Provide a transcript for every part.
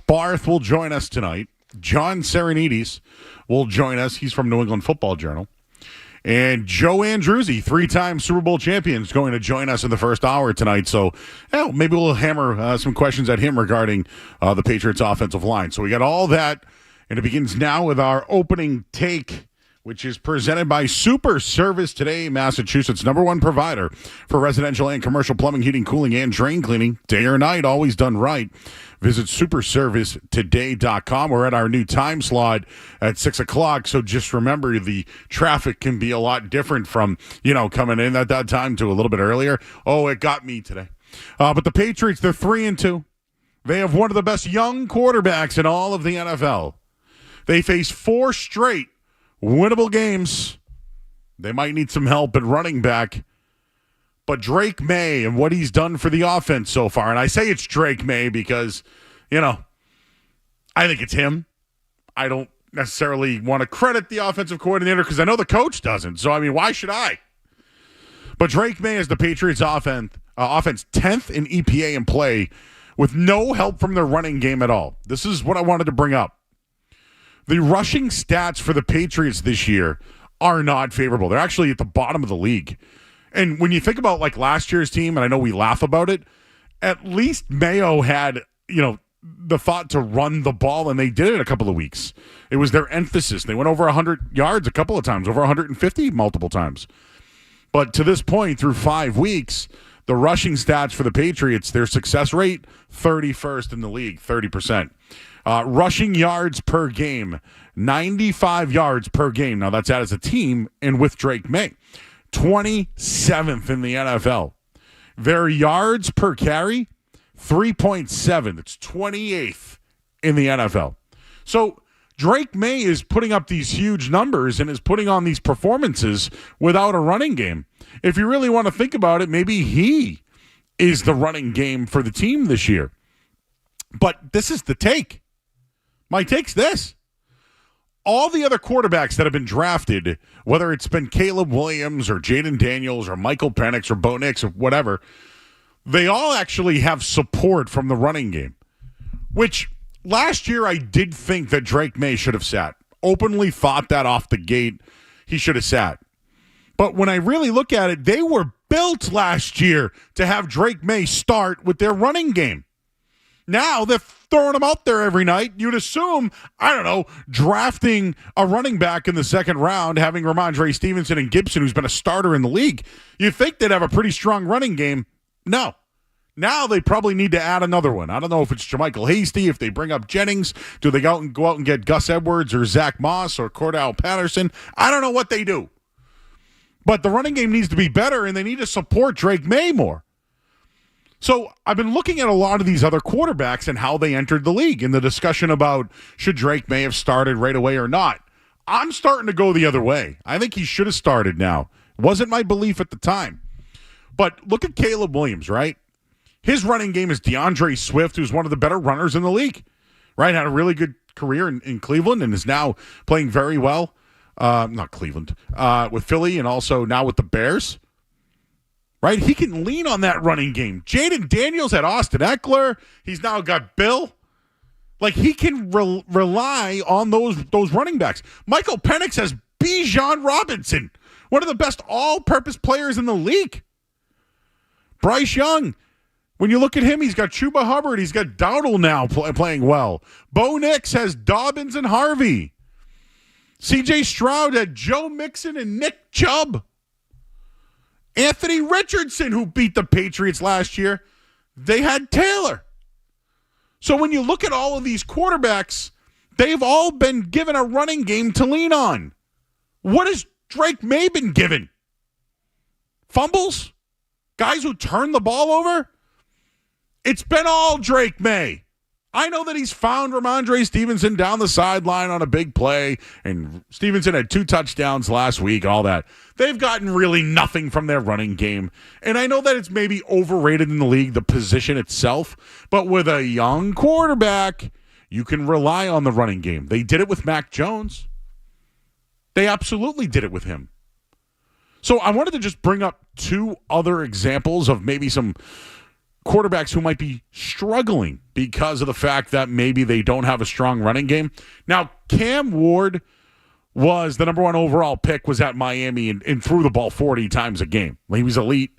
Barth will join us tonight. John Sarianides will join us. He's from New England Football Journal. And Joe Andruzzi, three-time Super Bowl champion, is going to join us in the first hour tonight. So maybe we'll hammer some questions at him regarding the Patriots' offensive line. So we got all that, and it begins now with our opening take, which is presented by Super Service Today, Massachusetts' #1 provider for residential and commercial plumbing, heating, cooling, and drain cleaning. Day or night, always done right. Visit superservicetoday.com. We're at our new time slot at 6 o'clock, so just remember the traffic can be a lot different from, coming in at that time to a little bit earlier. Oh, it got me today. But the Patriots, they're 3-2. They have one of the best young quarterbacks in all of the NFL. They face 4 straight winnable games. They might need some help at running back. But Drake May and what he's done for the offense so far, and I say it's Drake May because, I think it's him. I don't necessarily want to credit the offensive coordinator because I know the coach doesn't. So, why should I? But Drake May is the Patriots' offense 10th in EPA in play with no help from their running game at all. This is what I wanted to bring up. The rushing stats for the Patriots this year are not favorable. They're actually at the bottom of the league. And when you think about last year's team, and I know we laugh about it, at least Mayo had, the thought to run the ball, and they did it a couple of weeks. It was their emphasis. They went over 100 yards a couple of times, over 150 multiple times. But to this point, through 5 weeks, the rushing stats for the Patriots, their success rate, 31st in the league, 30%. Rushing yards per game, 95 yards per game. Now, that's as a team and with Drake May. 27th in the NFL. Their yards per carry, 3.7. It's 28th in the NFL. So Drake May is putting up these huge numbers and is putting on these performances without a running game. If you really want to think about it, maybe he is the running game for the team this year. But this is the take. My take's this. All the other quarterbacks that have been drafted, whether it's been Caleb Williams or Jaden Daniels or Michael Penix or Bo Nix or whatever, they all actually have support from the running game, which last year I did think that Drake May should have sat. Openly thought that off the gate he should have sat. But when I really look at it, they were built last year to have Drake May start with their running game. Now they're throwing him out there every night. You'd assume, drafting a running back in the second round, having Ramondre Stevenson and Gibson, who's been a starter in the league, you'd think they'd have a pretty strong running game. No. Now they probably need to add another one. I don't know if it's Jermichael Hasty, if they bring up Jennings. Do they go out and get Gus Edwards or Zach Moss or Cordell Patterson? I don't know what they do. But the running game needs to be better, and they need to support Drake May more. So I've been looking at a lot of these other quarterbacks and how they entered the league and the discussion about should Drake May have started right away or not. I'm starting to go the other way. I think he should have started now. Wasn't my belief at the time. But look at Caleb Williams, right? His running game is DeAndre Swift, who's one of the better runners in the league, right? Had a really good career in Cleveland and is now playing very well. Not Cleveland, with Philly and also now with the Bears. Right? He can lean on that running game. Jaden Daniels had Austin Eckler. He's now got Bill. He can rely on those running backs. Michael Penix has Bijan Robinson, one of the best all-purpose players in the league. Bryce Young, when you look at him, he's got Chuba Hubbard. He's got Dowdle now playing well. Bo Nix has Dobbins and Harvey. C.J. Stroud had Joe Mixon and Nick Chubb. Anthony Richardson, who beat the Patriots last year, they had Taylor. So when you look at all of these quarterbacks, they've all been given a running game to lean on. What has Drake May been given? Fumbles? Guys who turn the ball over? It's been all Drake May. I know that he's found Ramondre Stevenson down the sideline on a big play, and Stevenson had 2 touchdowns last week, all that. They've gotten really nothing from their running game. And I know that it's maybe overrated in the league, the position itself, but with a young quarterback, you can rely on the running game. They did it with Mac Jones. They absolutely did it with him. So I wanted to just bring up 2 other examples of maybe some quarterbacks who might be struggling because of the fact that maybe they don't have a strong running game. Now, Cam Ward was the number 1 overall pick, was at Miami and threw the ball 40 times a game. He was elite.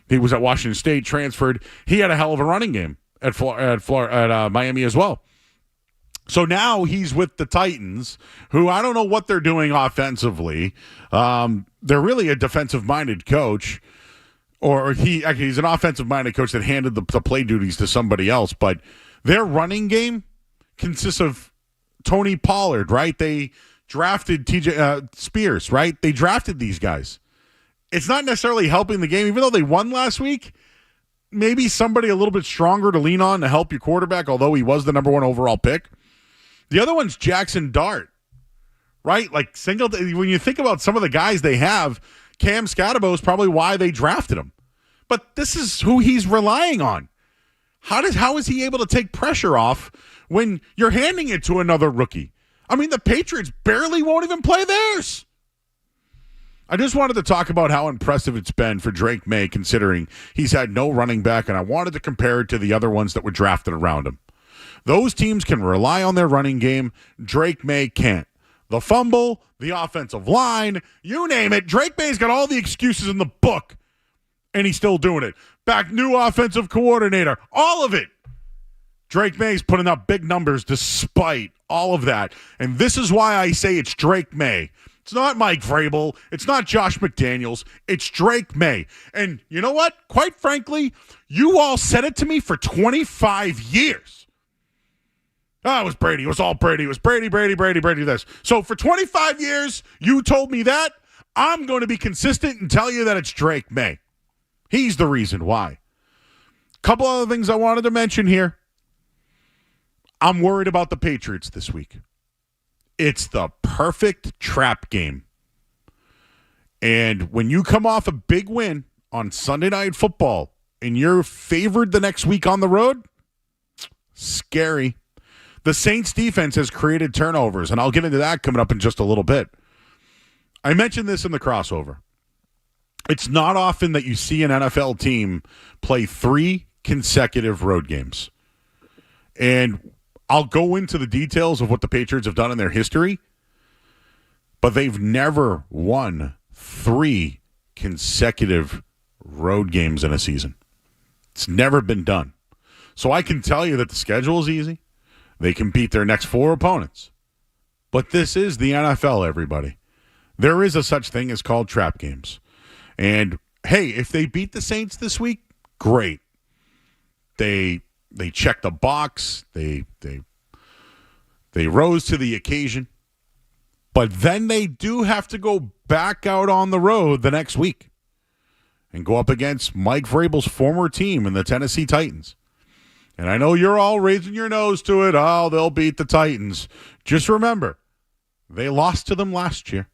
He was at Washington State, transferred. He had a hell of a running game at Miami as well. So now he's with the Titans, who I don't know what they're doing offensively. They're really a defensive-minded coach. Or he's an offensive-minded coach that handed the play duties to somebody else. But their running game consists of Tony Pollard, right? They drafted TJ Spears, right? They drafted these guys. It's not necessarily helping the game, even though they won last week. Maybe somebody a little bit stronger to lean on to help your quarterback, although he was the number 1 overall pick. The other one's Jackson Dart, right? Like when you think about some of the guys they have, Cam Scatterbo is probably why they drafted him. But this is who he's relying on. How is he able to take pressure off when you're handing it to another rookie? I mean, the Patriots barely won't even play theirs. I just wanted to talk about how impressive it's been for Drake May, considering he's had no running back, and I wanted to compare it to the other ones that were drafted around him. Those teams can rely on their running game. Drake May can't. The fumble, the offensive line, you name it. Drake May's got all the excuses in the book, and he's still doing it. Back new offensive coordinator, all of it. Drake May's putting up big numbers despite all of that. And this is why I say it's Drake May. It's not Mike Vrabel. It's not Josh McDaniels. It's Drake May. And you know what? Quite frankly, you all said it to me for 25 years. Oh, it was Brady. It was all Brady. It was Brady this. So for 25 years, you told me that. I'm going to be consistent and tell you that it's Drake May. He's the reason why. Couple other things I wanted to mention here. I'm worried about the Patriots this week. It's the perfect trap game. And when you come off a big win on Sunday Night Football and you're favored the next week on the road, scary. The Saints defense has created turnovers, and I'll get into that coming up in just a little bit. I mentioned this in the crossover. It's not often that you see an NFL team play 3 consecutive road games. And I'll go into the details of what the Patriots have done in their history, but they've never won 3 consecutive road games in a season. It's never been done. So I can tell you that the schedule is easy. They can beat their next 4 opponents. But this is the NFL, everybody. There is a such thing as called trap games. And, hey, if they beat the Saints this week, great. They checked the box. They rose to the occasion. But then they do have to go back out on the road the next week and go up against Mike Vrabel's former team in the Tennessee Titans. And I know you're all raising your nose to it. Oh, they'll beat the Titans. Just remember, they lost to them last year.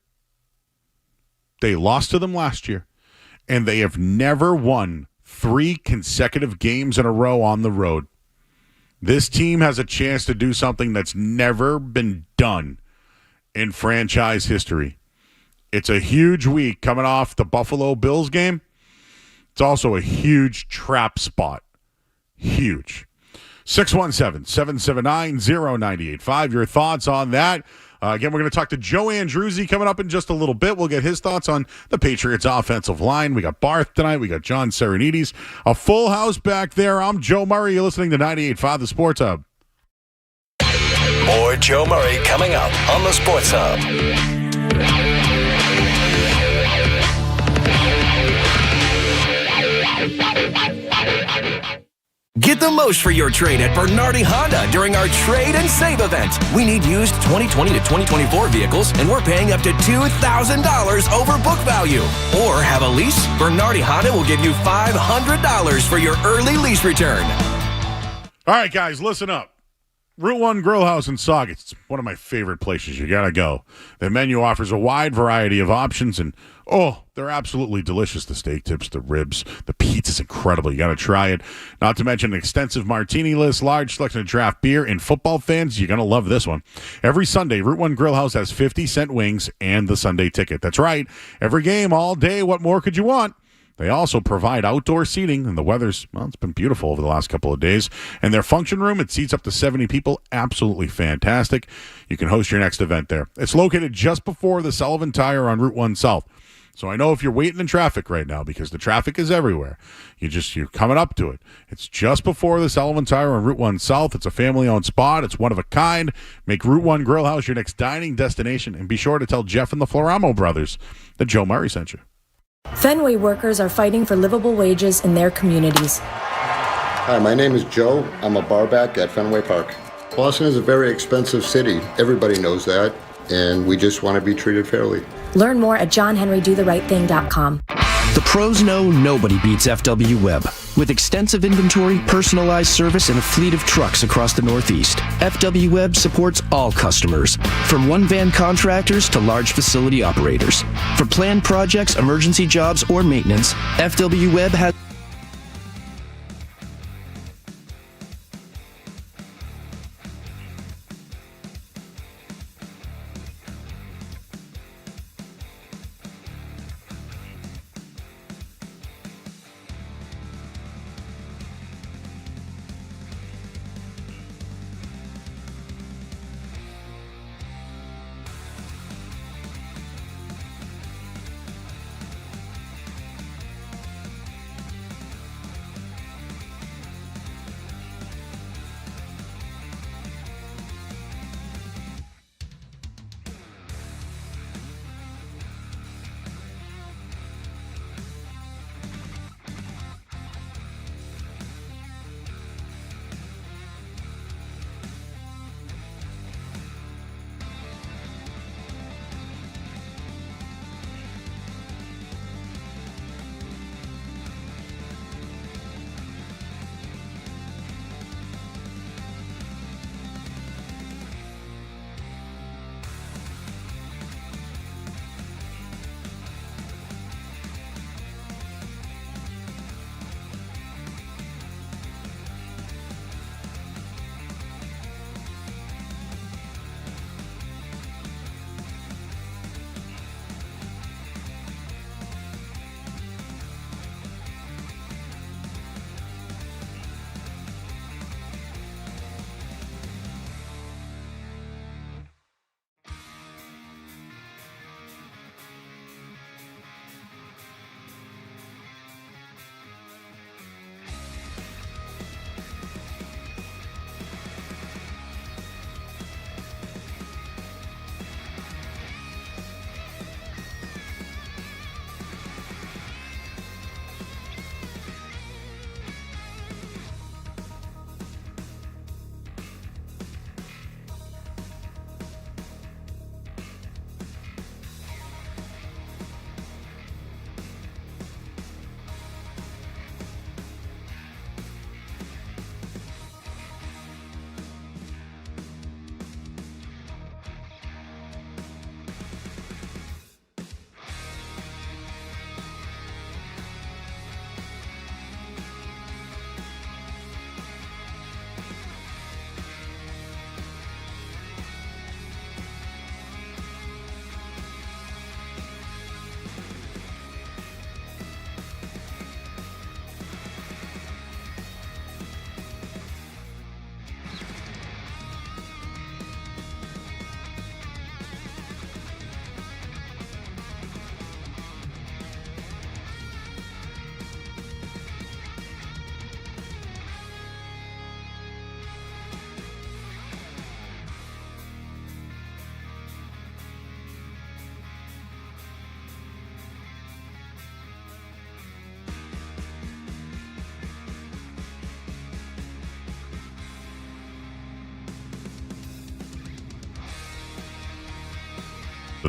And they have never won 3 consecutive games in a row on the road. This team has a chance to do something that's never been done in franchise history. It's a huge week coming off the Buffalo Bills game. It's also a huge trap spot. Huge. 617-779-0985. Your thoughts on that. Again, we're going to talk to Joe Andruzzi coming up in just a little bit. We'll get his thoughts on the Patriots offensive line. We got Barth tonight. We got John Sarianides. A full house back there. I'm Joe Murray. You're listening to 98.5 The Sports Hub. More Joe Murray coming up on The Sports Hub. Get the most for your trade at Bernardi Honda during our Trade and Save event. We need used 2020 to 2024 vehicles, and we're paying up to $2,000 over book value. Or have a lease? Bernardi Honda will give you $500 for your early lease return. All right, guys, listen up. Route 1 Grill House in Saugus. It's one of my favorite places. You got to go. The menu offers a wide variety of options, and, they're absolutely delicious. The steak tips, the ribs, the pizza's incredible. You got to try it. Not to mention an extensive martini list, large selection of draft beer, and football fans, you're going to love this one. Every Sunday, Route 1 Grill House has 50-cent wings and the Sunday ticket. That's right. Every game, all day, what more could you want? They also provide outdoor seating, and the weather's, well, it's been beautiful over the last couple of days. And their function room, it seats up to 70 people. Absolutely fantastic. You can host your next event there. It's located just before the Sullivan Tire on Route 1 South. So I know if you're waiting in traffic right now, because the traffic is everywhere, you're coming up to it. It's just before the Sullivan Tire on Route 1 South. It's a family-owned spot. It's one of a kind. Make Route 1 Grill House your next dining destination. And be sure to tell Jeff and the Floramo brothers that Joe Murray sent you. Fenway workers are fighting for livable wages in their communities. Hi, my name is Joe. I'm a barback at Fenway Park. Boston is a very expensive city. Everybody knows that, and we just want to be treated fairly. Learn more at johnhenrydotherightthing.com. The pros know nobody beats FW Web. With extensive inventory, personalized service, and a fleet of trucks across the Northeast, FW Web supports all customers, from one-van contractors to large facility operators. For planned projects, emergency jobs, or maintenance, FW Web has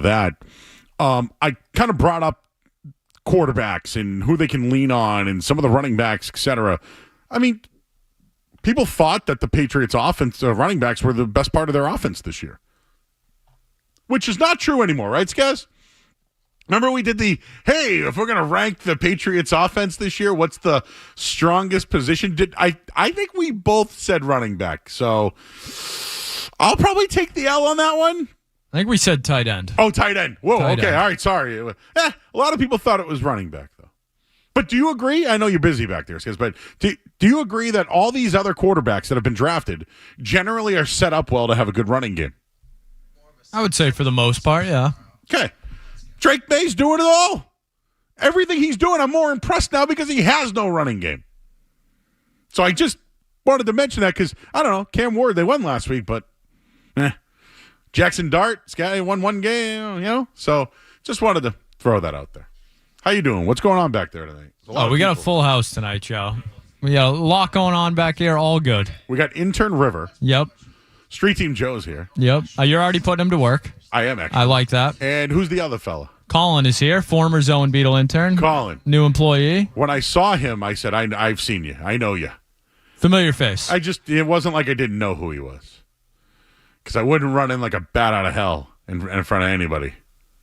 that. I kind of brought up quarterbacks and who they can lean on and some of the running backs, etc. I mean, people thought that the Patriots offense, running backs were the best part of their offense this year, which is not true anymore, right, Skaz? Remember we did hey, if we're going to rank the Patriots offense this year, what's the strongest position? I think we both said running back, so I'll probably take the L on that one. I think we said tight end. Oh, tight end. Whoa, tight okay, end. all right, sorry. A lot of people thought it was running back, though. But do you agree? I know you're busy back there, Skiz, but do you agree that all these other quarterbacks that have been drafted generally are set up well to have a good running game? I would say for the most part, yeah. Okay. Drake May's doing it all. Everything he's doing, I'm more impressed now because he has no running game. So I just wanted to mention that because, I don't know, Cam Ward, they won last week, but Jackson Dart, this guy won one game, So just wanted to throw that out there. How you doing? What's going on back there tonight? We got a full house tonight, Joe. We got a lot going on back here, all good. We got intern River. Yep. Street Team Joe's here. Yep. You're already putting him to work. I am, actually. I like that. And who's the other fella? Colin is here, former Zone Beetle intern. Colin. New employee. When I saw him, I said, I've seen you. I know you. Familiar face. It wasn't like I didn't know who he was. Because I wouldn't run in like a bat out of hell in front of anybody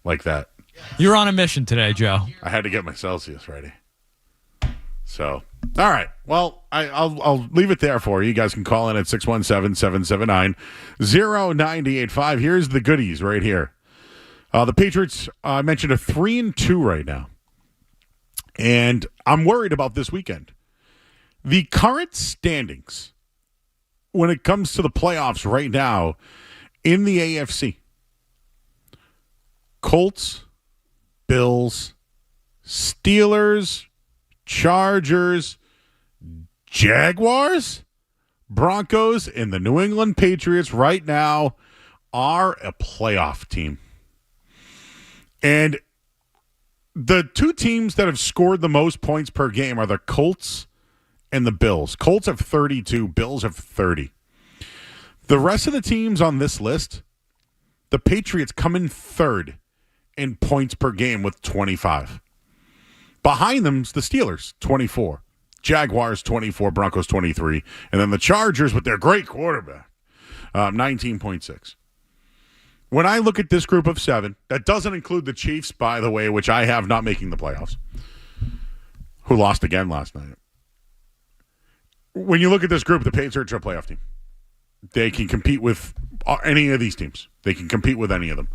like that. You're on a mission today, Joe. I had to get my Celsius ready. So, all right. Well, I'll leave it there for you. You guys can call in at 617-779-0985. Here's the goodies right here. The Patriots, I mentioned, are 3-2 right now. And I'm worried about this weekend. The current standings, when it comes to the playoffs right now in the AFC, Colts, Bills, Steelers, Chargers, Jaguars, Broncos, and the New England Patriots right now are a playoff team. And the two teams that have scored the most points per game are the Colts and the Bills. Colts have 32, Bills have 30. The rest of the teams on this list, the Patriots come in third in points per game with 25. Behind them's the Steelers, 24. Jaguars, 24. Broncos, 23. And then the Chargers with their great quarterback, 19.6. When I look at this group of 7, that doesn't include the Chiefs, by the way, which I have not making the playoffs, who lost again last night. When you look at this group, the Patriots are a playoff team. They can compete with any of these teams. They can compete with any of them.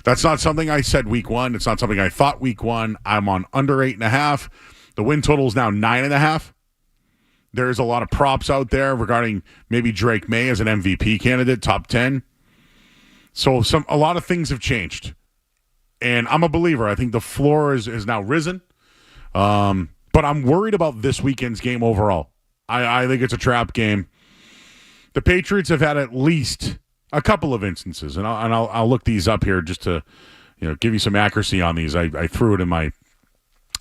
That's not something I said week 1. It's not something I thought week 1. I'm on under 8.5. The win total is now 9.5. There's a lot of props out there regarding maybe Drake May as an MVP candidate, top 10. So a lot of things have changed. And I'm a believer. I think the floor is now risen. But I'm worried about this weekend's game overall. I think it's a trap game. The Patriots have had at least a couple of instances, and I'll look these up here just to give you some accuracy on these. I threw it in my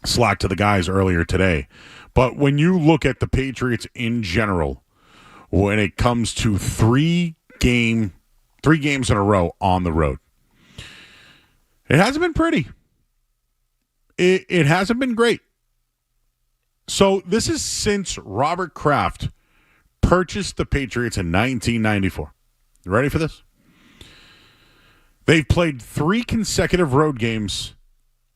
Slack to the guys earlier today. But when you look at the Patriots in general, when it comes to three games in a row on the road, it hasn't been pretty. It hasn't been great. So this is since Robert Kraft purchased the Patriots in 1994. You ready for this? They've played 3 consecutive road games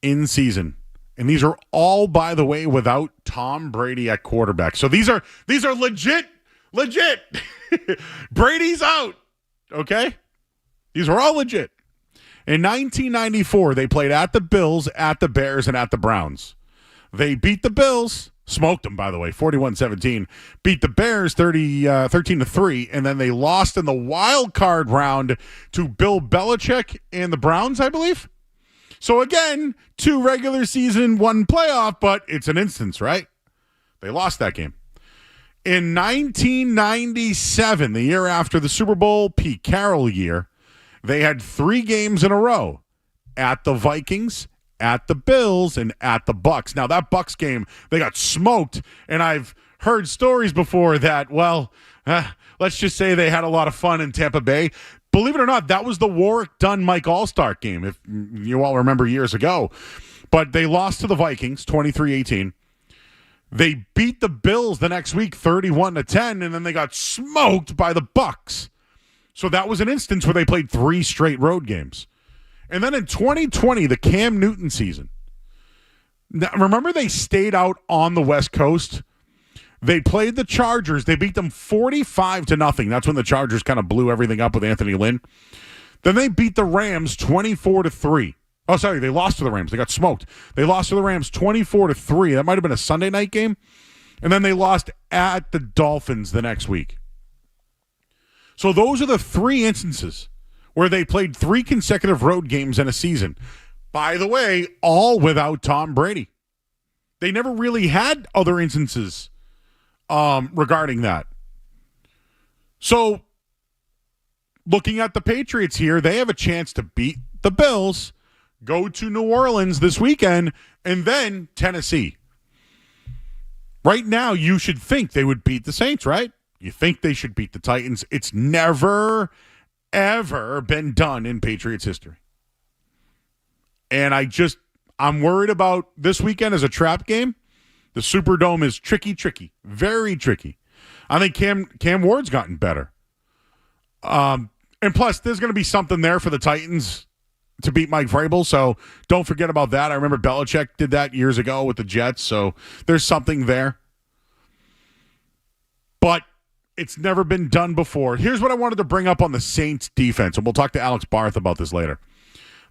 in season. And these are all, by the way, without Tom Brady at quarterback. So these are legit. Brady's out. Okay? These are all legit. In 1994, they played at the Bills, at the Bears, and at the Browns. They beat the Bills, smoked them, by the way, 41-17. Beat the Bears 13-3, and then they lost in the wild card round to Bill Belichick and the Browns, I believe. So again, 2 regular season, 1 playoff, but it's an instance, right? They lost that game. In 1997, the year after the Super Bowl Pete Carroll year, they had 3 games in a row at the Vikings, at the Bills, and at the Bucks. Now, that Bucks game, they got smoked, and I've heard stories before that, let's just say they had a lot of fun in Tampa Bay. Believe it or not, that was the Warwick Dunn Mike Allstar game, if you all remember years ago. But they lost to the Vikings, 23-18. They beat the Bills the next week, 31-10, and then they got smoked by the Bucks. So that was an instance where they played 3 straight road games. And then in 2020, the Cam Newton season. Now, remember they stayed out on the West Coast? They played the Chargers. They beat them 45-0. That's when the Chargers kind of blew everything up with Anthony Lynn. Then they beat the Rams 24-3. Oh, sorry, they lost to the Rams. They got smoked. They lost to the Rams 24-3. That might have been a Sunday night game. And then they lost at the Dolphins the next week. So those are the 3 instances where they played 3 consecutive road games in a season. By the way, all without Tom Brady. They never really had other instances regarding that. So looking at the Patriots here, they have a chance to beat the Bills, go to New Orleans this weekend, and then Tennessee. Right now, you should think they would beat the Saints, right? You think they should beat the Titans. It's never, ever been done in Patriots history. And I'm worried about this weekend as a trap game. The Superdome is tricky, very tricky. I think Cam Ward's gotten better. And plus, there's going to be something there for the Titans to beat Mike Vrabel, so don't forget about that. I remember Belichick did that years ago with the Jets, so there's something there. But it's never been done before. Here's what I wanted to bring up on the Saints defense, and we'll talk to Alex Barth about this later.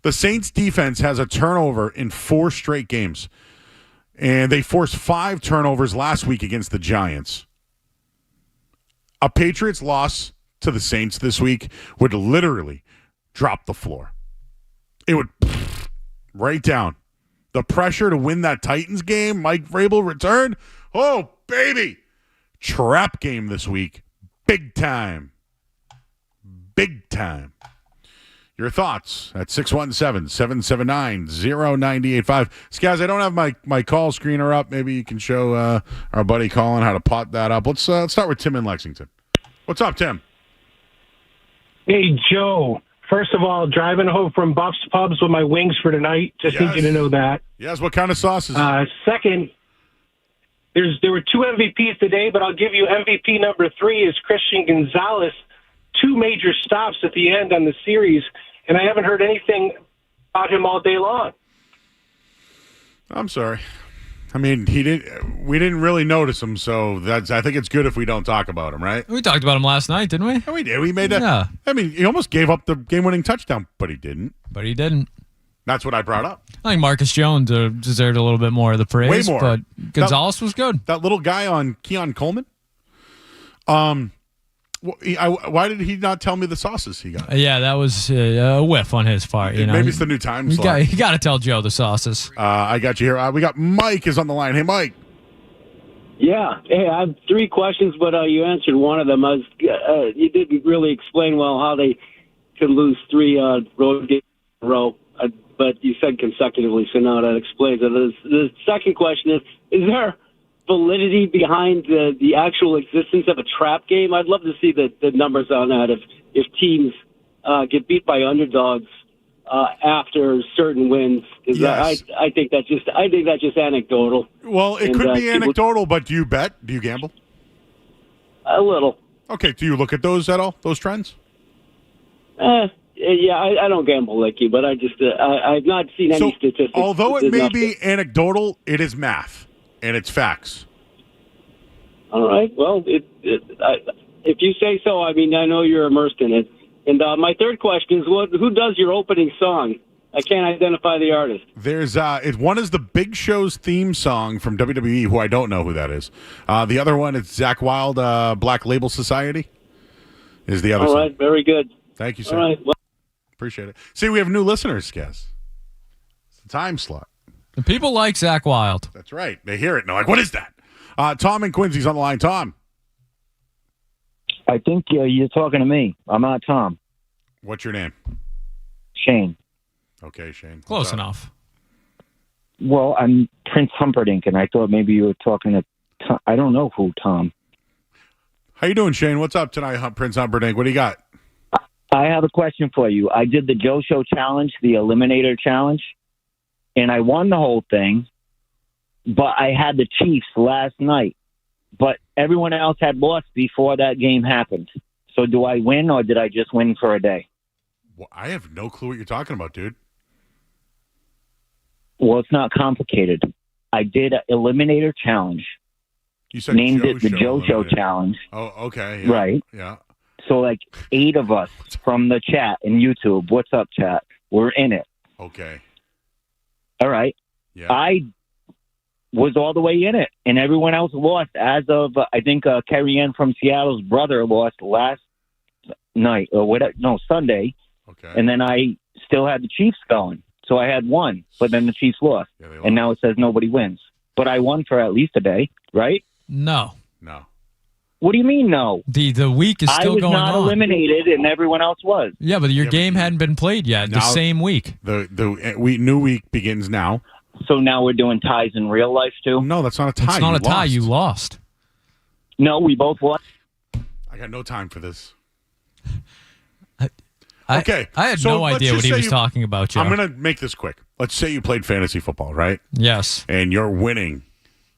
The Saints defense has a turnover in 4 straight games, and they forced 5 turnovers last week against the Giants. A Patriots loss to the Saints this week would literally drop the floor. It would right down. The pressure to win that Titans game, Mike Vrabel returned. Oh, baby. Trap game this week. Big time. Big time. Your thoughts at 617-779-0985. Skaz, I don't have my call screener up. Maybe you can show our buddy Colin how to pot that up. Let's start with Tim in Lexington. What's up, Tim? Hey, Joe. First of all, driving home from Buff's Pubs with my wings for tonight. Just need you to know that. Yes, what kind of sauces? Second, there were 2 MVPs today, but I'll give you MVP number 3 is Christian Gonzalez. 2 major stops at the end on the series, and I haven't heard anything about him all day long. I'm sorry. I mean, we didn't really notice him, so I think it's good if we don't talk about him, right? We talked about him last night, didn't we? Yeah, we did. We made that. Yeah. I mean, he almost gave up the game-winning touchdown, but he didn't. That's what I brought up. I think Marcus Jones deserved a little bit more of the praise. Way more. But Gonzalez was good. That little guy on Keon Coleman. Why did he not tell me the sauces he got? Yeah, that was a whiff on his part. Maybe it's the new time slot. You got to tell Joe the sauces. I got you here. We got Mike is on the line. Hey, Mike. Yeah. Hey, I have 3 questions, but you answered one of them. You didn't really explain well how they could lose 3 road games in a row, but you said consecutively, so now that explains it. The second question is there validity behind the actual existence of a trap game? I'd love to see the numbers on that. If teams get beat by underdogs after certain wins, yes. I think that's just anecdotal. Well, it could be anecdotal, but do you bet? Do you gamble? A little. Okay. Do you look at those at all? Those trends? Yeah, I don't gamble like you, but I've not seen any statistics. Although it may be anecdotal, it is math. And it's facts. All right. Well, if you say so, I mean, I know you're immersed in it. And my third question is, who does your opening song? I can't identify the artist. There's one is the Big Show's theme song from WWE, who I don't know who that is. The other one is Zakk Wylde, Black Label Society, is the other song. All right. Very good. Thank you, sir. All right. Well, appreciate it. See, we have new listeners, Skaz. It's the time slot. The people like Zakk Wylde. That's right. They hear it and they're like, what is that? Tom and Quincy's on the line. Tom. I think you're talking to me. I'm not Tom. What's your name? Shane. Okay, Shane. Close enough. Well, I'm Prince Humperdinck, and I thought maybe you were talking to Tom. I don't know who, Tom. How you doing, Shane? What's up tonight, Prince Humperdinck? What do you got? I have a question for you. I did the Joe Show Challenge, the Eliminator Challenge, and I won the whole thing, but I had the Chiefs last night. But everyone else had lost before that game happened. So do I win, or did I just win for a day? Well, I have no clue what you're talking about, dude. Well, it's not complicated. I did an Eliminator Challenge. You said named Joe it the Joe Show Challenge. Oh, okay. Yeah. Right. Yeah. So, 8 of us from the chat and YouTube, what's up, chat? We're in it. Okay. All right. Yeah. I was all the way in it, and everyone else lost. As of, I think Carrie Ann from Seattle's brother lost last night, or whatever, no, Sunday. Okay. And then I still had the Chiefs going. So I had one, but then the Chiefs lost. Yeah, and now it says nobody wins. But I won for at least a day, right? No. What do you mean, no? The week is still going on. I was not eliminated, and everyone else was. Yeah, but your game hadn't been played yet. The same week. The new week begins now. So now we're doing ties in real life, too? No, that's not a tie. It's not a tie. You lost. No, we both lost. I got no time for this. Okay. I had no idea what he was talking about, Joe. I'm going to make this quick. Let's say you played fantasy football, right? Yes. And you're winning.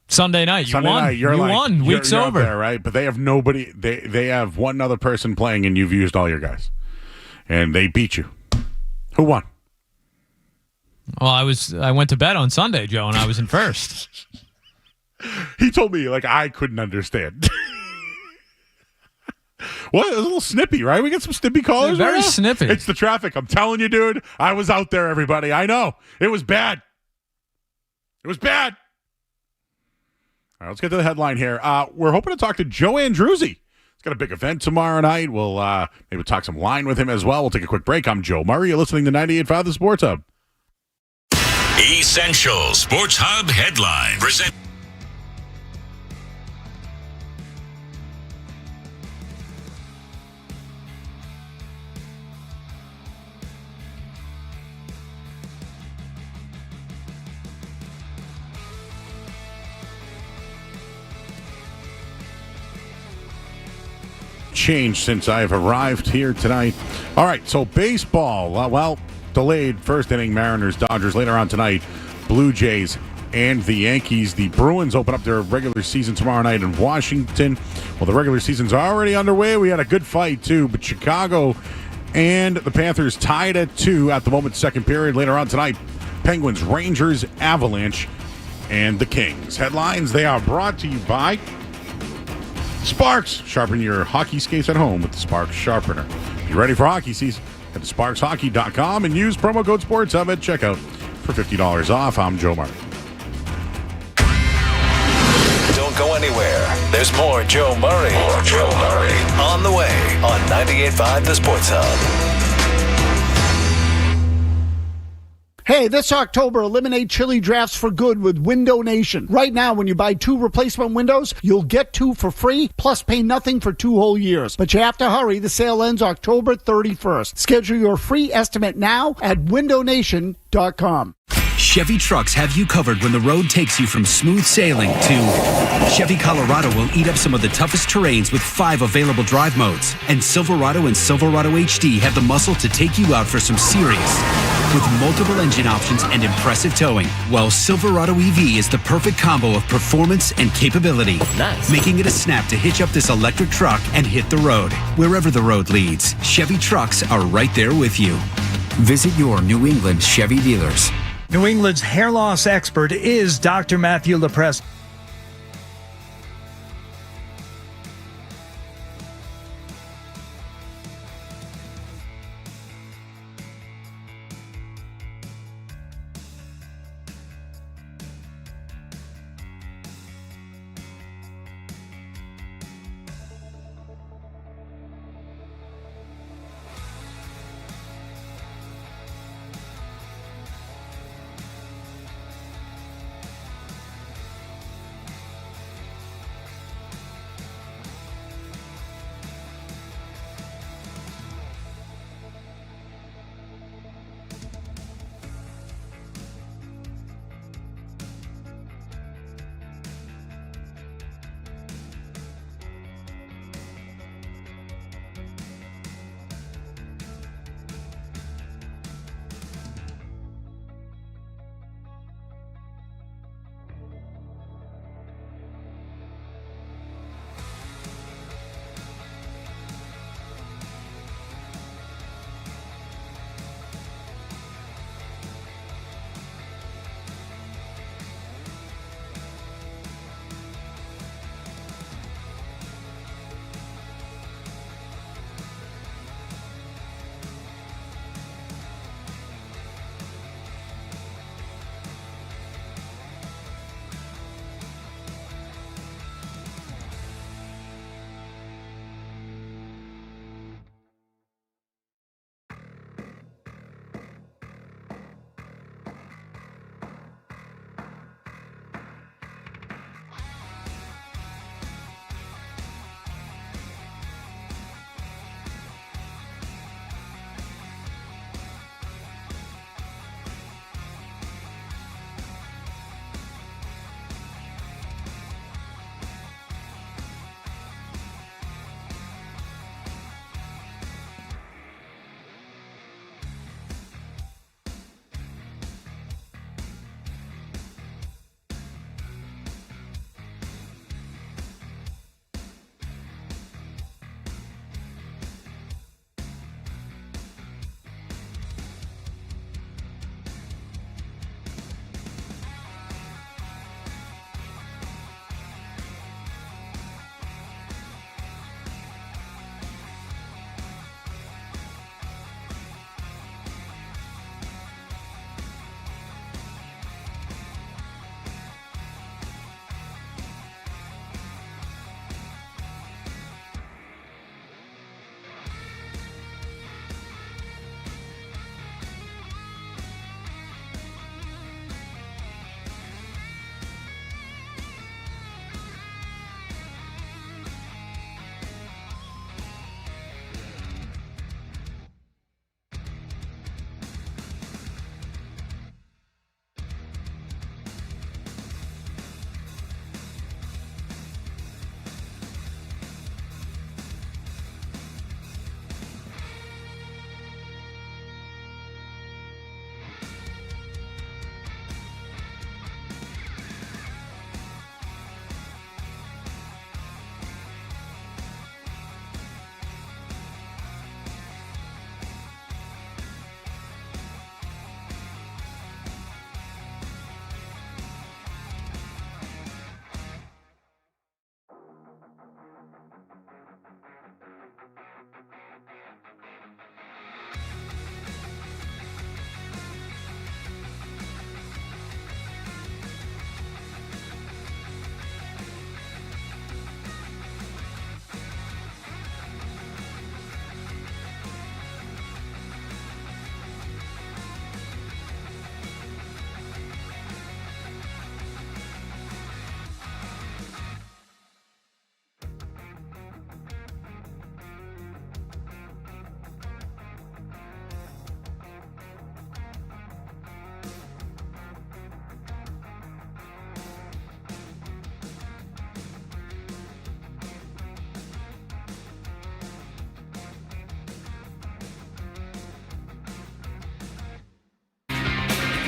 Sunday night, you won. You won. Week's you're over. There, right? But they have nobody. They have one other person playing, and you've used all your guys. And they beat you. Who won? Well, I went to bed on Sunday, Joe, and I was in first. He told me, I couldn't understand. Well, it was a little snippy, right? We got some snippy callers. Very right snippy. It's the traffic. I'm telling you, dude. I was out there, everybody. I know. It was bad. It was bad. All right, let's get to the headline here. We're hoping to talk to Joe Andruzzi. He's got a big event tomorrow night. We'll maybe talk some line with him as well. We'll take a quick break. I'm Joe Murray. You're listening to 98.5 The Sports Hub. Essential Sports Hub headline. Present. Changed since I've arrived here tonight. All right, so baseball. Delayed first inning, Mariners, Dodgers. Later on tonight, Blue Jays and the Yankees. The Bruins open up their regular season tomorrow night in Washington. Well, the regular season's already underway. We had a good fight, too, but Chicago and the Panthers tied at 2 at the moment, second period. Later on tonight, Penguins, Rangers, Avalanche, and the Kings. Headlines, they are brought to you by Sparks. Sharpen your hockey skates at home with the Sparks Sharpener. If you're ready for hockey season, head to sparkshockey.com and use promo code SportsHub at checkout for $50 off. I'm Joe Martin. Don't go anywhere. There's more Joe Murray. On the way on 98.5 The Sports Hub. Hey, this October, eliminate chili drafts for good with Window Nation. Right now, when you buy 2 replacement windows, you'll get 2 for free, plus pay nothing for 2 whole years. But you have to hurry. The sale ends October 31st. Schedule your free estimate now at windownation.com. Chevy trucks have you covered when the road takes you from smooth sailing to Chevy Colorado will eat up some of the toughest terrains with 5 available drive modes. And Silverado and Silverado HD have the muscle to take you out for some serious with multiple engine options and impressive towing. While Silverado EV is the perfect combo of performance and capability, making it a snap to hitch up this electric truck and hit the road. Wherever the road leads, Chevy trucks are right there with you. Visit your New England Chevy dealers. New England's hair loss expert is Dr. Matthew LaPresse.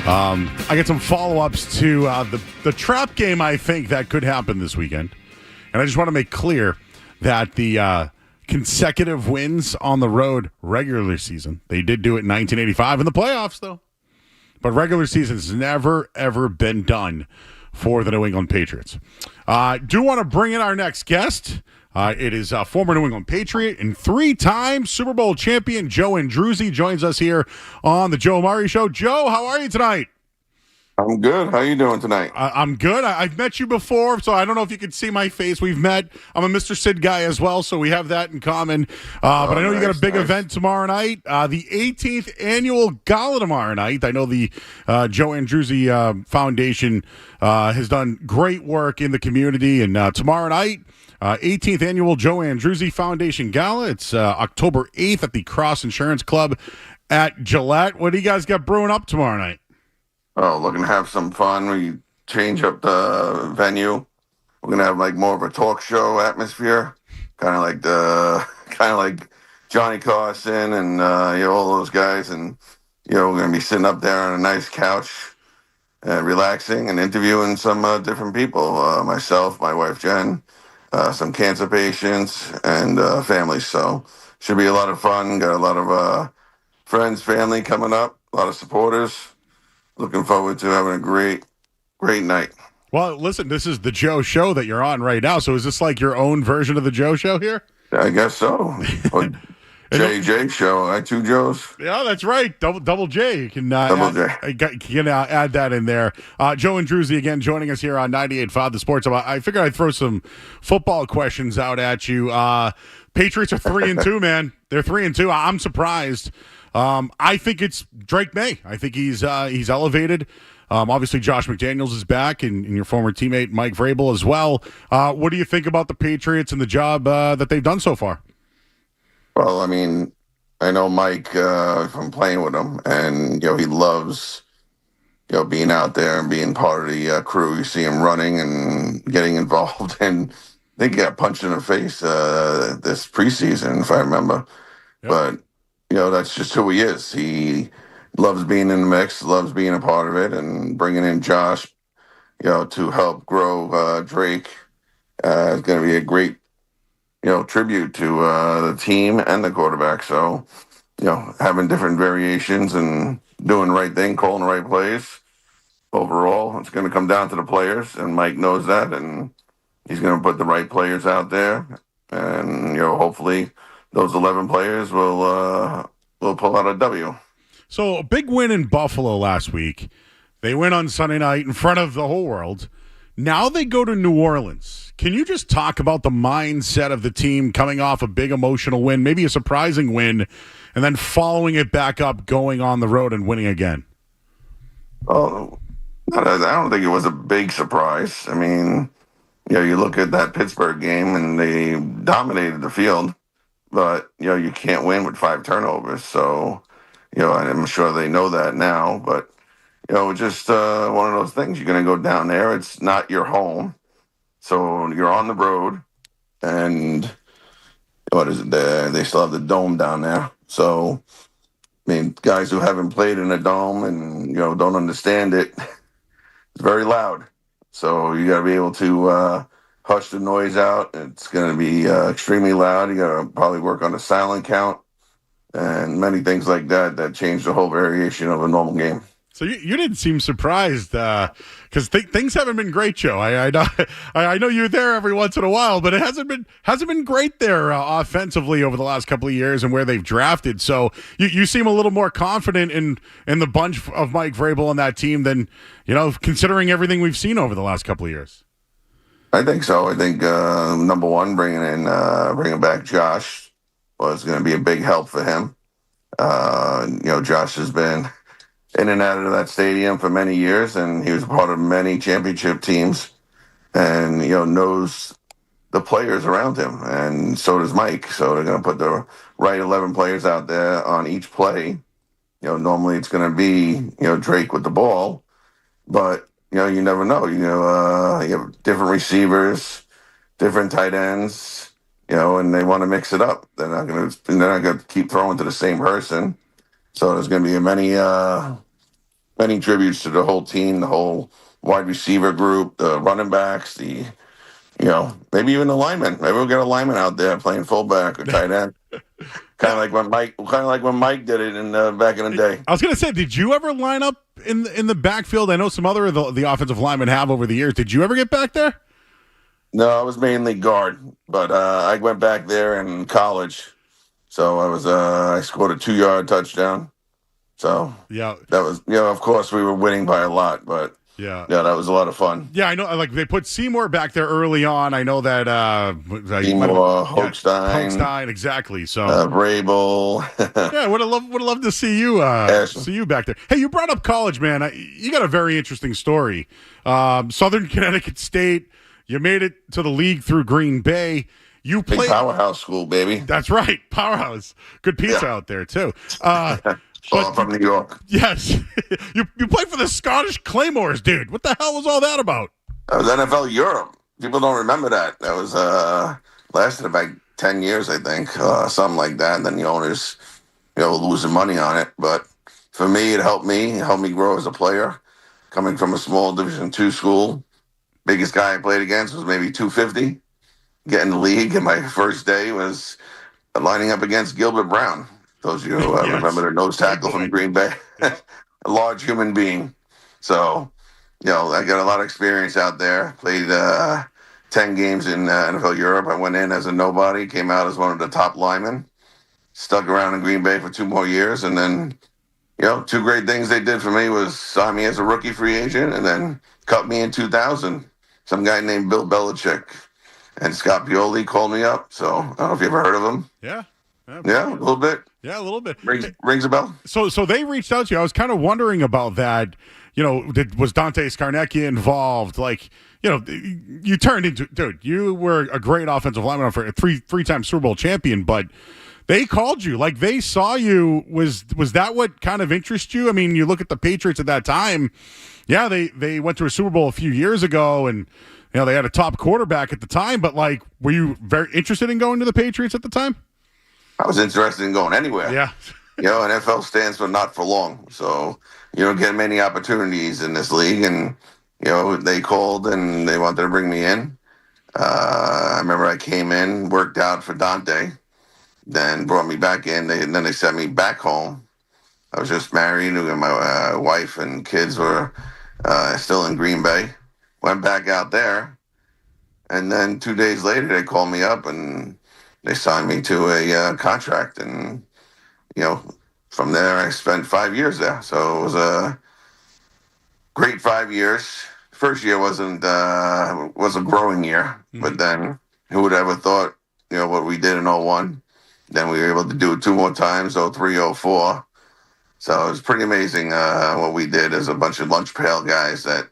I get some follow-ups to the trap game I think that could happen this weekend. And I just want to make clear that the consecutive wins on the road regular season, they did do it in 1985 in the playoffs, though. But regular season's never, ever been done for the New England Patriots. Do want to bring in our next guest. It is former New England Patriot and 3-time Super Bowl champion Joe Andruzzi joins us here on the Joe Murray Show. Joe, how are you tonight? I'm good. How you doing tonight? I'm good. I've met you before, so I don't know if you could see my face. We've met. I'm a Mr. Sid guy as well, so we have that in common. But I know you got a big event tomorrow night, the 18th annual gala tomorrow night. I know the Joe Andrewzie Foundation has done great work in the community, and tomorrow night, 18th annual Joe Andrewzie Foundation Gala. It's October 8th at the Cross Insurance Club at Gillette. What do you guys got brewing up tomorrow night? Oh, looking to have some fun. We change up the venue. We're gonna have like more of a talk show atmosphere, kind of like Johnny Carson and all those guys. And we're gonna be sitting up there on a nice couch, relaxing and interviewing some different people. Myself, my wife Jen, some cancer patients, and families. So should be a lot of fun. Got a lot of friends, family coming up. A lot of supporters. Looking forward to having a great night. Well, listen, this is the Joe Show that you're on right now. So is this like your own version of the Joe Show here? I guess so. JJ Show. I two Joes. Yeah, that's right. Double J. You can add that in there. Joe Andruzzi again joining us here on 98.5 The Sports. I figured I'd throw some football questions out at you. Patriots are 3-2, man. They're 3-2. I'm surprised. I think it's Drake May. I think he's elevated. Obviously, Josh McDaniels is back, and your former teammate Mike Vrabel as well. What do you think about the Patriots and the job that they've done so far? Well, I mean, I know Mike from playing with him, and he loves being out there and being part of the crew. You see him running and getting involved, and I think he got punched in the face this preseason, if I remember. Yep. But that's just who he is. He loves being in the mix, loves being a part of it, and bringing in Josh, to help grow Drake is going to be a great, tribute to the team and the quarterback. So, having different variations and doing the right thing, calling the right plays. Overall, it's going to come down to the players, and Mike knows that, and he's going to put the right players out there, and hopefully those 11 players will pull out a W. So a big win in Buffalo last week. They win on Sunday night in front of the whole world. Now they go to New Orleans. Can you just talk about the mindset of the team coming off a big emotional win, maybe a surprising win, and then following it back up, going on the road and winning again? Oh, I don't think it was a big surprise. I mean, you look at that Pittsburgh game and they dominated the field. But, you can't win with 5 turnovers. So, I'm sure they know that now. But, just one of those things. You're going to go down there. It's not your home. So you're on the road. And what is it? They still have the dome down there. So, I mean, guys who haven't played in a dome and, don't understand it, it's very loud. So you got to be able to hush the noise out. It's going to be extremely loud. You got to probably work on a silent count and many things like that change the whole variation of a normal game. So you didn't seem surprised because things haven't been great, Joe. I know you're there every once in a while, but it hasn't been great there offensively over the last couple of years and where they've drafted. So you seem a little more confident in the bunch of Mike Vrabel and that team than considering everything we've seen over the last couple of years. I think so. I think number one, bringing back Josh was going to be a big help for him. Josh has been in and out of that stadium for many years, and he was part of many championship teams, and knows the players around him, and so does Mike. So they're going to put the right 11 players out there on each play. Normally it's going to be Drake with the ball, but you never know. You have different receivers, different tight ends, and they want to mix it up. They're not going to keep throwing to the same person. So there's going to be many many tributes to the whole team, the whole wide receiver group, the running backs, maybe even the linemen. Maybe we'll get a lineman out there playing fullback or tight end. Kind of like when Mike did it back in the day. I was going to say, did you ever line up in the backfield? I know some other of the offensive linemen have over the years. Did you ever get back there? No, I was mainly guard, but I went back there in college. So I scored a 2-yard touchdown. So yeah, that was, of course we were winning by a lot, but yeah, that was a lot of fun. Yeah, I know. Like they put Seymour back there early on. I know that Seymour, Hochstein, exactly. So Vrabel. Yeah, would have loved to see you back there. Hey, you brought up college, man. You got a very interesting story. Southern Connecticut State. You made it to the league through Green Bay. You played big powerhouse school, baby. That's right, powerhouse. Good pizza out there too. I'm from New York. Yes, you played for the Scottish Claymores, dude. What the hell was all that about? That was NFL Europe. People don't remember that. That was lasted about 10 years, I think, something like that. And then the owners, losing money on it. But for me, it helped me grow as a player. Coming from a small Division II school, biggest guy I played against was maybe 250. Getting the league, and my first day was lining up against Gilbert Brown. Those of you who remember the nose tackle from Green Bay, a large human being. So, I got a lot of experience out there. Played 10 games in NFL Europe. I went in as a nobody, came out as one of the top linemen, stuck around in Green Bay for 2 more years, and then, 2 great things they did for me was sign me as a rookie free agent and then cut me in 2000. Some guy named Bill Belichick and Scott Pioli called me up. So I don't know if you ever heard of him. Yeah, a little bit. Yeah, a little bit. Rings a bell. So they reached out to you. I was kind of wondering about that. Was Dante Scarnecchia involved? Like, you turned into, dude, you were a great offensive lineman for a three-time Super Bowl champion, but they called you. Like, they saw you. Was that what kind of interested you? I mean, you look at the Patriots at that time. Yeah, they went to a Super Bowl a few years ago, and they had a top quarterback at the time. But like, were you very interested in going to the Patriots at the time? I was interested in going anywhere. Yeah. NFL stands for not for long, so you don't get many opportunities in this league. And they called and they wanted to bring me in. I remember I came in, worked out for Dante, then brought me back in. And then they sent me back home. I was just married, and my wife and kids were still in Green Bay. Went back out there, and then 2 days later they called me up and they signed me to a contract. And from there I spent 5 years there. So it was a great 5 years. First year was a growing year, but then who would ever thought what we did in 01? Then we were able to do it 2 more times, 03, 04. So it was pretty amazing what we did as a bunch of lunch pail guys that,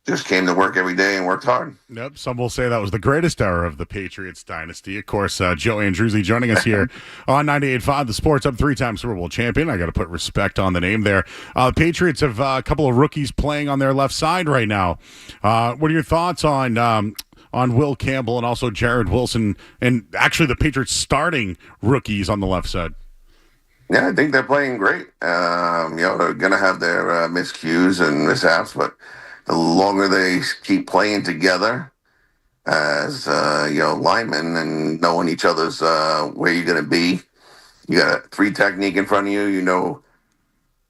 just came to work every day and worked hard. Yep. Some will say that was the greatest era of the Patriots dynasty. Of course, Joe Andruzzi joining us here on 98.5 The Sports Hub, 3-time Super Bowl champion. I got to put respect on the name there. The Patriots have a couple of rookies playing on their left side right now. What are your thoughts on Will Campbell and also Jared Wilson, and actually the Patriots starting rookies on the left side? Yeah, I think they're playing great. They're going to have their miscues and mishaps, but the longer they keep playing together as linemen and knowing each other's where you're going to be, you got a 3 technique in front of you. You know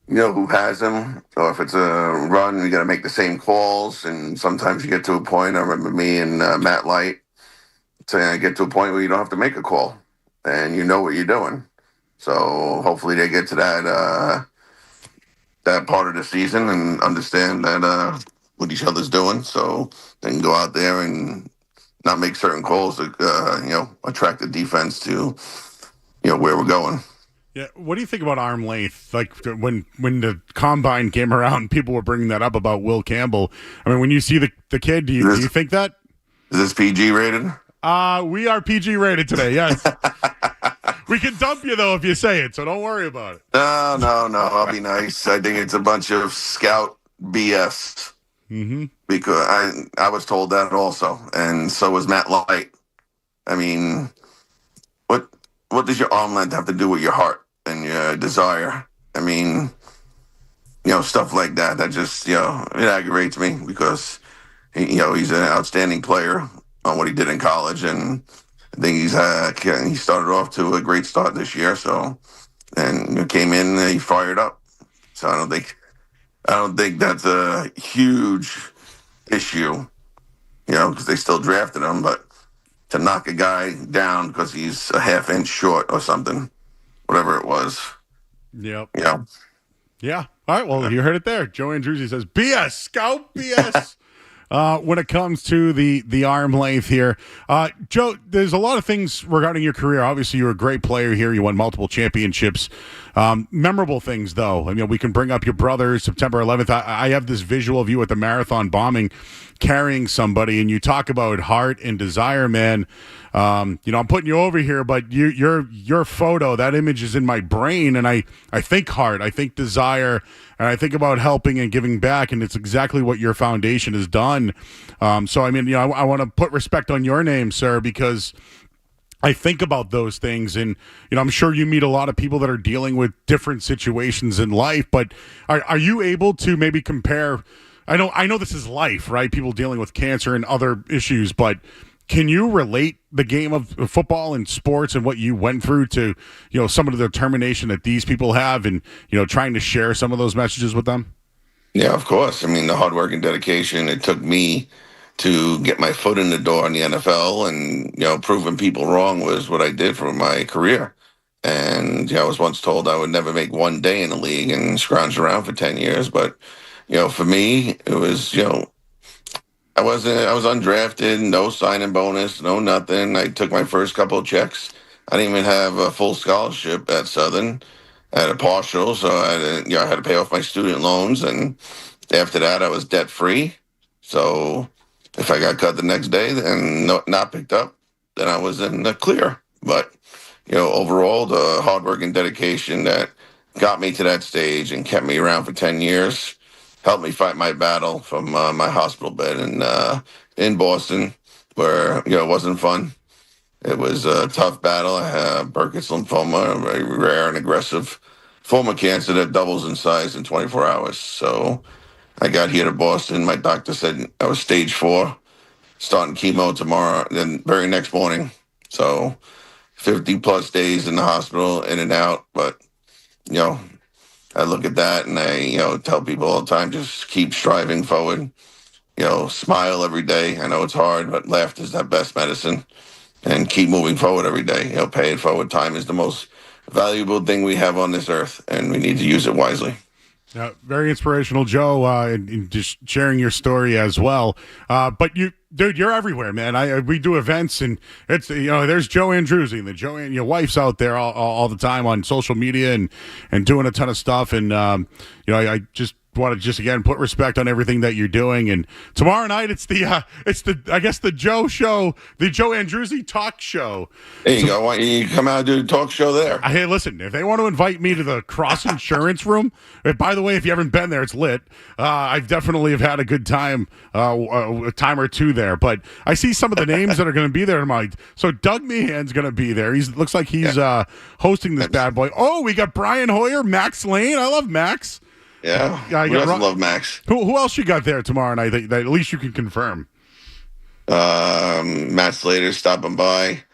who has them. Or if it's a run, you got to make the same calls. And sometimes you get to a point. I remember me and Matt Light saying, I get to a point where you don't have to make a call, and you know what you're doing. So hopefully they get to that part of the season and understand that what each other's doing, so they can go out there and not make certain calls that attract the defense to where we're going. Yeah, what do you think about arm length? Like when the combine came around, people were bringing that up about Will Campbell. I mean, when you see the kid, do you think that? Is this PG rated? We are PG rated today. Yes. We can dump you, though, if you say it, so don't worry about it. No. I'll be nice. I think it's a bunch of scout BS. Mm-hmm. Because I was told that also, and so was Matt Light. I mean, what does your arm length have to do with your heart and your desire? I mean, stuff like that. That just, it aggravates me because, he's an outstanding player on what he did in college, and I think he started off to a great start this year. So, and came in and he fired up. So I don't think that's a huge issue, because they still drafted him, but to knock a guy down because he's a half inch short or something, whatever it was. Yep. Yeah. All right. Well, you heard it there. Joe Andruzzi says, BS, Scout, BS. When it comes to the arm length here. Joe, there's a lot of things regarding your career. Obviously, you're a great player here. You won multiple championships. Memorable things, though. I mean, we can bring up your brother, September 11th. I have this visual of you at the marathon bombing, carrying somebody, and you talk about heart and desire, man. I'm putting you over here, but your photo, that image is in my brain, and I think heart, I think desire, and I think about helping and giving back, and it's exactly what your foundation has done. So, I mean, I want to put respect on your name, sir, because I think about those things, and I'm sure you meet a lot of people that are dealing with different situations in life, but are you able to maybe compare? I know this is life, right? People dealing with cancer and other issues, but can you relate the game of football and sports and what you went through to, some of the determination that these people have, and trying to share some of those messages with them? Yeah, of course. I mean, the hard work and dedication it took me to get my foot in the door in the NFL, and proving people wrong was what I did for my career. And I was once told I would never make one day in the league and scrounged around for 10 years, but for me, it was I was undrafted, no signing bonus, no nothing. I took my first couple of checks. I didn't even have a full scholarship at Southern. I had a partial, so I had to pay off my student loans, and after that, I was debt free. So if I got cut the next day and not picked up, then I was in the clear. But overall, the hard work and dedication that got me to that stage and kept me around for 10 years helped me fight my battle from my hospital bed in Boston, where it wasn't fun. It was a tough battle. I have Burkitt's lymphoma, a very rare and aggressive form of cancer that doubles in size in 24 hours. So I got here to Boston. My doctor said I was stage 4, starting chemo tomorrow, then very next morning. So 50 plus days in the hospital, in and out. But I look at that and I, tell people all the time, just keep striving forward. Smile every day. I know it's hard, but laughter is that best medicine. And keep moving forward every day. Pay it forward. Time is the most valuable thing we have on this earth, and we need to use it wisely. Yeah, very inspirational, Joe, and just sharing your story as well. But you're everywhere, man. We do events, and it's there's Joe Andrewzie, and your wife's out there all the time on social media and doing a ton of stuff, and I just want to again put respect on everything that you're doing. And tomorrow night it's the Joe show, the Joe Andrewzie talk show. There you go. Why don't you come out and do a talk show there? Hey, listen, if they want to invite me to the Cross Insurance Room, by the way, if you haven't been there, it's lit. I've definitely have had a good time, a time or two there. But I see some of the names that are going to be there tonight. So Doug Meehan's going to be there. Looks like he's hosting this bad boy. Oh, we got Brian Hoyer, Max Lane. I love Max. Yeah, who doesn't love Max? Who else you got there tomorrow night that at least you can confirm? Matt Slater's stopping by,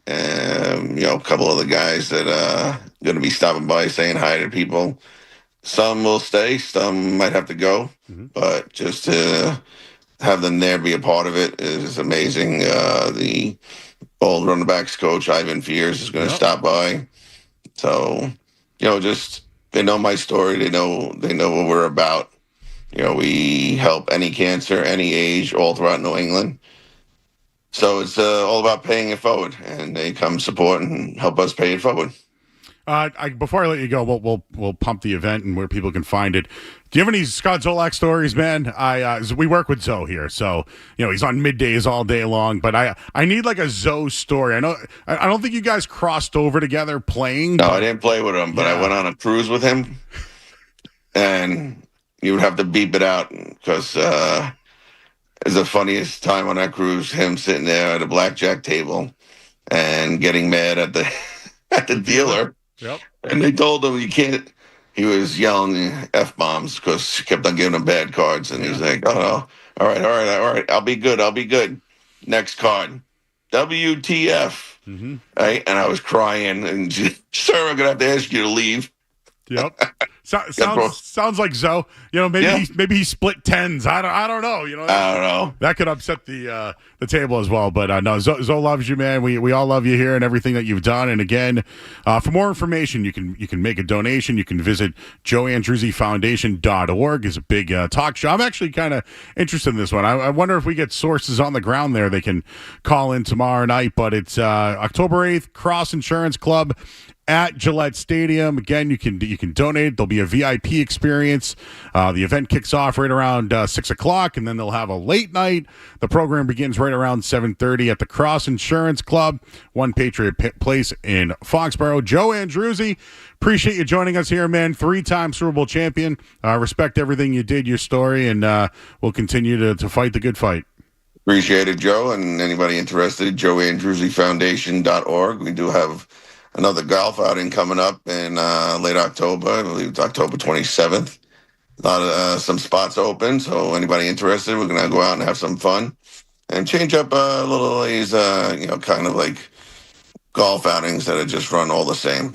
and a couple of the guys that going to be stopping by saying hi to people. Some will stay, some might have to go, but just to have them there, be a part of it is amazing. The old running backs coach Ivan Fears is going to stop by, so just. They know my story. They know what we're about. We help any cancer, any age, all throughout New England. So it's all about paying it forward, and they come support and help us pay it forward. Before I let you go, we'll pump the event and where people can find it. Do you have any Scott Zolak stories, man? We work with Zoe here, so he's on middays all day long. But I need like a Zoe story. I don't think you guys crossed over together playing. No, I didn't play with him, but I went on a cruise with him, and you would have to beep it out because it's the funniest time on that cruise. Him sitting there at a blackjack table and getting mad at the dealer. Yep. And they told him you can't he was yelling F-bombs because she kept on giving him bad cards. And he's like, oh, no. All right. I'll be good. Next card. WTF. Mm-hmm. Right? And I was crying. And sir, I'm going to have to ask you to leave. Yep. Sounds like Zoe. Maybe he split tens. I don't know. I don't know. That could upset the table as well. But no, Zoe loves you, man. We all love you here and everything that you've done. And again, for more information, you can make a donation. You can visit joeandruzzifoundation.org. It's a big talk show. I'm actually kind of interested in this one. I wonder if we get sources on the ground there. They can call in tomorrow night. But it's October 8th, Cross Insurance Club at Gillette Stadium. Again, you can donate. There'll be a VIP experience. The event kicks off right around 6 o'clock, and then they'll have a late night. The program begins right around 7:30 at the Cross Insurance Club, One Patriot Place in Foxborough. Joe Andrewzie, appreciate you joining us here, man. 3-time Super Bowl champion. Respect everything you did, your story, and we'll continue to fight the good fight. Appreciate it, Joe. And anybody interested, joeandruzzifoundation.org. We do have another golf outing coming up in late October. I believe it's October 27th. A lot of some spots open, so anybody interested, we're going to go out and have some fun and change up a little of these, kind of like golf outings that are just run all the same.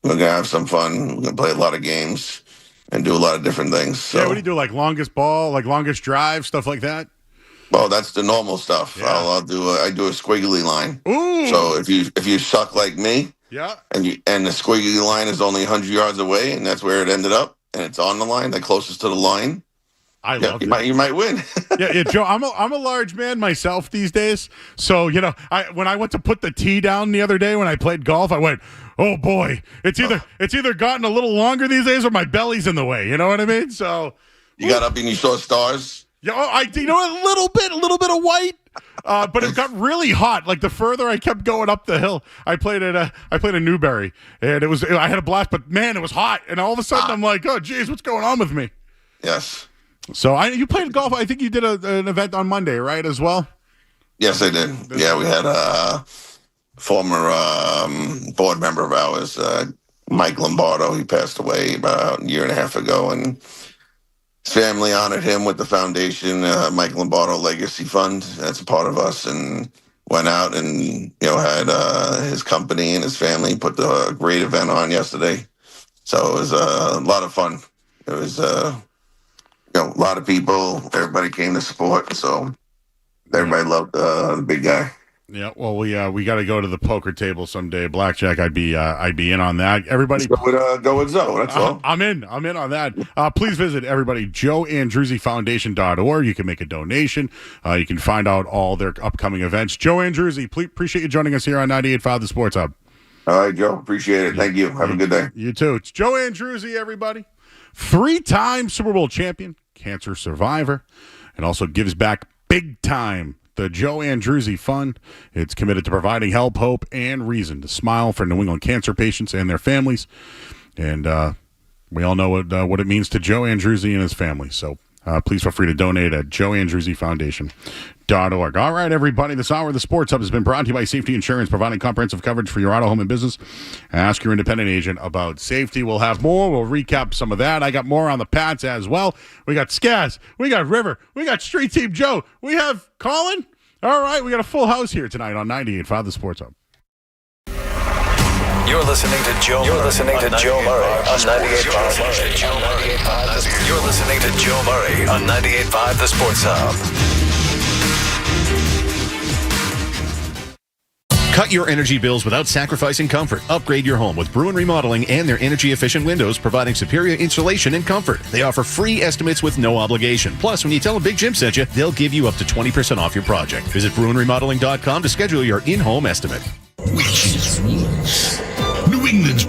We're going to have some fun. We're going to play a lot of games and do a lot of different things. So. Yeah, what do you do, like longest ball, like longest drive, stuff like that? Well, that's the normal stuff. Yeah. I do a squiggly line. Ooh. So if you suck like me, yeah, and the squiggly line is only 100 yards away, and that's where it ended up, and it's on the line, the closest to the line. I love it. You might win. yeah, Joe. I'm a large man myself these days, so when I went to put the tee down the other day when I played golf, I went, oh boy, it's either gotten a little longer these days or my belly's in the way. You know what I mean? So you got up and you saw stars. Yeah, a little bit of white. But it got really hot. Like the further I kept going up the hill, I played at Newberry, and I had a blast. But man, it was hot, and all of a sudden I'm like, oh geez, what's going on with me? Yes. So you played golf. I think you did an event on Monday, right? As well. Yes, I did. Yeah, we had a former board member of ours, Mike Lombardo. He passed away about a year and a half ago, and his family honored him with the foundation, Mike Lombardo Legacy Fund. That's a part of us, and went out and had his company and his family put a great event on yesterday. So it was a lot of fun. It was a lot of people. Everybody came to support, so everybody loved the big guy. Yeah, well, we got to go to the poker table someday. Blackjack, I'd be in on that. Everybody, go with Zoe. That's all. I'm in on that. Please visit everybody joeandruzzifoundation.org. You can make a donation. You can find out all their upcoming events. Joe Andruzzi, appreciate you joining us here on 98.5 The Sports Hub. All right, Joe, appreciate it. Thank you. Have a good day. You too. It's Joe Andruzzi, everybody. 3-time Super Bowl champion, cancer survivor, and also gives back big time. The Joe Andruzzi Fund. It's committed to providing help, hope, and reason to smile for New England cancer patients and their families. And we all know what it means to Joe Andruzzi and his family. So please feel free to donate at joeandruzzifoundation.org. All right, everybody. This hour of the Sports Hub has been brought to you by Safety Insurance, providing comprehensive coverage for your auto, home, and business. Ask your independent agent about safety. We'll have more. We'll recap some of that. I got more on the Pats as well. We got Skaz. We got River. We got Street Team Joe. We have Colin. All right, we got a full house here tonight on 98.5 The Sports Hub. You're listening to Joe. You're listening to Joe Murray on 98.5. You're listening to Joe Murray on 98.5 The Sports Hub. Cut your energy bills without sacrificing comfort. Upgrade your home with Bruin Remodeling and their energy-efficient windows, providing superior insulation and comfort. They offer free estimates with no obligation. Plus, when you tell them Big Jim sent you, they'll give you up to 20% off your project. Visit BruinRemodeling.com to schedule your in-home estimate. New England's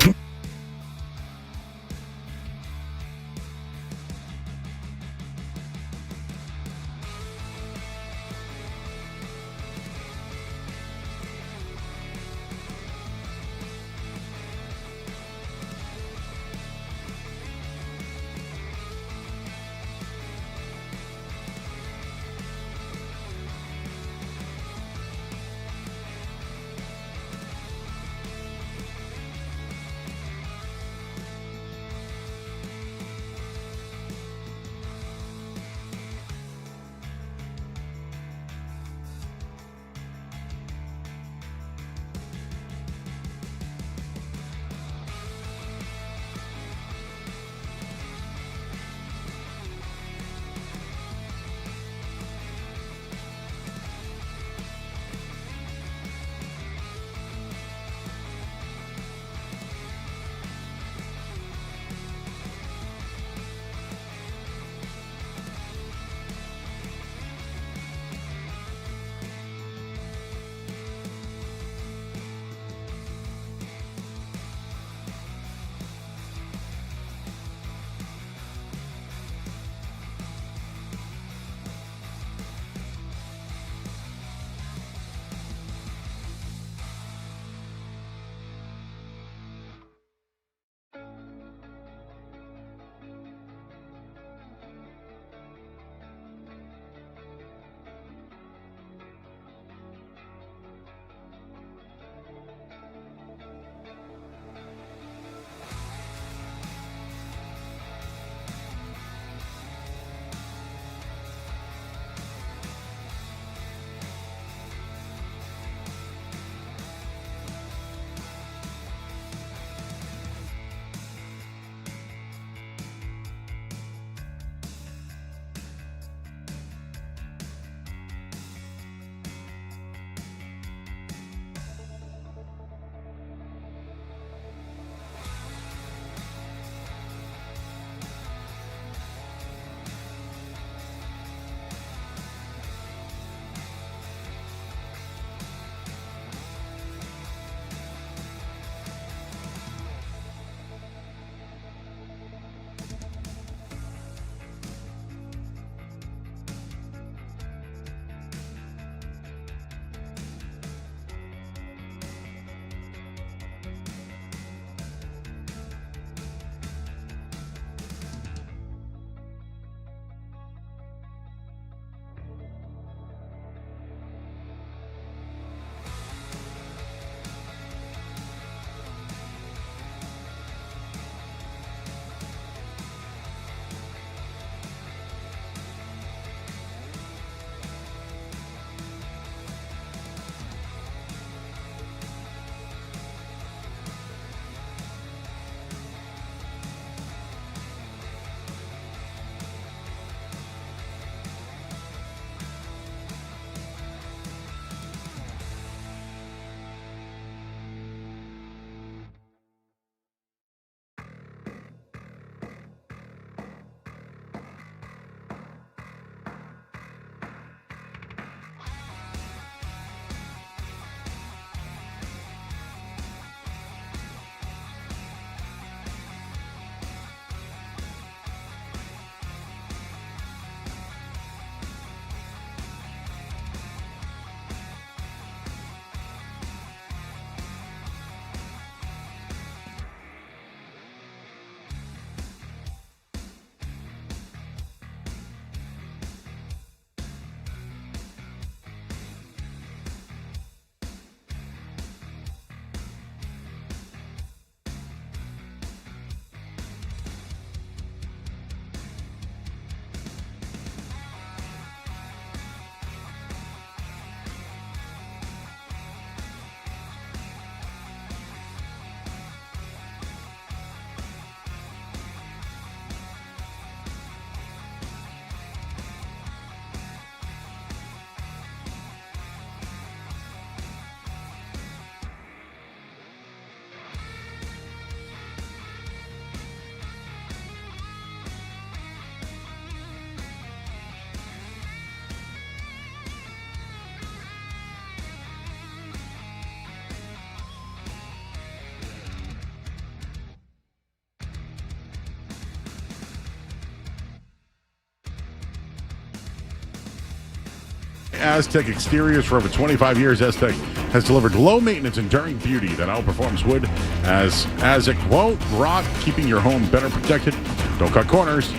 Aztec Exteriors. For over 25 years, Aztec has delivered low-maintenance, enduring beauty that outperforms wood, as Aztec won't rot, keeping your home better protected. Don't cut corners.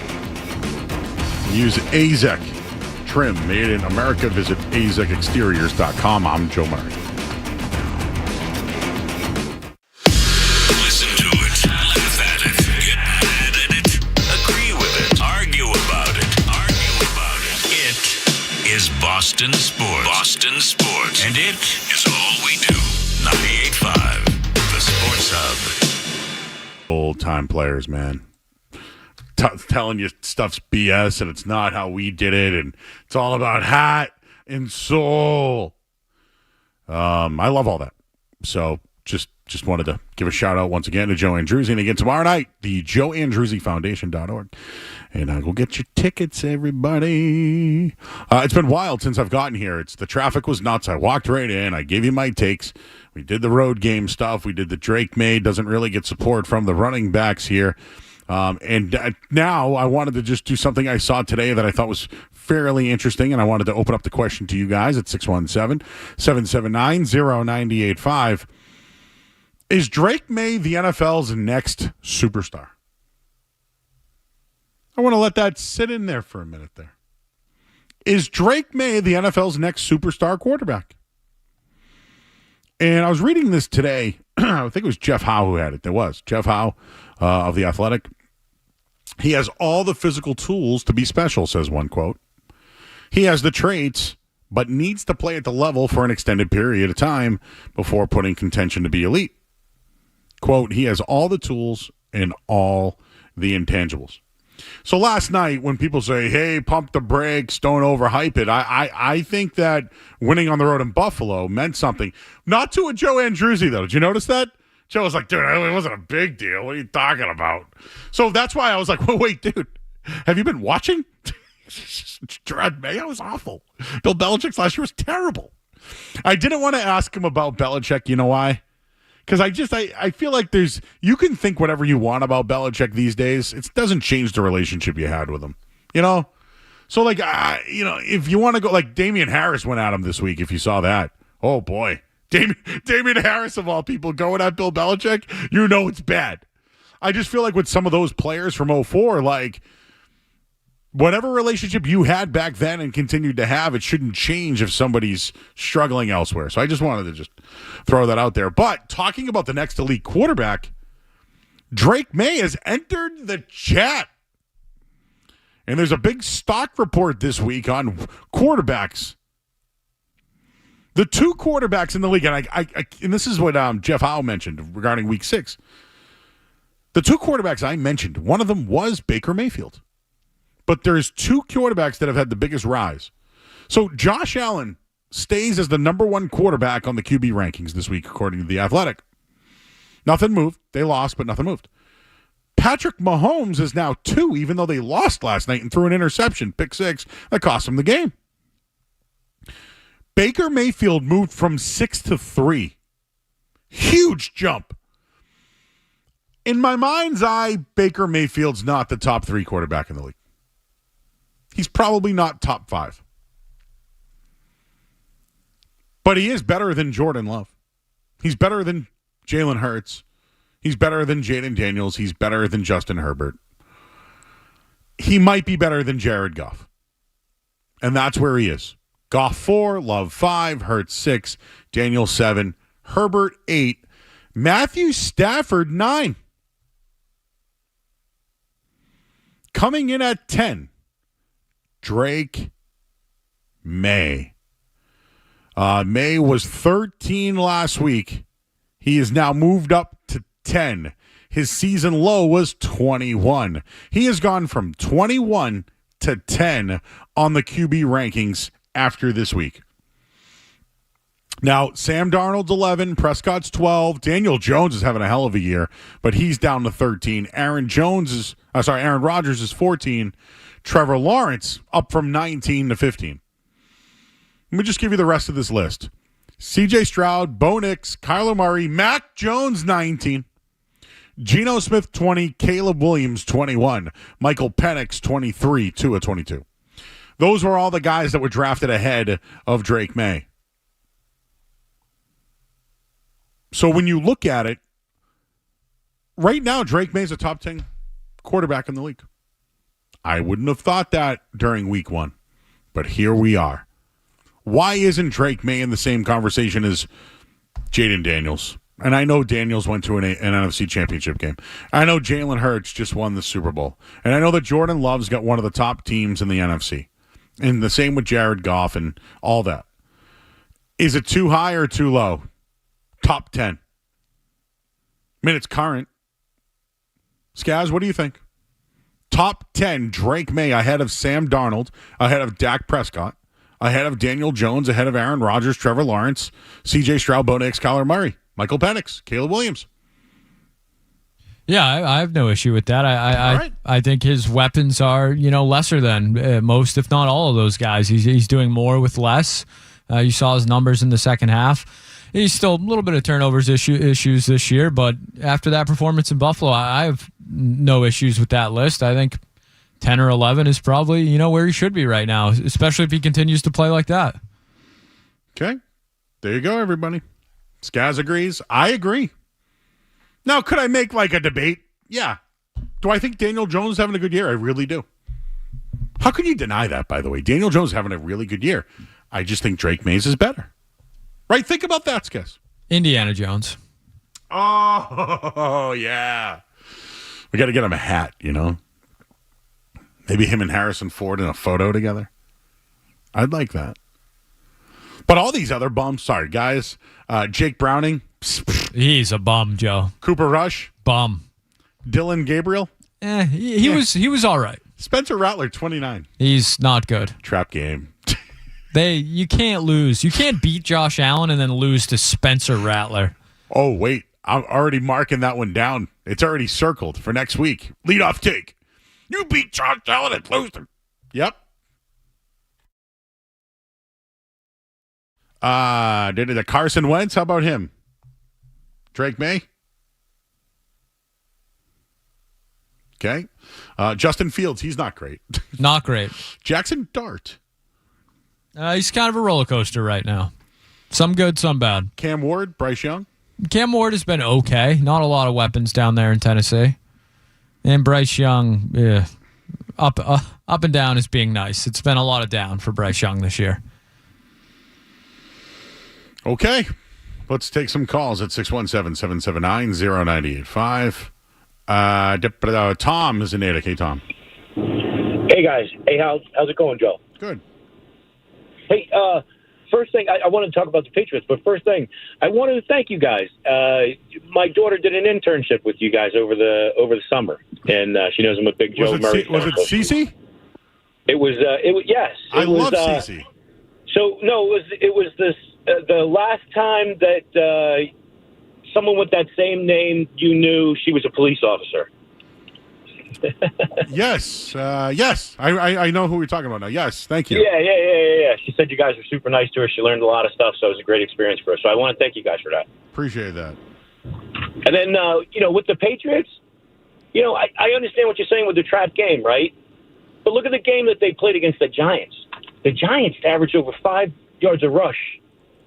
Use Azek trim made in America. Visit azekexteriors.com. I'm Joe Murray. Listen to it, laugh at it, get mad at it, agree with it, argue about it. It is Boston Sports. Boston Sports. And it is all we do. 98.5, the Sports Hub. Old-time players, man. Telling you stuff's BS and it's not how we did it, and it's all about hat and soul. I love all that. So just wanted to give a shout out once again to Joe Andrewzie, and again tomorrow night, the joeandruzzifoundation.org. And go get your tickets, everybody. It's been wild since I've gotten here. The traffic was nuts. I walked right in. I gave you my takes. We did the road game stuff. We did the Drake May. Doesn't really get support from the running backs here. Now I wanted to just do something I saw today that I thought was fairly interesting, and I wanted to open up the question to you guys at 617-779-0985. Is Drake May the NFL's next superstar? I want to let that sit in there for a minute there. Is Drake May the NFL's next superstar quarterback? And I was reading this today. I think it was Jeff Howe who had it. There was Jeff Howe of The Athletic. He has all the physical tools to be special, says one quote. He has the traits, but needs to play at the level for an extended period of time before putting contention to be elite. Quote, he has all the tools and all the intangibles. So last night, when people say, hey, pump the brakes, don't overhype it, I think that winning on the road in Buffalo meant something. Not to a Joe Andruzzi, though. Did you notice that? Joe was like, dude, it wasn't a big deal. What are you talking about? So that's why I was like, well, wait, dude, have you been watching? Gerard Mayo was awful. Bill Belichick's last year was terrible. I didn't want to ask him about Belichick. You know why? Because I feel like you can think whatever you want about Belichick these days. It doesn't change the relationship you had with him. You know? So, like, if you want to go, like, Damian Harris went at him this week, if you saw that. Oh, boy. Damian Harris, of all people, going at Bill Belichick, you know it's bad. I just feel like with some of those players from 2004, like, whatever relationship you had back then and continued to have, it shouldn't change if somebody's struggling elsewhere. So I just wanted to just throw that out there. But talking about the next elite quarterback, Drake May has entered the chat. And there's a big stock report this week on quarterbacks. The two quarterbacks in the league, and and this is what Jeff Howe mentioned regarding Week 6. The two quarterbacks I mentioned, one of them was Baker Mayfield. But there's two quarterbacks that have had the biggest rise. So Josh Allen stays as the number one quarterback on the QB rankings this week, according to The Athletic. Nothing moved. They lost, but nothing moved. Patrick Mahomes is now 2, even though they lost last night and threw an interception, pick 6, that cost them the game. Baker Mayfield moved from 6 to 3. Huge jump. In my mind's eye, Baker Mayfield's not the top 3 quarterback in the league. He's probably not top 5. But he is better than Jordan Love. He's better than Jalen Hurts. He's better than Jaden Daniels. He's better than Justin Herbert. He might be better than Jared Goff. And that's where he is. Goff 4, Love 5, Hurts 6, Daniels 7, Herbert 8, Matthew Stafford 9. Coming in at 10, Drake May. May was 13 last week. He is now moved up to 10. His season low was 21. He has gone from 21 to 10 on the QB rankings after this week. Now, Sam Darnold's 11, Prescott's 12, Daniel Jones is having a hell of a year, but he's down to 13. Aaron Rodgers is 14. Trevor Lawrence up from 19 to 15. Let me just give you the rest of this list. C.J. Stroud, Bo Nix, Kyler Murray, Mac Jones 19, Geno Smith 20, Caleb Williams 21, Michael Penix 23, 2 of 22. Those were all the guys that were drafted ahead of Drake May. So when you look at it, right now, Drake May's a top 10 quarterback in the league. I wouldn't have thought that during week 1, but here we are. Why isn't Drake May in the same conversation as Jaden Daniels? And I know Daniels went to an NFC championship game. I know Jalen Hurts just won the Super Bowl. And I know that Jordan Love's got one of the top teams in the NFC. And the same with Jared Goff and all that. Is it too high or too low? Top 10. I mean, it's current. Skaz, what do you think? Top 10, Drake May ahead of Sam Darnold, ahead of Dak Prescott, ahead of Daniel Jones, ahead of Aaron Rodgers, Trevor Lawrence, C.J. Stroud, Bo Nix, Kyler Murray, Michael Penix, Caleb Williams. Yeah, I have no issue with that. I think his weapons are, lesser than most, if not all of those guys. He's doing more with less. You saw his numbers in the second half. He's still a little bit of turnovers issues this year, but after that performance in Buffalo, I have no issues with that list. I think 10 or 11 is probably, where he should be right now, especially if he continues to play like that. Okay. There you go, everybody. Skaz agrees. I agree. Now, could I make like a debate? Yeah. Do I think Daniel Jones is having a good year? I really do. How can you deny that, by the way? Daniel Jones is having a really good year. I just think Drake Mays is better. Right? Think about that, Skaz. Indiana Jones. Oh, yeah. We got to get him a hat, Maybe him and Harrison Ford in a photo together. I'd like that. But all these other bums, sorry, guys. Jake Browning. He's a bum, Joe. Cooper Rush. Bum. Dylan Gabriel. He was all right. Spencer Rattler, 29. He's not good. Trap game. You can't lose. You can't beat Josh Allen and then lose to Spencer Rattler. Oh, wait. I'm already marking that one down. It's already circled for next week. Leadoff take. You beat Josh Allen and lose to. Yep. Did it Carson Wentz? How about him? Drake May? Okay. Justin Fields, he's not great. Not great. Jackson Dart. He's kind of a roller coaster right now. Some good, some bad. Cam Ward, Bryce Young. Cam Ward has been okay. Not a lot of weapons down there in Tennessee. And Bryce Young, up and down is being nice. It's been a lot of down for Bryce Young this year. Okay. Let's take some calls at 617-779-0985. Tom is in Natick. Hey, Tom. Hey, guys. Hey, how's it going, Joe? Good. Hey, first thing, I wanted to talk about the Patriots, but first thing, I wanted to thank you guys. My daughter did an internship with you guys over the summer, and she knows I'm a big Joe Murray fan. Was it Cece? It was yes. I love Cece. So no, it was this the last time that someone with that same name you knew, she was a police officer. Yes. I know who we're talking about now. Yes, thank you. Yeah. She said you guys were super nice to her. She learned a lot of stuff, so it was a great experience for her. So I want to thank you guys for that. Appreciate that. And then, with the Patriots, I understand what you're saying with the trap game, right? But look at the game that they played against the Giants. The Giants averaged over 5 yards a rush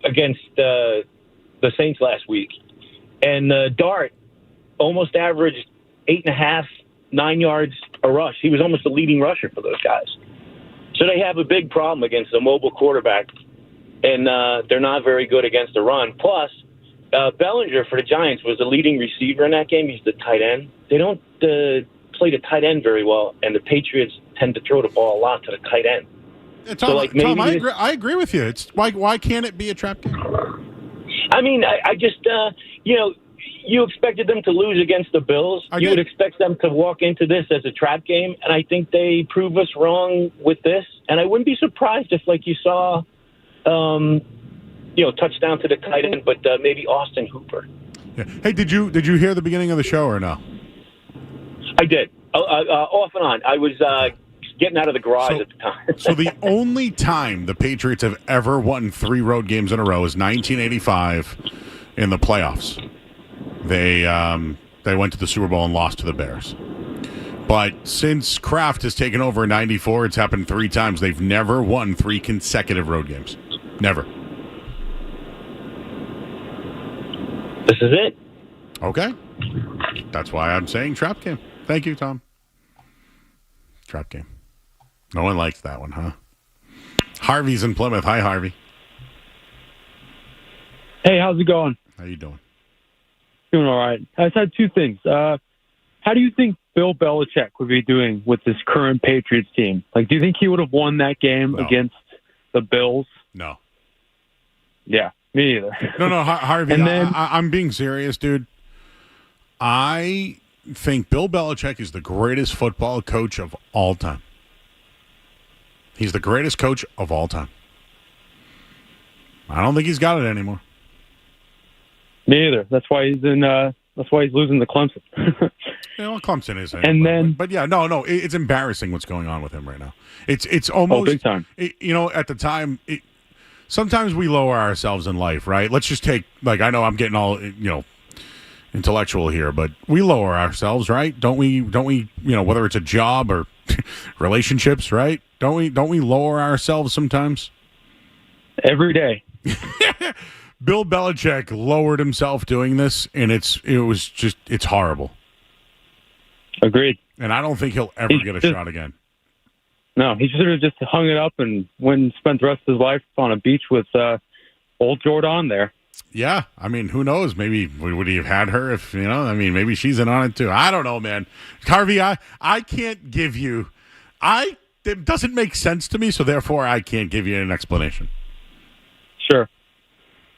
against the Saints last week. And Dart almost averaged 8.5, 9 yards a rush. He was almost the leading rusher for those guys. So they have a big problem against a mobile quarterback, and they're not very good against the run. Plus, Bellinger for the Giants was the leading receiver in that game. He's the tight end. They don't play the tight end very well, and the Patriots tend to throw the ball a lot to the tight end. Yeah, Tom, I agree with you. It's why can't it be a trap game? I mean, I just you expected them to lose against the Bills. You would expect them to walk into this as a trap game, and I think they prove us wrong with this. And I wouldn't be surprised if, like you saw, touchdown to the tight end, but maybe Austin Hooper. Yeah. Hey, did you hear the beginning of the show or no? I did. Off and on. I was getting out of the garage at the time. So the only time the Patriots have ever won 3 road games in a row is 1985 in the playoffs. They went to the Super Bowl and lost to the Bears. But since Kraft has taken over in 94, it's happened 3 times. They've never won 3 consecutive road games. Never. This is it. Okay. That's why I'm saying trap game. Thank you, Tom. Trap game. No one likes that one, huh? Harvey's in Plymouth. Hi, Harvey. Hey, how's it going? How you doing? Doing all right. I just had 2 things. How do you think Bill Belichick would be doing with this current Patriots team? Like, do you think he would have won that game against the Bills? No. Yeah, me either. No, Harvey, And then- I'm being serious, dude. I think Bill Belichick is the greatest football coach of all time. He's the greatest coach of all time. I don't think he's got it anymore. Me either. That's why he's in. That's why he's losing to Clemson. Clemson is. And then, but yeah, no, it's embarrassing what's going on with him right now. It's almost big time. At the time, sometimes we lower ourselves in life, right? Let's just take I know I'm getting all intellectual here, but we lower ourselves, right? Don't we? Whether it's a job or relationships, right? Don't we lower ourselves sometimes? Every day. Bill Belichick lowered himself doing this, and it's horrible. Agreed. And I don't think he'll ever get a shot again. No, he should have just hung it up and spent the rest of his life on a beach with old Jordan there. Yeah, I mean, who knows? Maybe would he have had her if maybe she's in on it too. I don't know, man. Harvey, I can't give you. It doesn't make sense to me, so therefore I can't give you an explanation. Sure.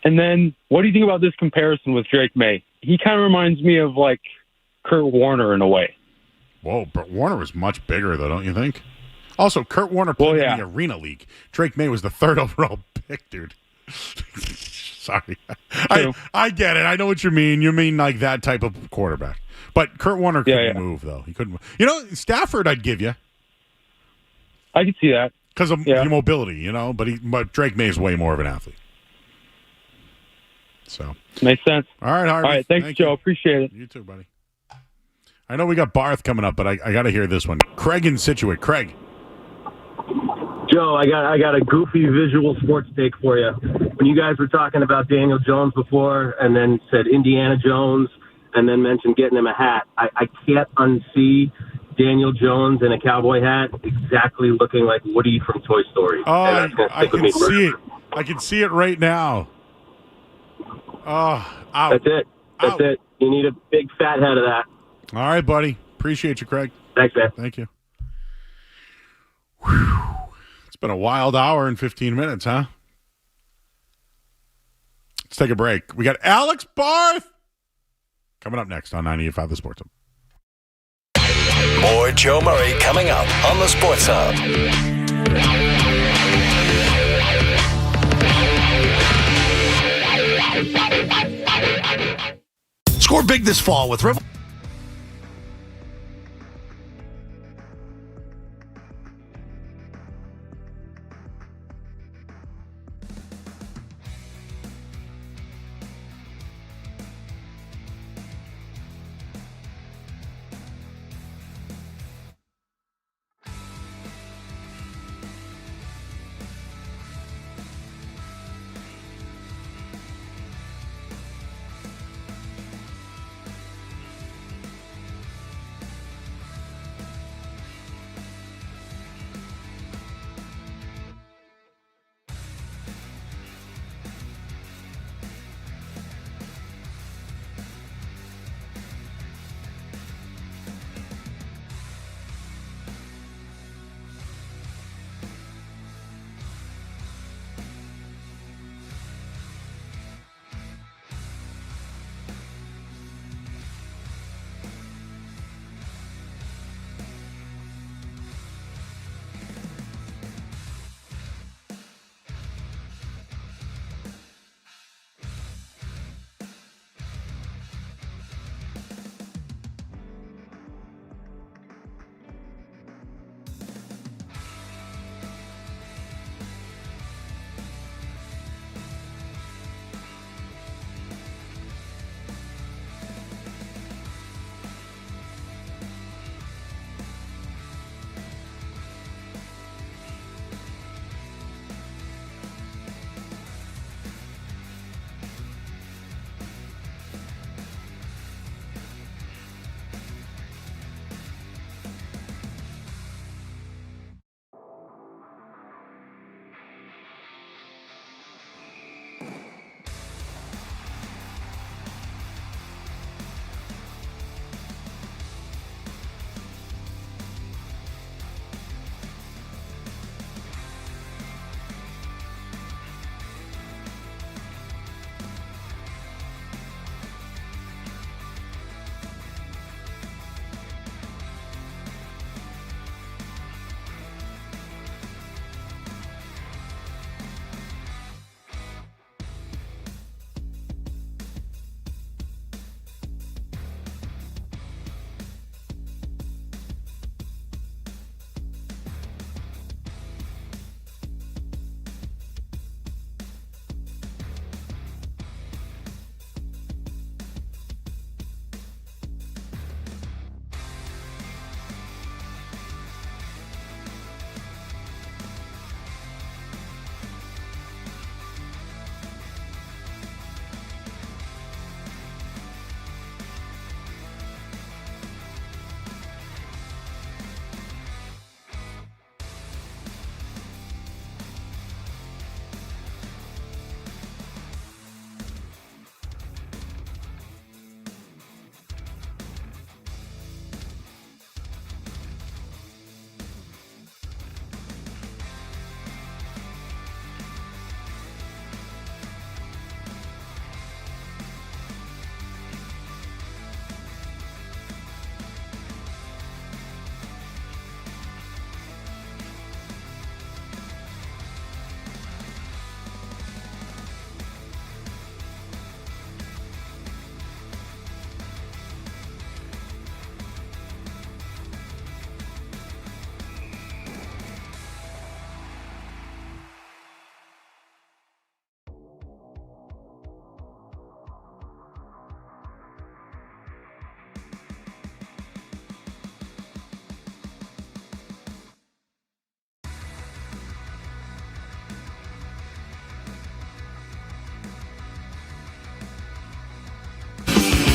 And then, what do you think about this comparison with Drake May? He kind of reminds me of Kurt Warner in a way. Whoa, but Warner was much bigger, though, don't you think? Also, Kurt Warner played in the Arena League. Drake May was the 3rd overall pick, dude. Sorry. I get it. I know what you mean. You mean like that type of quarterback. But Kurt Warner couldn't move, though. He couldn't move. Stafford I'd give you. I could see that. Because of mobility, but Drake May is way more of an athlete. So makes sense. All right, Harvey. All right, thanks, Joe. Appreciate it. You too, buddy. I know we got Barth coming up, but I got to hear this one. Craig in Situate. Craig. Joe, I got a goofy visual sports take for you. When you guys were talking about Daniel Jones before, and then said Indiana Jones, and then mentioned getting him a hat, I can't unsee Daniel Jones in a cowboy hat, exactly looking like Woody from Toy Story. Oh, I can see it. I can see it right now. Oh, That's it. That's it. You need a big fat head of that. All right, buddy. Appreciate you, Craig. Thanks, man. Thank you. Whew. It's been a wild hour and 15 minutes, huh? Let's take a break. We got Alex Barth coming up next on 98.5 The Sports Hub. More Joe Murray coming up on the Sports Hub. Score big this fall with River.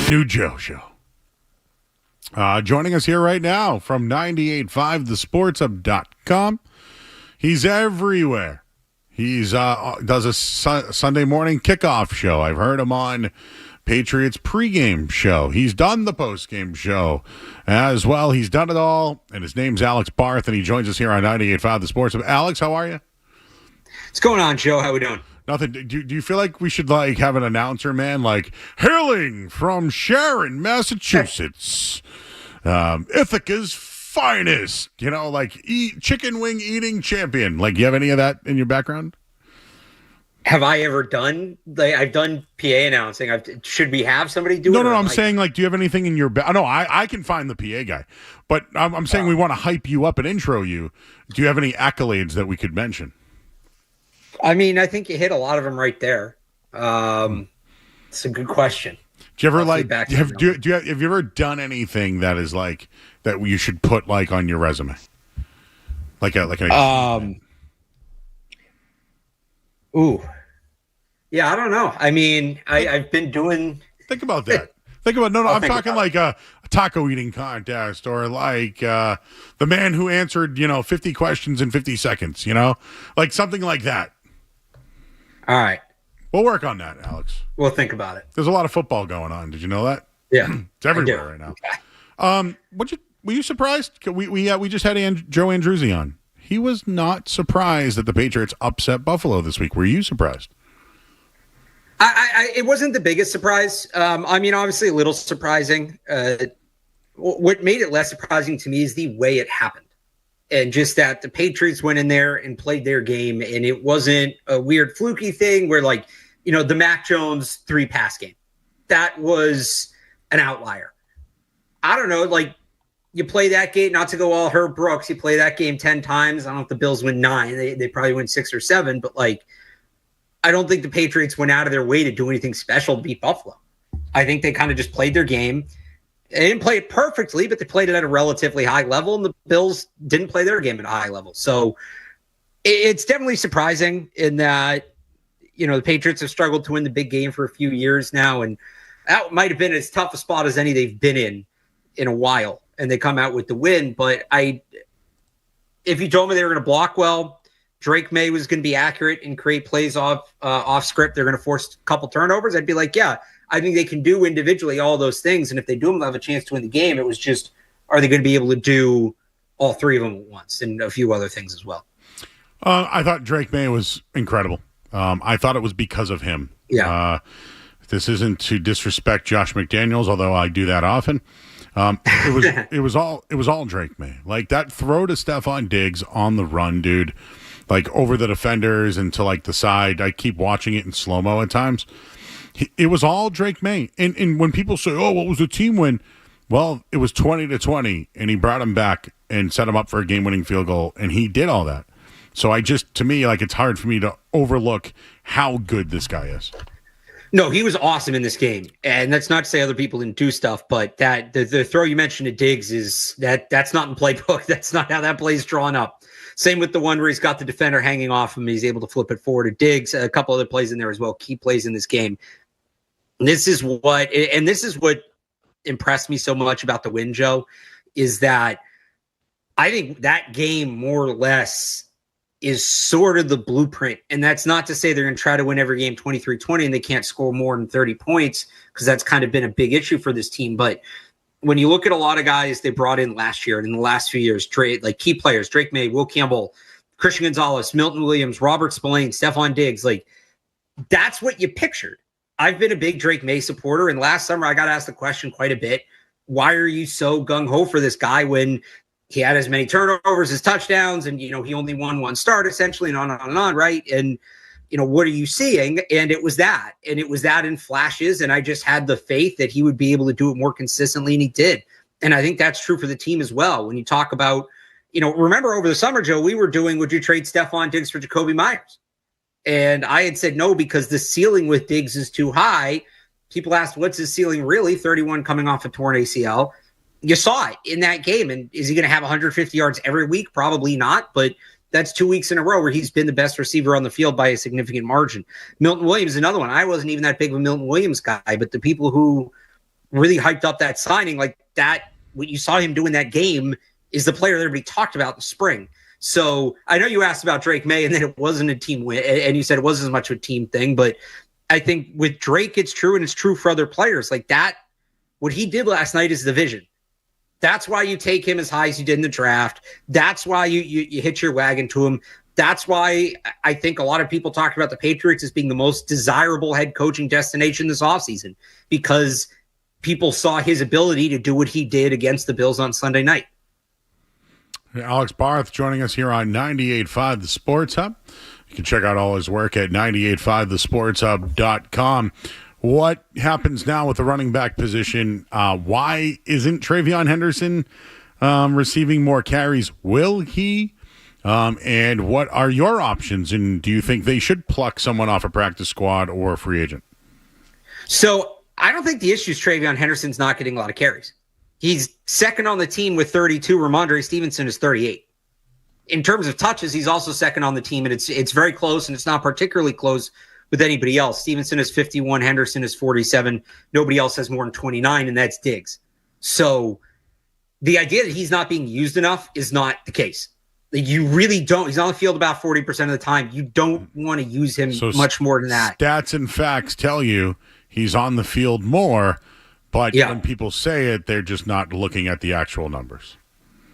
New Joe Show. Joining us here right now from 98.5 thesportshub.com. He's everywhere. He's does a Sunday morning kickoff show. I've heard him on Patriots pregame show. He's done the postgame show as well. He's done it all. And his name's Alex Barth, and he joins us here on 98.5 The Sports Hub. Alex, how are you? What's going on, Joe? How we doing? Nothing. Do you feel like we should have an announcer, man? Like, hailing from Sharon, Massachusetts, Ithaca's finest, chicken wing eating champion. Like, you have any of that in your background? Have I ever done? I've done PA announcing. Should we have somebody do it? No. I'm saying, do you have anything in your no, I can find the PA guy, but I'm saying we want to hype you up and intro you. Do you have any accolades that we could mention? I mean, I think you hit a lot of them right there. It's a good question. Do you ever have you ever done anything that is that you should put on your resume? Ooh. Yeah, I don't know. I mean, I've been doing. Think about that. I'm talking a taco eating contest or the man who answered 50 questions in 50 seconds. Something like that. All right. We'll work on that, Alex. We'll think about it. There's a lot of football going on. Did you know that? Yeah. It's everywhere right now. Were you surprised? We just had Joe Andruzzi on. He was not surprised that the Patriots upset Buffalo this week. Were you surprised? It wasn't the biggest surprise. Obviously a little surprising. What made it less surprising to me is the way it happened. And just that the Patriots went in there and played their game, and it wasn't a weird fluky thing where the Mac Jones 3-pass game. That was an outlier. I don't know, you play that game, not to go all Herb Brooks, you play that game 10 times. I don't know if the Bills win 9. They probably win 6 or 7, but I don't think the Patriots went out of their way to do anything special to beat Buffalo. I think they kind of just played their game. They didn't play it perfectly, but they played it at a relatively high level, and the Bills didn't play their game at a high level. So it's definitely surprising in that, the Patriots have struggled to win the big game for a few years now, and that might have been as tough a spot as any they've been in a while, and they come out with the win. But if you told me they were going to block well, Drake May was going to be accurate and create plays off script, they're going to force a couple turnovers, I'd be like, yeah, I think they can do individually all those things. And if they do them, they'll have a chance to win the game. It was just, are they going to be able to do all three of them at once and a few other things as well? I thought Drake May was incredible. I thought it was because of him. Yeah. This isn't to disrespect Josh McDaniels, although I do that often. It was all Drake May. That throw to Stephon Diggs on the run, dude. Over the defenders and to the side. I keep watching it in slow-mo at times. It was all Drake May. And when people say, oh, what was the team win? Well, it was 20-20, and he brought him back and set him up for a game-winning field goal, and he did all that. So to me, it's hard for me to overlook how good this guy is. No, he was awesome in this game. And that's not to say other people didn't do stuff, but that the throw you mentioned to Diggs is that's not in playbook. That's not how that play is drawn up. Same with the one where he's got the defender hanging off him. He's able to flip it forward to Diggs. A couple other plays in there as well. Key plays in this game. And this is what impressed me so much about the win, Joe, is that I think that game more or less is sort of the blueprint. And that's not to say they're going to try to win every game 23-20 and they can't score more than 30 points, because that's kind of been a big issue for this team. But when you look at a lot of guys they brought in last year and in the last few years, key players, Drake May, Will Campbell, Christian Gonzalez, Milton Williams, Robert Spillane, Stephon Diggs, that's what you pictured. I've been a big Drake May supporter, and last summer I got asked the question quite a bit, why are you so gung-ho for this guy when he had as many turnovers as touchdowns and, he only won one start essentially and on, right? And, what are you seeing? And it was that. And it was that in flashes, and I just had the faith that he would be able to do it more consistently, and he did. And I think that's true for the team as well. When you talk about, remember over the summer, Joe, we were doing, would you trade Stephon Diggs for Jacoby Myers? And I had said no, because the ceiling with Diggs is too high. People asked, what's his ceiling really? 31 coming off a torn ACL. You saw it in that game. And is he going to have 150 yards every week? Probably not. But that's 2 weeks in a row where he's been the best receiver on the field by a significant margin. Milton Williams, another one. I wasn't even that big of a Milton Williams guy, but the people who really hyped up that signing. Like that, what you saw him do in that game is the player that everybody talked about in the spring. So I know you asked about Drake May and then it wasn't a team win, and you said it wasn't as much of a team thing, but I think with Drake, it's true, and it's true for other players. Like that, what he did last night is the vision. That's why you take him as high as you did in the draft. That's why you hitch your wagon to him. That's why I think a lot of people talk about the Patriots as being the most desirable head coaching destination this offseason, because people saw his ability to do what he did against the Bills on Sunday night. Alex Barth joining us here on 98.5 The Sports Hub. You can check out all his work at 985thesportshub.com. What happens now with the running back position? Why isn't Travion Henderson receiving more carries? Will he? And what are your options? And do you think they should pluck someone off a practice squad or a free agent? So I don't think the issue is Travion Henderson's not getting a lot of carries. He's second on the team with 32. Ramondre Stevenson is 38. In terms of touches, he's also second on the team, and it's very close, and it's not particularly close with anybody else. Stevenson is 51, Henderson is 47. Nobody else has more than 29, and that's Diggs. So the idea that he's not being used enough is not the case. Like, you really don't. He's on the field about 40% of the time. You don't want to use him much more than that. Stats and facts tell you he's on the field more, but when people say it, they're just not looking at the actual numbers.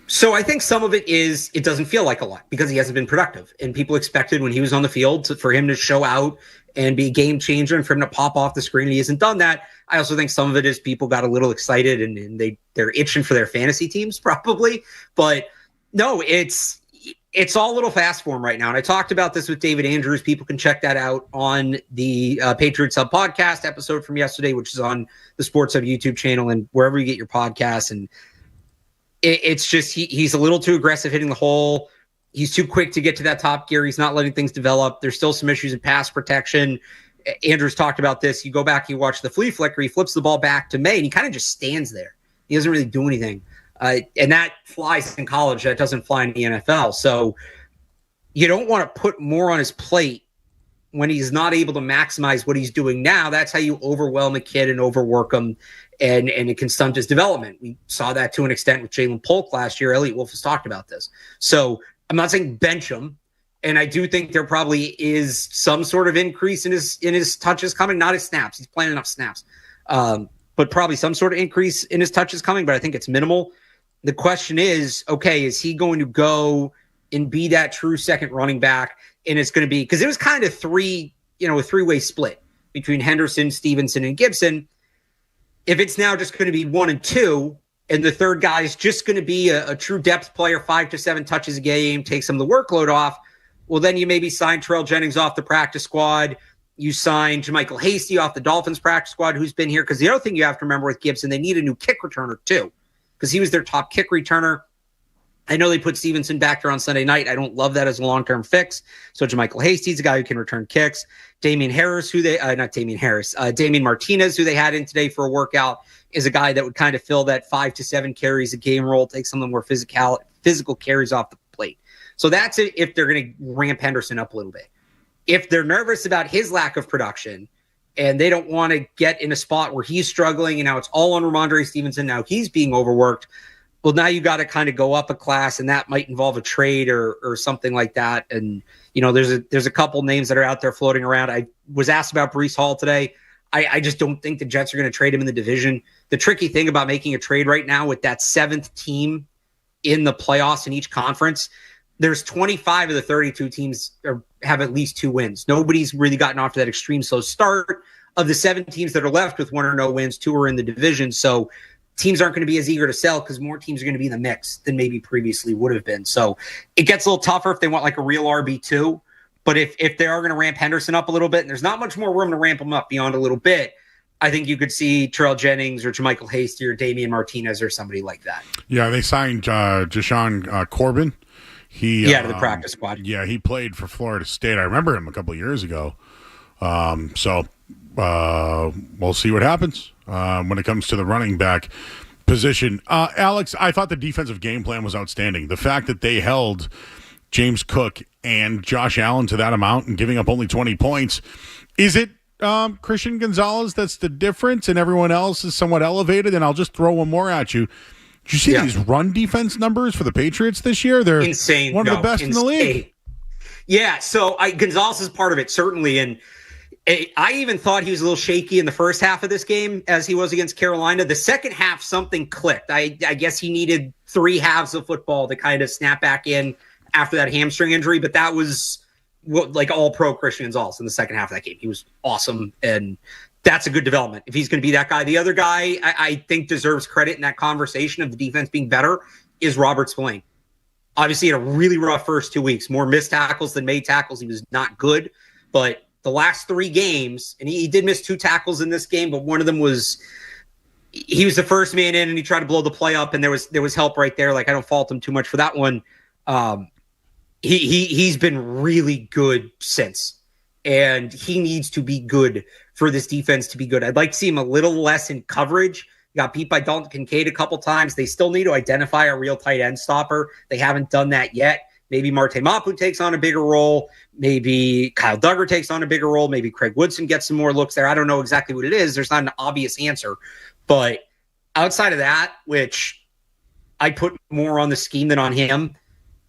So I think some of it is it doesn't feel like a lot because he hasn't been productive. And people expected when he was on the field for him to show out and be a game changer and for him to pop off the screen. He hasn't done that. I also think some of it is people got a little excited and they're itching for their fantasy teams probably. But no, it's all a little fast for him right now. And I talked about this with David Andrews. People can check that out on the Patriots Hub podcast episode from yesterday, which is on the Sports Hub YouTube channel and wherever you get your podcasts. And it's just he's a little too aggressive hitting the hole. He's too quick to get to that top gear. He's not letting things develop. There's still some issues in pass protection. Andrews talked about this. You go back, you watch the flea flicker. He flips the ball back to May, and he kind of just stands there. He doesn't really do anything. And that flies in college. That doesn't fly in the NFL. So you don't want to put more on his plate when he's not able to maximize what he's doing now. That's how you overwhelm a kid and overwork him, and it can stunt his development. We saw that to an extent with Jalen Polk last year. Elliot Wolf has talked about this. So I'm not saying bench him, and I do think there probably is some sort of increase in his touches coming, not his snaps. He's playing enough snaps, but probably some sort of increase in his touches coming, but I think it's minimal. The question is, okay, is he going to go and be that true second running back? And it's going to be, because it was kind of a three-way split between Henderson, Stevenson, and Gibson. If it's now just going to be 1 and 2, and the third guy is just going to be a true depth player, 5 to 7 touches a game, take some of the workload off, well, then you maybe sign Terrell Jennings off the practice squad. You sign JaMychal Hasty off the Dolphins practice squad, who's been here. Because the other thing you have to remember with Gibson, they need a new kick returner too, because he was their top kick returner. I know they put Stevenson back there on Sunday night. I don't love that as a long-term fix. So JaMychal Hasty's a guy who can return kicks. Damian Martinez, who they had in today for a workout, is a guy that would kind of fill that 5 to 7 carries a game role, take some of the more physical carries off the plate. So that's it if they're going to ramp Henderson up a little bit. If they're nervous about his lack of production and they don't want to get in a spot where he's struggling and now it's all on Ramondre Stevenson, now he's being overworked, well, now you got to kind of go up a class, and that might involve a trade or something like that. And, there's a couple names that are out there floating around. I was asked about Breece Hall today. I just don't think the Jets are going to trade him in the division. The tricky thing about making a trade right now with that 7th team in the playoffs in each conference, there's 25 of the 32 teams have at least 2 wins. Nobody's really gotten off to that extreme slow start. Of the 7 teams that are left with 1 or no wins, 2 are in the division. So teams aren't going to be as eager to sell because more teams are going to be in the mix than maybe previously would have been. So it gets a little tougher if they want like a real RB2. But if they are going to ramp Henderson up a little bit, and there's not much more room to ramp him up beyond a little bit, I think you could see Terrell Jennings or JaMychal Hasty or Damian Martinez or somebody like that. Yeah, they signed Jashawn Corbin. To the practice squad. Yeah, he played for Florida State. I remember him a couple of years ago. So we'll see what happens when it comes to the running back position. Alex, I thought the defensive game plan was outstanding. The fact that they held James Cook and Josh Allen to that amount and giving up only 20 points, is it Christian Gonzalez that's the difference, and everyone else is somewhat elevated? And I'll just throw one more at you. Did you see these run defense numbers for the Patriots this year? They're insane. One of the best in the league. Yeah, so Gonzalez is part of it, certainly. And I even thought he was a little shaky in the first half of this game as he was against Carolina. The second half, something clicked. I guess he needed 3 halves of football to kind of snap back in after that hamstring injury. But that was like all pro Christian Gonzalez in the second half of that game. He was awesome, and that's a good development if he's going to be that guy. The other guy I think deserves credit in that conversation of the defense being better is Robert Spillane. Obviously, he had a really rough first 2 weeks, more missed tackles than made tackles. He was not good, but the last 3 games, and he did miss 2 tackles in this game, but one of them was he was the first man in and he tried to blow the play up, and there was help right there. Like, I don't fault him too much for that one. He's been really good since, and he needs to be good for this defense to be good. I'd like to see him a little less in coverage. Got beat by Dalton Kincaid a couple times. They still need to identify a real tight end stopper. They haven't done that yet. Maybe Marte Mapu takes on a bigger role. Maybe Kyle Duggar takes on a bigger role. Maybe Craig Woodson gets some more looks there. I don't know exactly what it is. There's not an obvious answer. But outside of that, which I put more on the scheme than on him,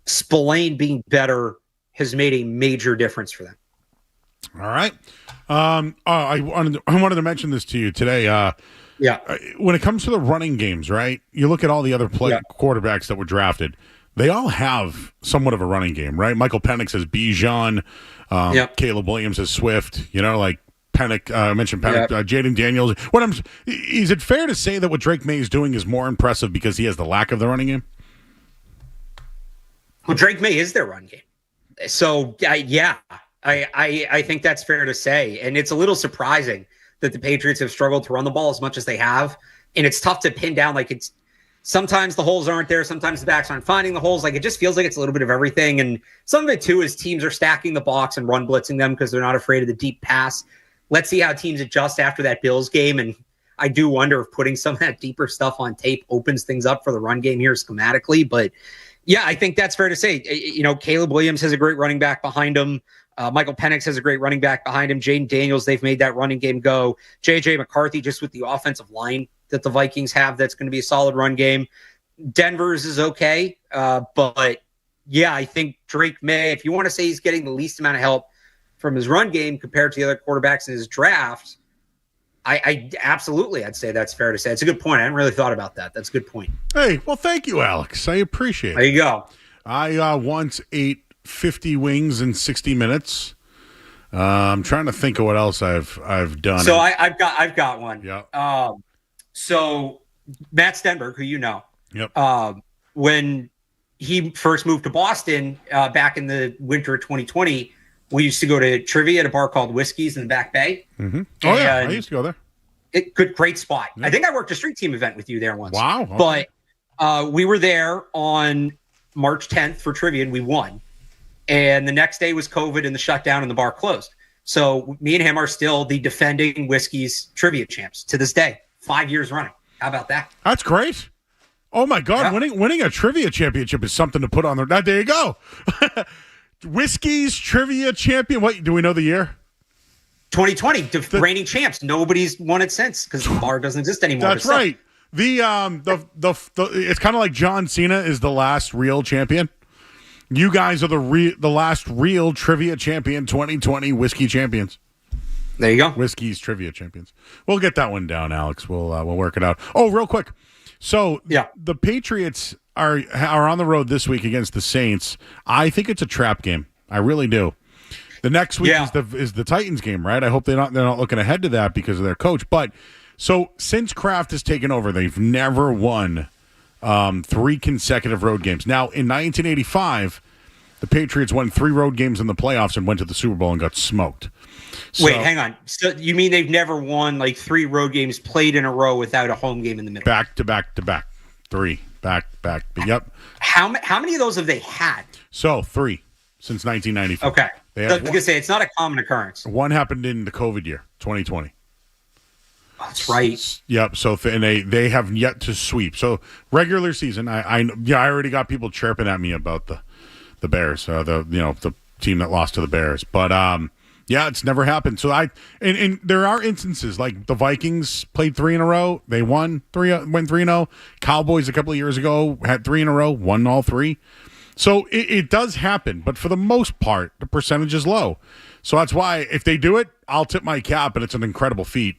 Spillane being better has made a major difference for them. All right. I wanted to mention this to you today. When it comes to the running games, right? You look at all the other quarterbacks that were drafted. They all have somewhat of a running game, right? Michael Penix has Bijan. Caleb Williams has Swift. You know, like Penix. I mentioned Penix. Jaden Daniels. Is it fair to say that what Drake May is doing is more impressive because he has the lack of the running game? Well, Drake May is their run game. So, I think that's fair to say. And it's a little surprising that the Patriots have struggled to run the ball as much as they have. And it's tough to pin down. Like, it's sometimes the holes aren't there. Sometimes the backs aren't finding the holes. Like, it just feels like it's a little bit of everything. And some of it, too, is teams are stacking the box and run blitzing them because they're not afraid of the deep pass. Let's see how teams adjust after that Bills game. And I do wonder if putting some of that deeper stuff on tape opens things up for the run game here schematically. But yeah, I think that's fair to say. You know, Caleb Williams has a great running back behind him. Michael Penix has a great running back behind him. Jaden Daniels, they've made that running game go. J.J. McCarthy, just with the offensive line that the Vikings have, that's going to be a solid run game. Denver's is okay. But, yeah, I think Drake May, if you want to say he's getting the least amount of help from his run game compared to the other quarterbacks in his draft, I absolutely, I'd say that's fair to say. It's a good point. I hadn't really thought about that. That's a good point. Hey, well, thank you, Alex. I appreciate it. There you go. I once ate 50 wings in 60 minutes. I'm trying to think of what else I've done. So I've got one. Yeah. So Matt Stenberg, who you know, yep. When he first moved to Boston back in the winter of 2020, we used to go to trivia at a bar called Whiskey's in the Back Bay. Mm-hmm. Oh, yeah. I used to go there. Great spot. Yeah. I think I worked a street team event with you there once. Wow. Okay. But we were there on March 10th for trivia, and we won. And the next day was COVID and the shutdown and the bar closed. So me and him are still the defending Whiskey's trivia champs to this day, 5 years running. How about that? That's great. Oh, my God. Yeah. Winning a trivia championship is something to put on there. There you go. Whiskey's trivia champion. What, do we know the year? 2020, reigning champs. Nobody's won it since because the bar doesn't exist anymore. That's right. It's kind of like John Cena is the last real champion. You guys are the last real trivia champion, 2020 Whiskey champions. There you go. Whiskey's trivia champions. We'll get that one down, Alex. We'll work it out. Oh, real quick. So the Patriots are on the road this week against the Saints. I think it's a trap game. I really do. The next week is the Titans game, right? I hope they're not looking ahead to that because of their coach. But so since Kraft has taken over, they've never won 3 consecutive road games. Now, in 1985, the Patriots won 3 road games in the playoffs and went to the Super Bowl and got smoked. Wait, hang on. So you mean they've never won like 3 road games played in a row without a home game in the middle? Back to back to back. 3. Back. Yep. How many of those have they had? So 3 since 1994. Okay. I was going to say, it's not a common occurrence. One happened in the COVID year, 2020. That's right. Yep. So and they have yet to sweep. So regular season, I already got people chirping at me about the Bears, the team that lost to the Bears. But Yeah, it's never happened. So and there are instances like the Vikings played 3 in a row. They went 3-0. Cowboys a couple of years ago had 3 in a row, won all 3. So it does happen, but for the most part, the percentage is low. So that's why if they do it, I'll tip my cap, and it's an incredible feat.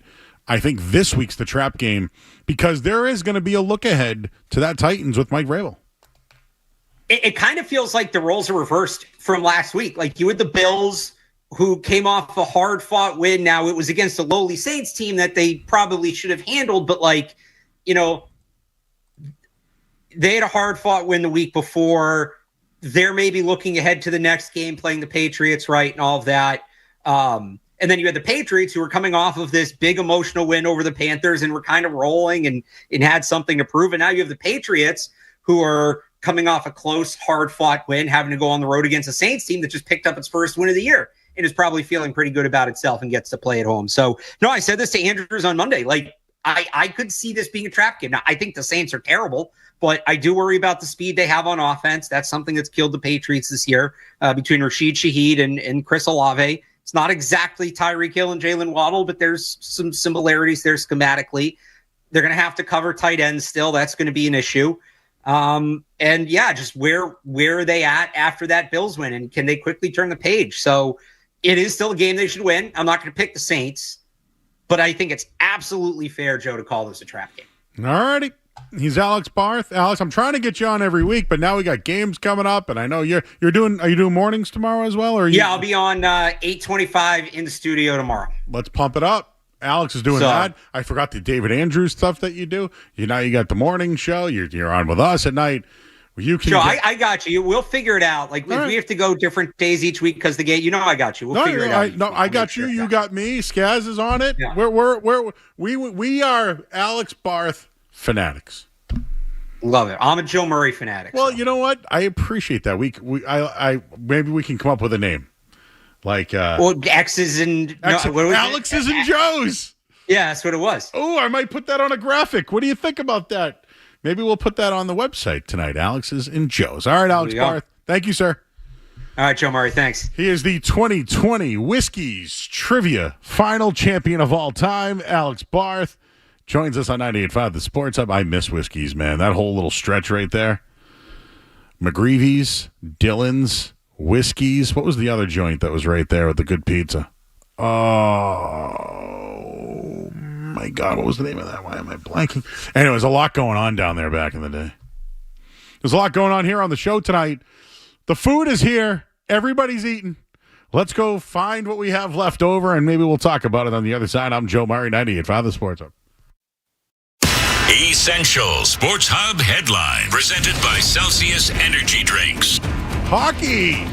I think this week's the trap game because there is going to be a look ahead to that Titans with Mike Vrabel. It kind of feels like the roles are reversed from last week. Like you had the Bills who came off a hard-fought win. Now, it was against a lowly Saints team that they probably should have handled, but, they had a hard-fought win the week before. They're maybe looking ahead to the next game, playing the Patriots, right, and all of that. And then you had the Patriots who were coming off of this big emotional win over the Panthers and were kind of rolling and had something to prove. And now you have the Patriots who are coming off a close, hard-fought win, having to go on the road against a Saints team that just picked up its first win of the year. It is probably feeling pretty good about itself and gets to play at home. So, no, I said this to Andrews on Monday. Like, I could see this being a trap game. Now, I think the Saints are terrible, but I do worry about the speed they have on offense. That's something that's killed the Patriots this year between Rashid Shaheed and Chris Olave. It's not exactly Tyreek Hill and Jalen Waddle, but there's some similarities there schematically. They're going to have to cover tight ends still. That's going to be an issue. Just where are they at after that Bills win, and can they quickly turn the page? So it is still a game they should win. I'm not going to pick the Saints, but I think it's absolutely fair, Joe, to call this a trap game. All righty. He's Alex Barth. Alex, I'm trying to get you on every week, but now we got games coming up, and I know are you doing mornings tomorrow as well? Or I'll be on 8:25 in the studio tomorrow. Let's pump it up. Alex is doing that. I forgot the David Andrews stuff that you do. You got the morning show. You're on with us at night. You can. Joe, I got you. We'll figure it out. Like if we have to go different days each week because the game. I got you. We'll figure it out. I got you. You got me. Skaz is on it. Yeah. We are Alex Barth fanatics. Love it. I'm a Joe Murray fanatic. Well, you know what? I appreciate that. Maybe we can come up with a name. Like X's and Alex's and Joe's. Yeah, that's what it was. Oh, I might put that on a graphic. What do you think about that? Maybe we'll put that on the website tonight. Alex's and Joe's. All right, Alex Barth. Thank you, sir. All right, Joe Murray. Thanks. He is the 2020 Whiskies Trivia Final Champion of all time. Alex Barth joins us on 98.5 The Sports Hub. I miss Whiskies, man. That whole little stretch right there. McGreevy's, Dillon's, Whiskies. What was the other joint that was right there with the good pizza? Oh, my God. What was the name of that? Why am I blanking? Anyway, there's a lot going on down there back in the day. There's a lot going on here on the show tonight. The food is here. Everybody's eating. Let's go find what we have left over, and maybe we'll talk about it on the other side. I'm Joe Murray, 98.5 The Sports Hub. Essential Sports Hub headline presented by Celsius Energy Drinks. Hockey.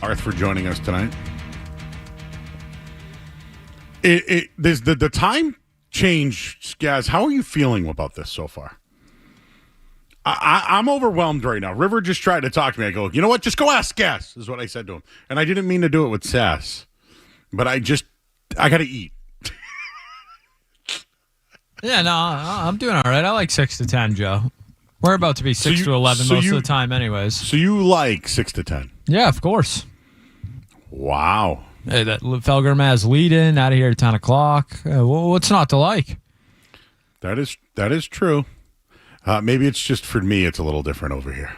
Barth for joining us tonight. There's the time change, guys. How are you feeling about this so far? I'm overwhelmed right now. River just tried to talk to me. I go, you know what? Just go ask Gas, is what I said to him. And I didn't mean to do it with sass, but I got to eat. Yeah, no, I'm doing all right. I like 6 to 10, Joe. We're about to be 6 to 11 most of the time anyways. So you like 6 to 10? Yeah, of course. Wow. Hey, that Felger has lead in out of here at 10 o'clock. What's not to like? That is true. Maybe it's just for me, it's a little different over here.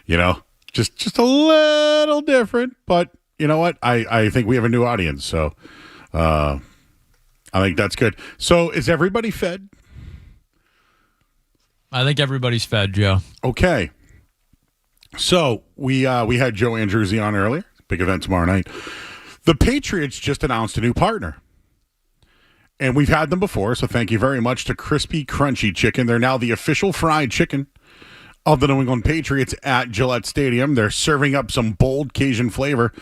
You know, just a little different. But you know what? I think we have a new audience. So I think that's good. So is everybody fed? I think everybody's fed, Joe. Okay. So we had Joe Andrewzie on earlier. Big event tomorrow night. The Patriots just announced a new partner. And we've had them before, so thank you very much to Crispy Crunchy Chicken. They're now the official fried chicken of the New England Patriots at Gillette Stadium. They're serving up some bold Cajun flavor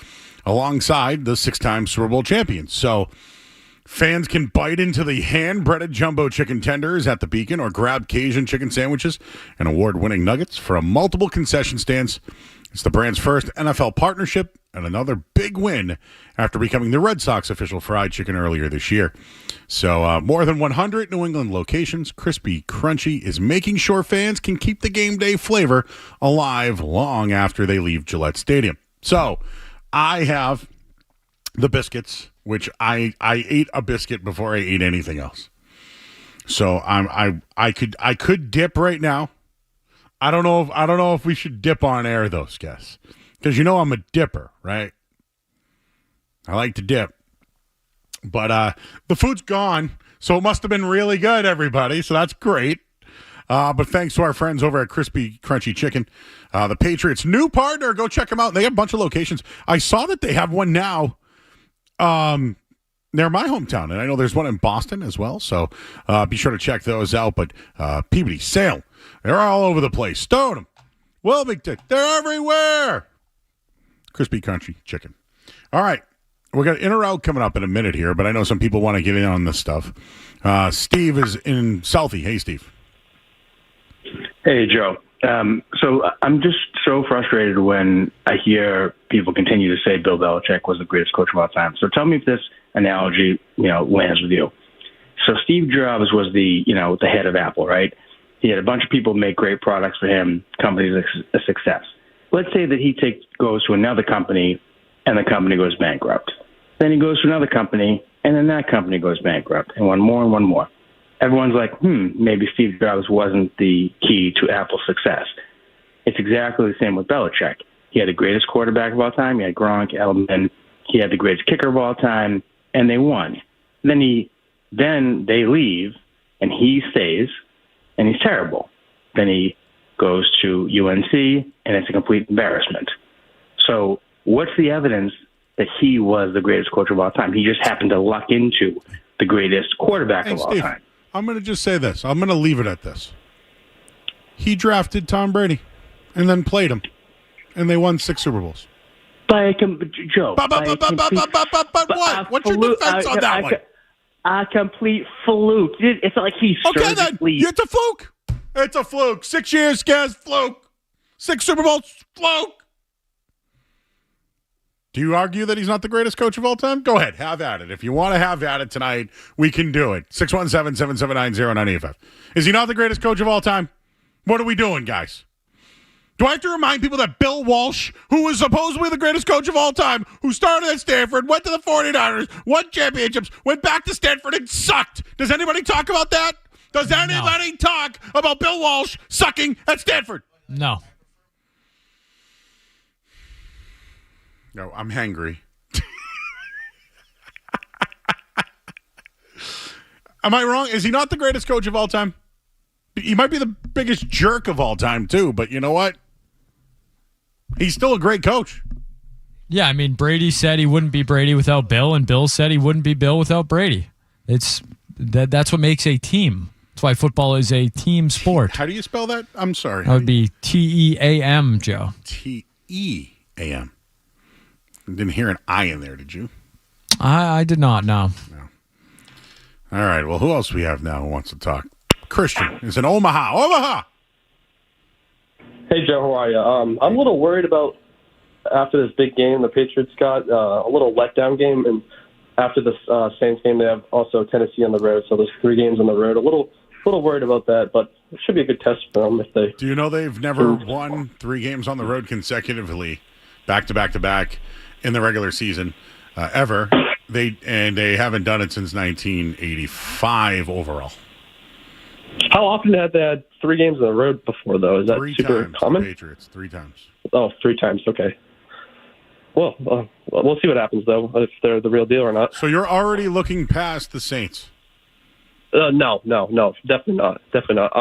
alongside the 6-time Super Bowl champions. So fans can bite into the hand-breaded jumbo chicken tenders at the Beacon or grab Cajun chicken sandwiches and award-winning nuggets from multiple concession stands. It's the brand's first NFL partnership and another big win after becoming the Red Sox official fried chicken earlier this year. So more than 100 New England locations, Crispy Crunchy is making sure fans can keep the game day flavor alive long after they leave Gillette Stadium. So I have the biscuits, which I ate a biscuit before I ate anything else. So I could dip right now. I don't know if we should dip on air, though, guys, because you know I'm a dipper, right? I like to dip, but the food's gone, so it must have been really good, everybody. So that's great. But thanks to our friends over at Crispy Crunchy Chicken, the Patriots' new partner. Go check them out. They have a bunch of locations. I saw that they have one now near my hometown, and I know there's one in Boston as well. So be sure to check those out. But Peabody, Salem, they're all over the place. Stoneham, Wilmington, they're everywhere. Crispy Crunchy Chicken. All right. We got in or out coming up in a minute here, but I know some people want to get in on this stuff. Steve is in Southie. Hey, Steve. Hey, Joe. So I'm just so frustrated when I hear people continue to say Bill Belichick was the greatest coach of all time. So tell me if this analogy, lands with you. So Steve Jobs was the head of Apple, right? He had a bunch of people make great products for him. Company's a success. Let's say that he goes to another company and the company goes bankrupt. Then he goes to another company and then that company goes bankrupt, and one more and one more. Everyone's like, maybe Steve Jobs wasn't the key to Apple's success. It's exactly the same with Belichick. He had the greatest quarterback of all time. He had Gronk, Edelman. He had the greatest kicker of all time, and they won. Then they leave, and he stays, and he's terrible. Then he goes to UNC, and it's a complete embarrassment. So what's the evidence that he was the greatest coach of all time? He just happened to luck into the greatest quarterback of all time. I'm going to just say this. I'm going to leave it at this. He drafted Tom Brady and then played him, and they won 6 Super Bowls. Joe. But what? What's your defense on that one? A complete fluke. It's not like he Okay, then. It's a fluke. It's a fluke. 6 years, guys, fluke. 6 Super Bowls, fluke. Do you argue that he's not the greatest coach of all time? Go ahead. Have at it. If you want to have at it tonight, we can do it. 617-779-0985. Is he not the greatest coach of all time? What are we doing, guys? Do I have to remind people that Bill Walsh, who was supposedly the greatest coach of all time, who started at Stanford, went to the 49ers, won championships, went back to Stanford and sucked? Does anybody talk about that? Does anybody talk about Bill Walsh sucking at Stanford? No. No, I'm hangry. Am I wrong? Is he not the greatest coach of all time? He might be the biggest jerk of all time, too, but you know what? He's still a great coach. Yeah, I mean, Brady said he wouldn't be Brady without Bill, and Bill said he wouldn't be Bill without Brady. That's what makes a team. That's why football is a team sport. How do you spell that? I'm sorry. That would be T-E-A-M, Joe. T-E-A-M. Didn't hear an I in there, did you? I did not, no. All right, well, who else we have now who wants to talk? Christian is in Omaha. Omaha! Hey, Joe, how are you? I'm a little worried about after this big game the Patriots got a little letdown game, and after the Saints game they have also Tennessee on the road, so there's 3 games on the road. A little worried about that, but it should be a good test for them if they... Do you know they've never won 3 games on the road consecutively, back-to-back-to-back, in the regular season ever? They haven't done it since 1985 overall. How often have they had 3 games on the road before, though? Is that 3 super times, common? Patriots, 3 times. Oh, 3 times. Okay. Well, we'll see what happens, though, if they're the real deal or not. So you're already looking past the Saints? No, definitely not. Definitely not.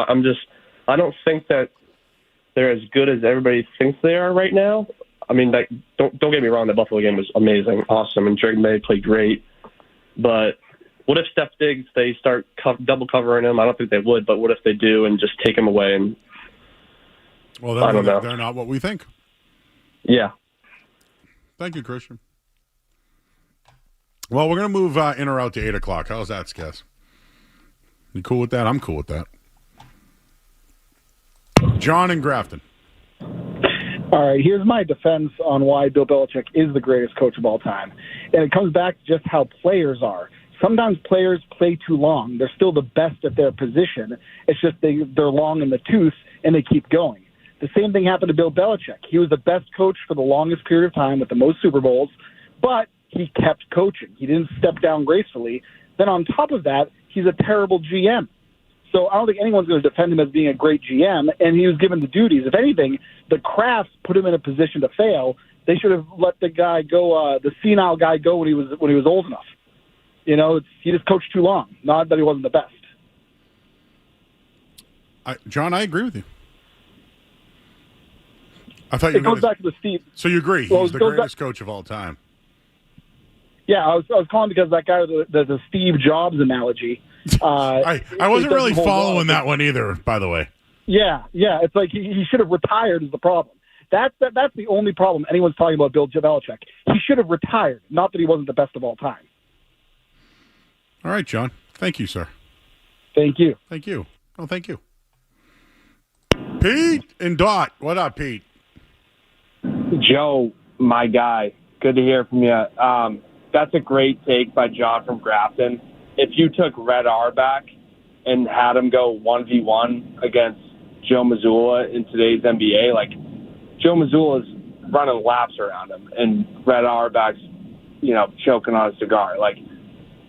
I don't think that they're as good as everybody thinks they are right now. I mean, don't get me wrong. The Buffalo game was amazing, awesome, and Drake May played great. But what if Steph Diggs, they start double covering him? I don't think they would, but what if they do and just take him away? And well, I don't know. They're not what we think. Yeah. Thank you, Christian. Well, we're going to move in or out to 8 o'clock. How's that, Skess? You cool with that? I'm cool with that. John in Grafton. All right, here's my defense on why Bill Belichick is the greatest coach of all time. And it comes back to just how players are. Sometimes players play too long. They're still the best at their position. It's just they're long in the tooth, and they keep going. The same thing happened to Bill Belichick. He was the best coach for the longest period of time with the most Super Bowls, but he kept coaching. He didn't step down gracefully. Then on top of that, he's a terrible GM. So I don't think anyone's going to defend him as being a great GM, and he was given the duties. If anything, the Crafts put him in a position to fail. They should have let the guy go, the senile guy go when he was old enough. You know, he just coached too long. Not that he wasn't the best. John, I agree with you. I thought it goes back to the Steve. So you agree? Well, he's the greatest coach of all time. Yeah, I was calling because that guy with the Steve Jobs analogy. I wasn't really following that one either, by the way. Yeah. It's like he should have retired is the problem. That's the only problem anyone's talking about Bill Belichick. He should have retired, not that he wasn't the best of all time. All right, John. Thank you, sir. Thank you. Thank you. Oh, thank you. Pete and Dot. What up, Pete? Joe, my guy. Good to hear from you. That's a great take by John from Grafton. If you took Red Auerbach and had him go 1v1 against Joe Mazzulla in today's NBA, like Joe Mazzulla's running laps around him and Red Auerbach's, choking on a cigar. Like,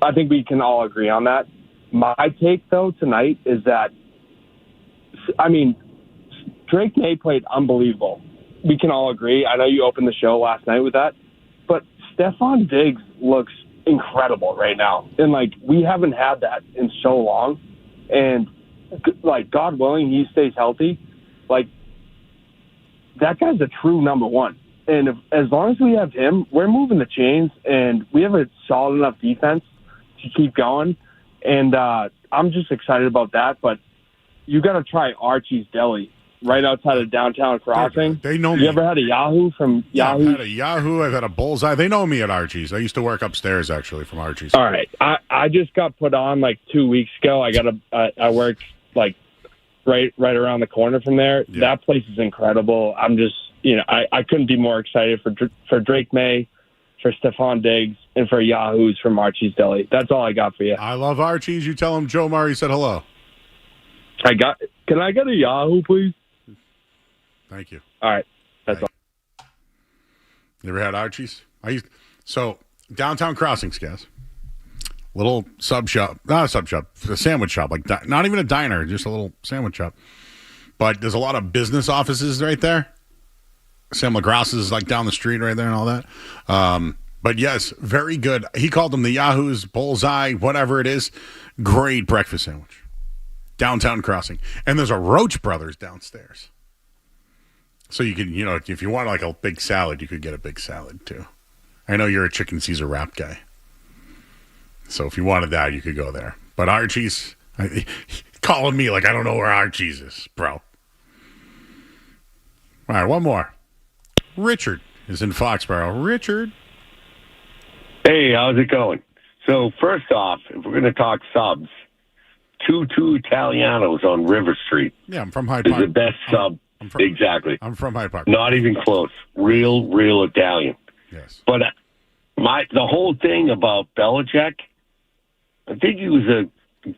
I think we can all agree on that. My take, though, tonight is that, Drake May played unbelievable. We can all agree. I know you opened the show last night with that. But Stephon Diggs looks incredible right now. And, we haven't had that in so long. And, God willing, he stays healthy. That guy's a true number one. And as long as we have him, we're moving the chains. And we have a solid enough defense to keep going. And I'm just excited about that. But you got to try Archie's Deli right outside of downtown Crossing. They know me. You ever had a Yahoo from Yahoo? I've had a Yahoo. I've had a Bullseye. They know me at Archie's. I used to work upstairs, actually, from Archie's. All right. I just got put on 2 weeks ago. I work right around the corner from there. Yeah. That place is incredible. I'm just, I couldn't be more excited for Drake May. for Stephon Diggs, and for Yahoos from Archie's Deli. That's all I got for you. I love Archie's. You tell him Joe Murray said hello. Can I get a Yahoo, please? Thank you. All right. That's all. You ever had Archie's? So downtown Crossings, guys. Little sub shop, not a sub shop, a sandwich shop, like not even a diner, just a little sandwich shop. But there's a lot of business offices right there. Sam LaGrasse is like down the street right there and all that. But yes, very good. He called them the Yahoos, Bullseye, whatever it is. Great breakfast sandwich. Downtown Crossing. And there's a Roach Brothers downstairs. So you can, if you want like a big salad, you could get a big salad too. I know you're a chicken Caesar wrap guy. So if you wanted that, you could go there. But Archie's, calling me like I don't know where Archie's is, bro. All right, one more. Richard is in Foxborough. Richard. Hey, how's it going? So first off, if we're going to talk subs, Two Italianos on River Street. Yeah, I'm from Hyde Park. Is the best sub. Exactly. I'm from Hyde Park. Not even close. Real Italian. Yes. But the whole thing about Belichick, I think he was a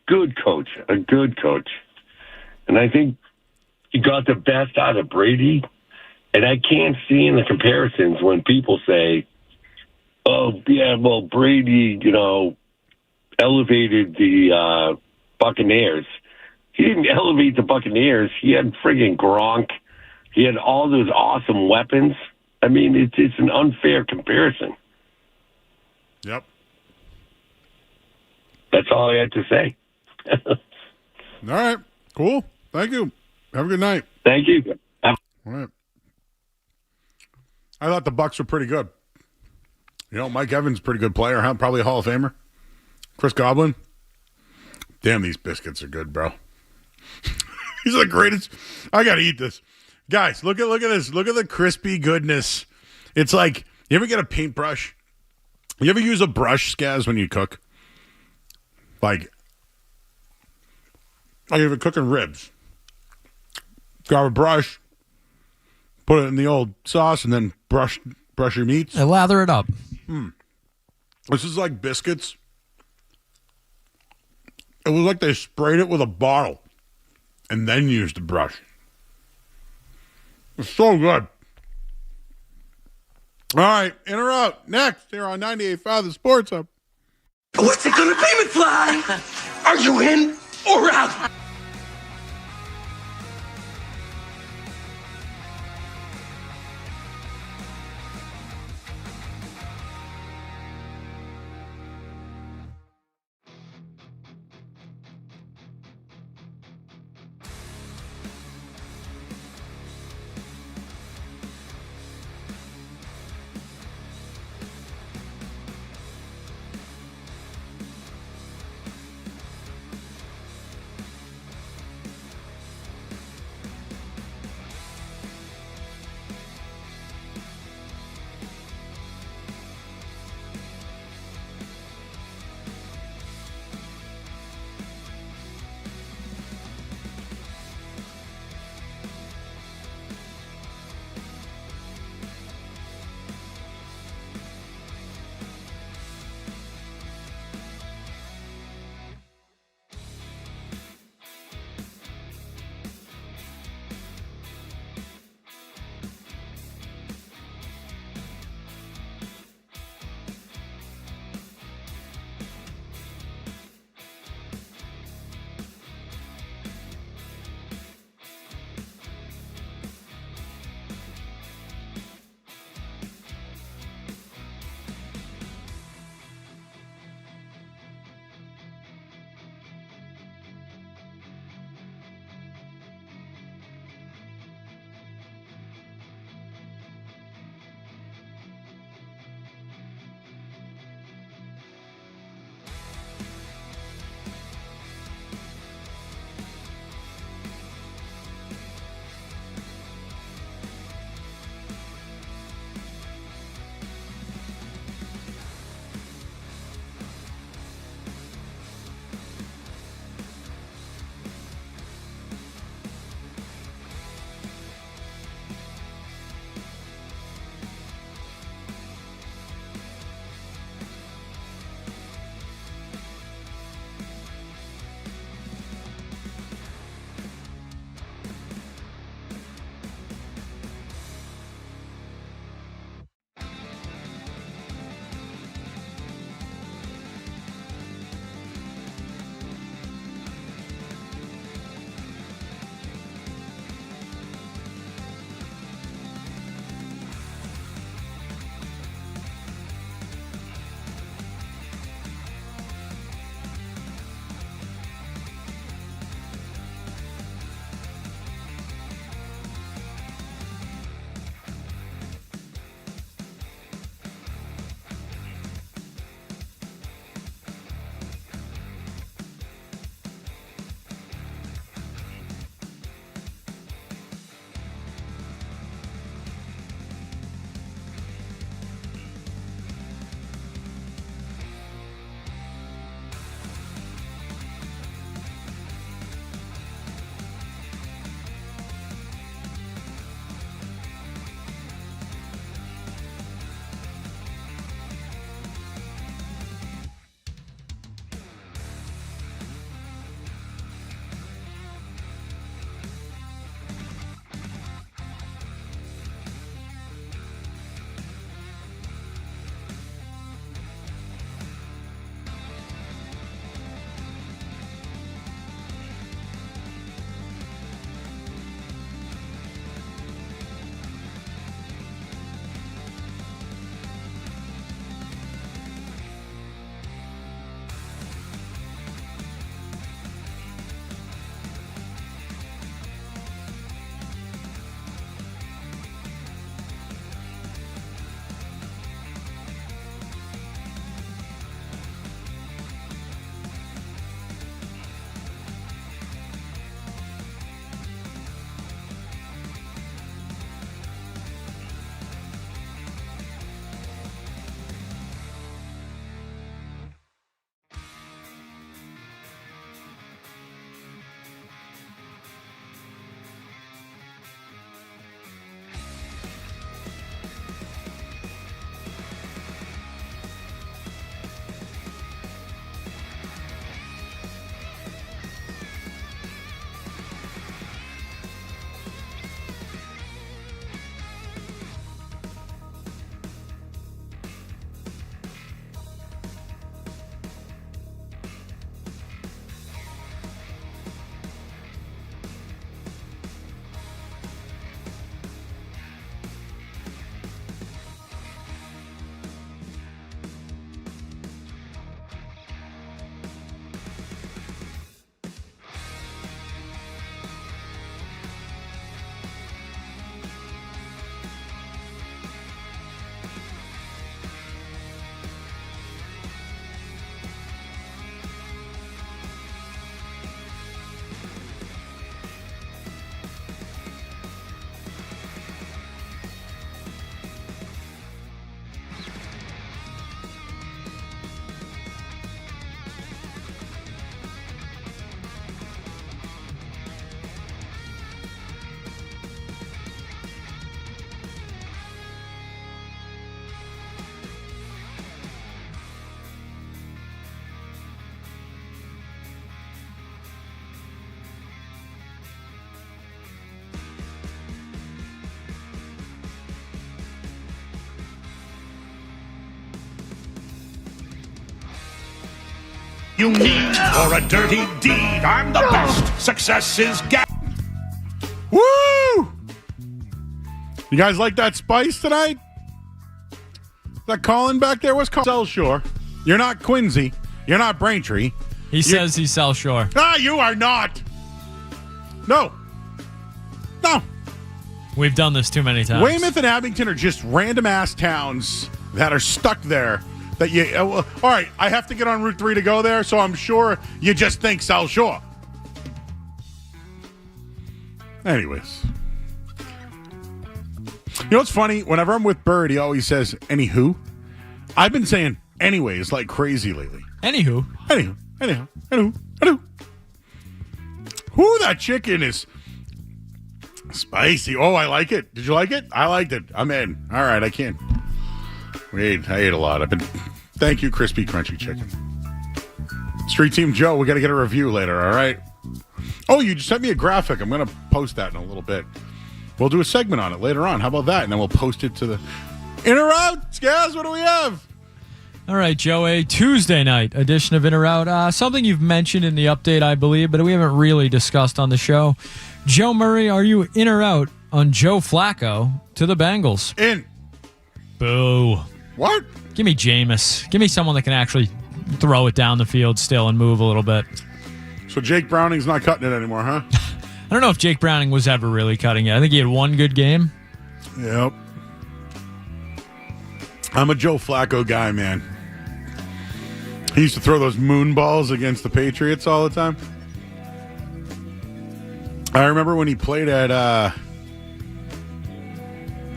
good coach. And I think he got the best out of Brady. And I can't see in the comparisons when people say, oh, yeah, well, Brady, elevated the Buccaneers. He didn't elevate the Buccaneers. He had friggin' Gronk. He had all those awesome weapons. I mean, it's an unfair comparison. Yep. That's all I had to say. All right. Cool. Thank you. Have a good night. Thank you. All right. I thought the Bucs were pretty good. Mike Evans, pretty good player, huh? Probably a Hall of Famer. Chris Godwin. Damn, these biscuits are good, bro. These are the greatest. I got to eat this. Guys, look at this. Look at the crispy goodness. It's like, you ever get a paintbrush? You ever use a brush, Skaz, when you cook? Like if you're cooking ribs. Grab a brush, put it in the old sauce, and then brush your meats. And lather it up. This is like biscuits. It was like they sprayed it with a bottle and then used the brush. It's so good. All right, in or out. Next, here on 98.5 The Sports Hub. What's it gonna be, McFly? Are you in or out? You need for a dirty deed. I'm the best. Success is Woo! You guys like that spice tonight? That Colin back there was called South Shore. You're not Quincy. You're not Braintree. He says he's South Shore. Ah, you are not. No. We've done this too many times. Weymouth and Abington are just random ass towns that are stuck there. That you. All right, I have to get on Route 3 to go there, so I'm sure you just think South Shore. Anyways. You know what's funny? Whenever I'm with Bird, he always says, anywho. I've been saying anyways like crazy lately. Anywho. Whoo, that chicken is spicy. Oh, I like it. Did you like it? I liked it. I'm in. All right, I can't. Wait, I ate a lot. Thank you, crispy, crunchy chicken. Street Team Joe, we got to get a review later, all right? Oh, you just sent me a graphic. I'm going to post that in a little bit. We'll do a segment on it later on. How about that? And then we'll post it to the In or Out. Scaz, what do we have? All right, Joe, a Tuesday night edition of In or Out. Something you've mentioned in the update, I believe, but we haven't really discussed on the show. Joe Murray, are you in or out on Joe Flacco to the Bengals? In. Boo. What? Give me Jameis. Give me someone that can actually throw it down the field still and move a little bit. So Jake Browning's not cutting it anymore, huh? I don't know if Jake Browning was ever really cutting it. I think he had one good game. Yep. I'm a Joe Flacco guy, man. He used to throw those moon balls against the Patriots all the time. I remember when he played at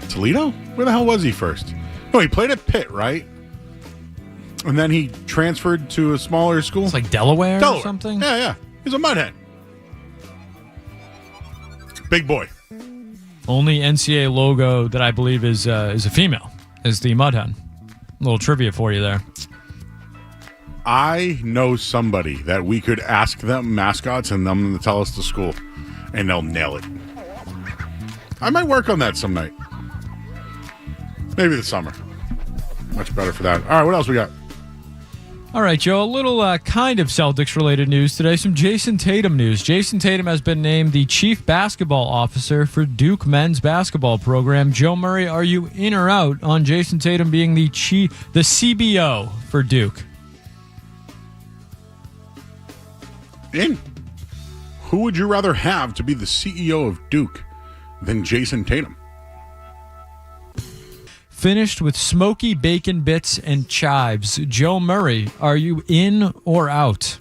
Toledo? Where the hell was he first? No, he played at Pitt, right? And then he transferred to a smaller school. It's like Delaware or something? Yeah. He's a mudhead. Big boy. Only NCAA logo that I believe is a female, is the Mudhen. A little trivia for you there. I know somebody that we could ask them mascots and them to tell us the school, and they'll nail it. I might work on that some night. Maybe this summer. Much better for that. All right, what else we got? All right, Joe, a little kind of Celtics-related news today. Some Jason Tatum news. Jason Tatum has been named the Chief Basketball Officer for Duke men's basketball program. Joe Murray, are you in or out on Jason Tatum being the CBO for Duke? In. Who would you rather have to be the CEO of Duke than Jason Tatum? Finished with smoky bacon bits and chives. Joe Murray, are you in or out?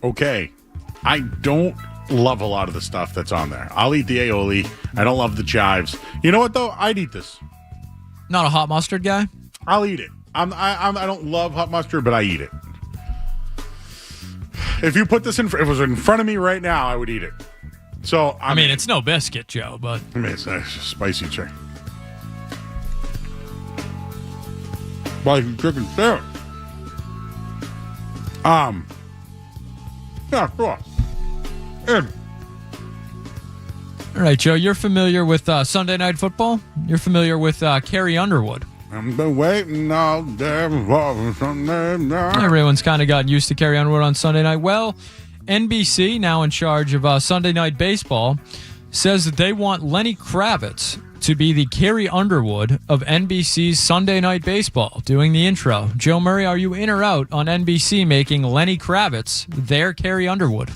Okay. I don't love a lot of the stuff that's on there. I'll eat the aioli. I don't love the chives. You know what, though? I'd eat this. Not a hot mustard guy? I'll eat it. I don't love hot mustard, but I eat it. If you put this if it was in front of me right now, I would eat it. So I mean, it's no biscuit, Joe, but I mean, it's a spicy chicken. Spicy chicken sandwich. Yeah, sure. In. All right, Joe, you're familiar with Sunday Night Football? You're familiar with Carrie Underwood? I've been waiting all day for Sunday night. Everyone's kind of gotten used to Carrie Underwood on Sunday night. Well, NBC, now in charge of Sunday Night Baseball, says that they want Lenny Kravitz to be the Carrie Underwood of NBC's Sunday Night Baseball, doing the intro. Joe Murray, are you in or out on NBC making Lenny Kravitz their Carrie Underwood?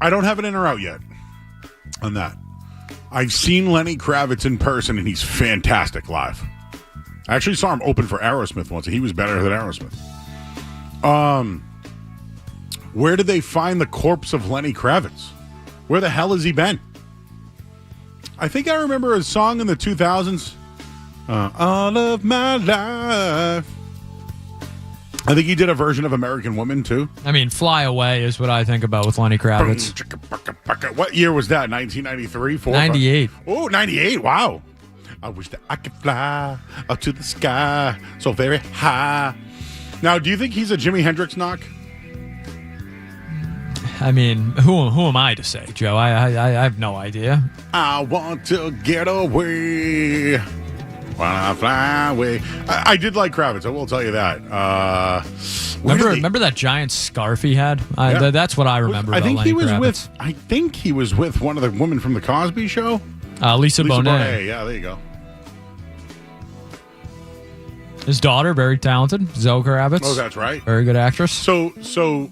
I don't have an in or out yet on that. I've seen Lenny Kravitz in person, and he's fantastic live. I actually saw him open for Aerosmith once, and he was better than Aerosmith. Where did they find the corpse of Lenny Kravitz? Where the hell has he been? I think I remember a song in the 2000s. All of my life. I think he did a version of American Woman, too. I mean, Fly Away is what I think about with Lenny Kravitz. What year was that? 1993? 98. Oh, 98. Wow. I wish that I could fly up to the sky so very high. Now, do you think he's a Jimi Hendrix knock? I mean, who am I to say, Joe? I have no idea. I want to get away Wanna fly away. I did like Kravitz, I will tell you that. Remember that giant scarf he had? That's what I remember. I think about he Lenny was Kravitz. with. I think he was with one of the women from the Cosby Show. Lisa Bonet. Yeah, there you go. His daughter, very talented, Zoe Kravitz. Oh, that's right. Very good actress. So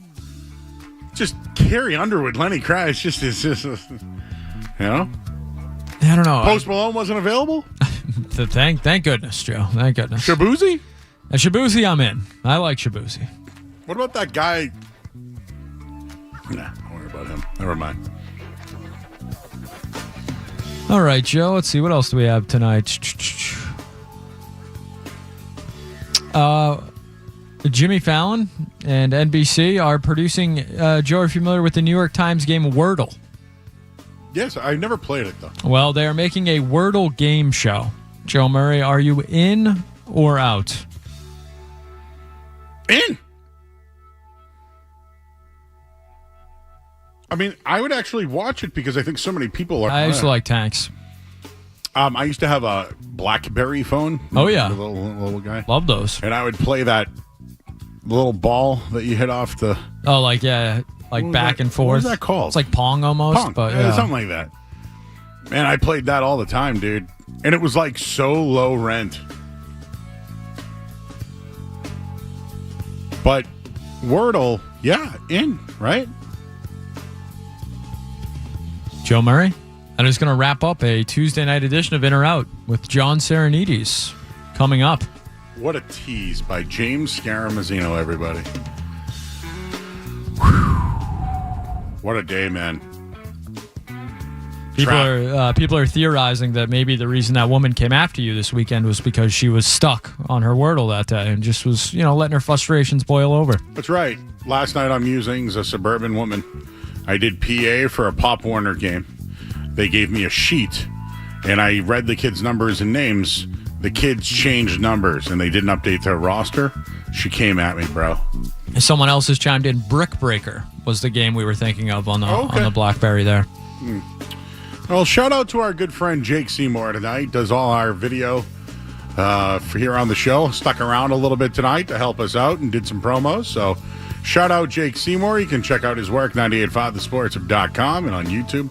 just Carrie Underwood, Lenny Kravitz, just I don't know. Post Malone wasn't available? Thank goodness, Joe. Thank goodness. Shabuzi? Shabuzi, I'm in. I like Shabuzi. What about that guy? Nah, don't worry about him. Never mind. All right, Joe. Let's see. What else do we have tonight? Jimmy Fallon and NBC are producing, Joe, are you familiar with the New York Times game Wordle? Yes, I've never played it, though. Well, they are making a Wordle game show. Joe Murray, are you in or out? In. I mean, I would actually watch it because I think so many people are. I used to like tanks. I used to have a BlackBerry phone. Oh, yeah. The little guy. Love those. And I would play that little ball that you hit off the... Oh, like, yeah, like back and forth. What was that called? It's like Pong almost. Pong. But Yeah, something like that. Man, I played that all the time, dude. And it was like so low rent. But Wordle, yeah, in, right? Joe Murray. And it's going to wrap up a Tuesday night edition of In or Out with John Serenides coming up. What a tease by James Scaramuzzino, everybody. What a day, man. People are theorizing that maybe the reason that woman came after you this weekend was because she was stuck on her Wordle that day and just was, letting her frustrations boil over. That's right. Last night on Musings, a suburban woman, I did PA for a Pop Warner game. They gave me a sheet, and I read the kids' numbers and names. The kids changed numbers, and they didn't update their roster. She came at me, bro. Someone else has chimed in. Brick Breaker was the game we were thinking of on the BlackBerry there. Well, shout out to our good friend Jake Seymour tonight. Does all our video for here on the show. Stuck around a little bit tonight to help us out and did some promos. So shout out Jake Seymour. You can check out his work, 985thesports.com and on YouTube.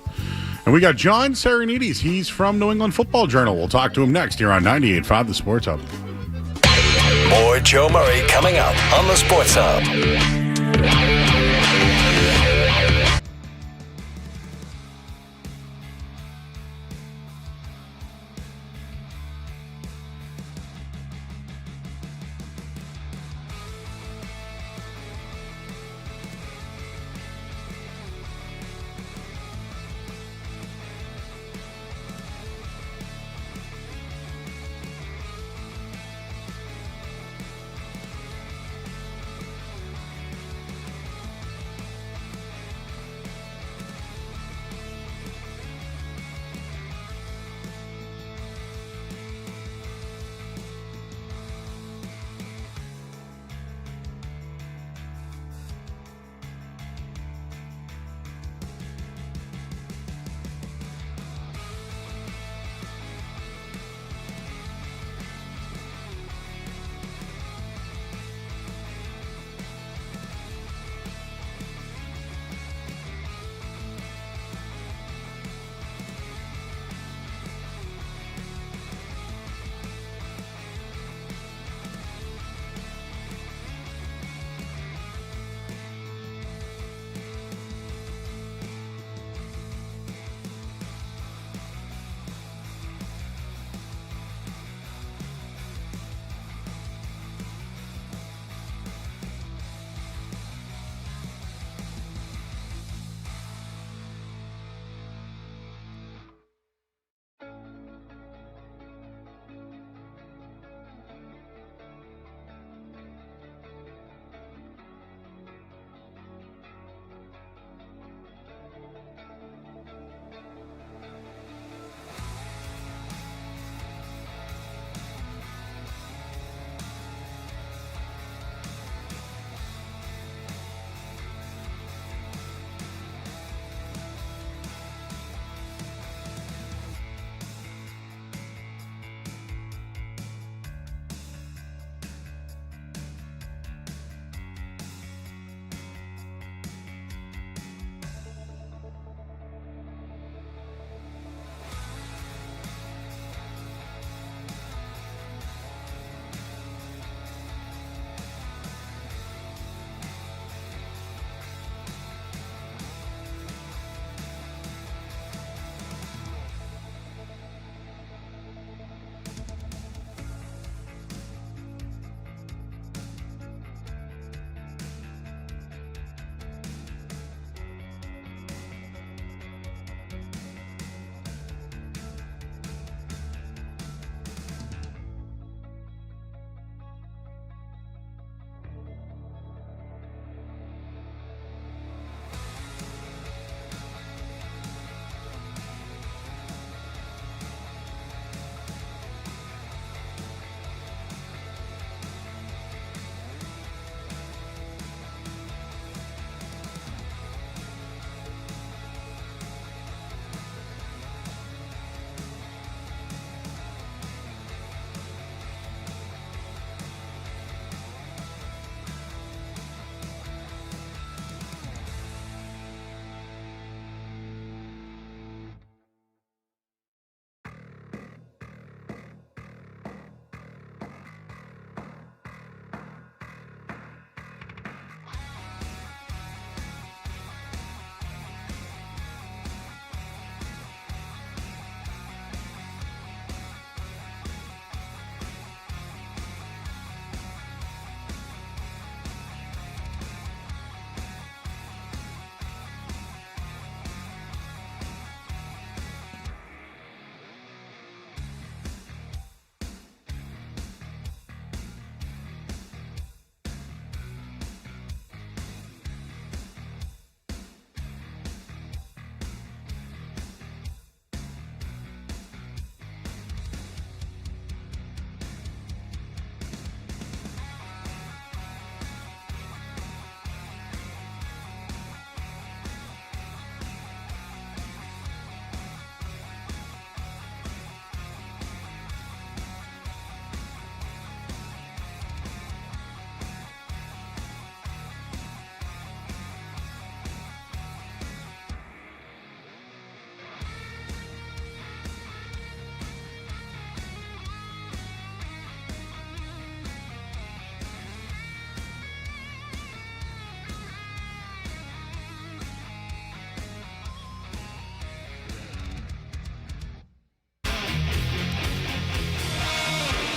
And we got John Serenides. He's from New England Football Journal. We'll talk to him next here on 98.5 The Sports Hub. More Joe Murray coming up on The Sports Hub.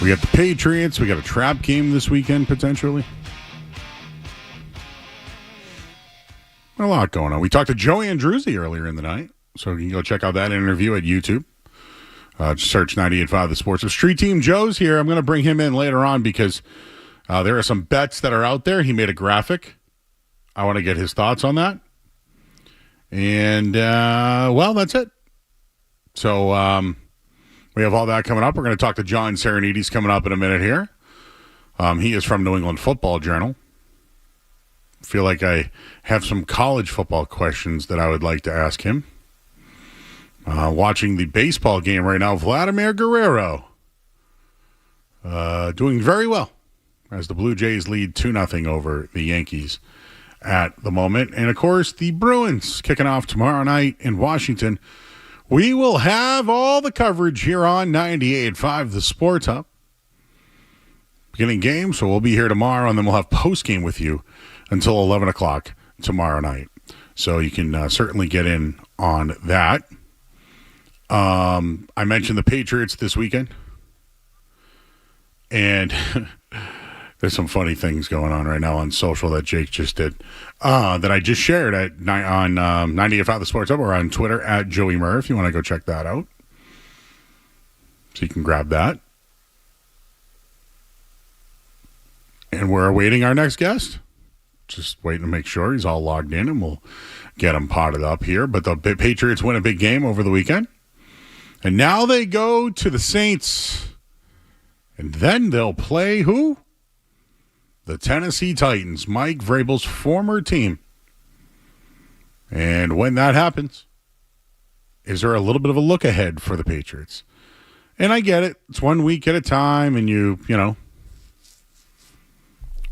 We got the Patriots. We got a trap game this weekend, potentially. A lot going on. We talked to Joe Andruzzi earlier in the night, so you can go check out that interview at YouTube. Just search 98.5 The Sports. So Street Team Joe's here. I'm going to bring him in later on because there are some bets that are out there. He made a graphic. I want to get his thoughts on that. And, well, that's it. So we have all that coming up. We're going to talk to John Sarianides coming up in a minute here. He is from New England Football Journal. Feel like I have some college football questions that I would like to ask him. Watching the baseball game right now, Vladimir Guerrero doing very well as the Blue Jays lead 2-0 over the Yankees at the moment. And, of course, the Bruins kicking off tomorrow night in Washington. We will have all the coverage here on 98.5 The Sports Hub. Beginning game, so we'll be here tomorrow, and then we'll have post-game with you until 11 o'clock tomorrow night. So you can certainly get in on that. I mentioned the Patriots this weekend. And there's some funny things going on right now on social that Jake just did. That I just shared on 98.5 The Sports Hub or on Twitter at Joey Murr if you want to go check that out. So you can grab that. And we're awaiting our next guest. Just waiting to make sure he's all logged in, and we'll get him potted up here. But the Patriots win a big game over the weekend. And now they go to the Saints. And then they'll play who? The Tennessee Titans, Mike Vrabel's former team. And when that happens, is there a little bit of a look ahead for the Patriots? And I get it. It's 1 week at a time, and you know,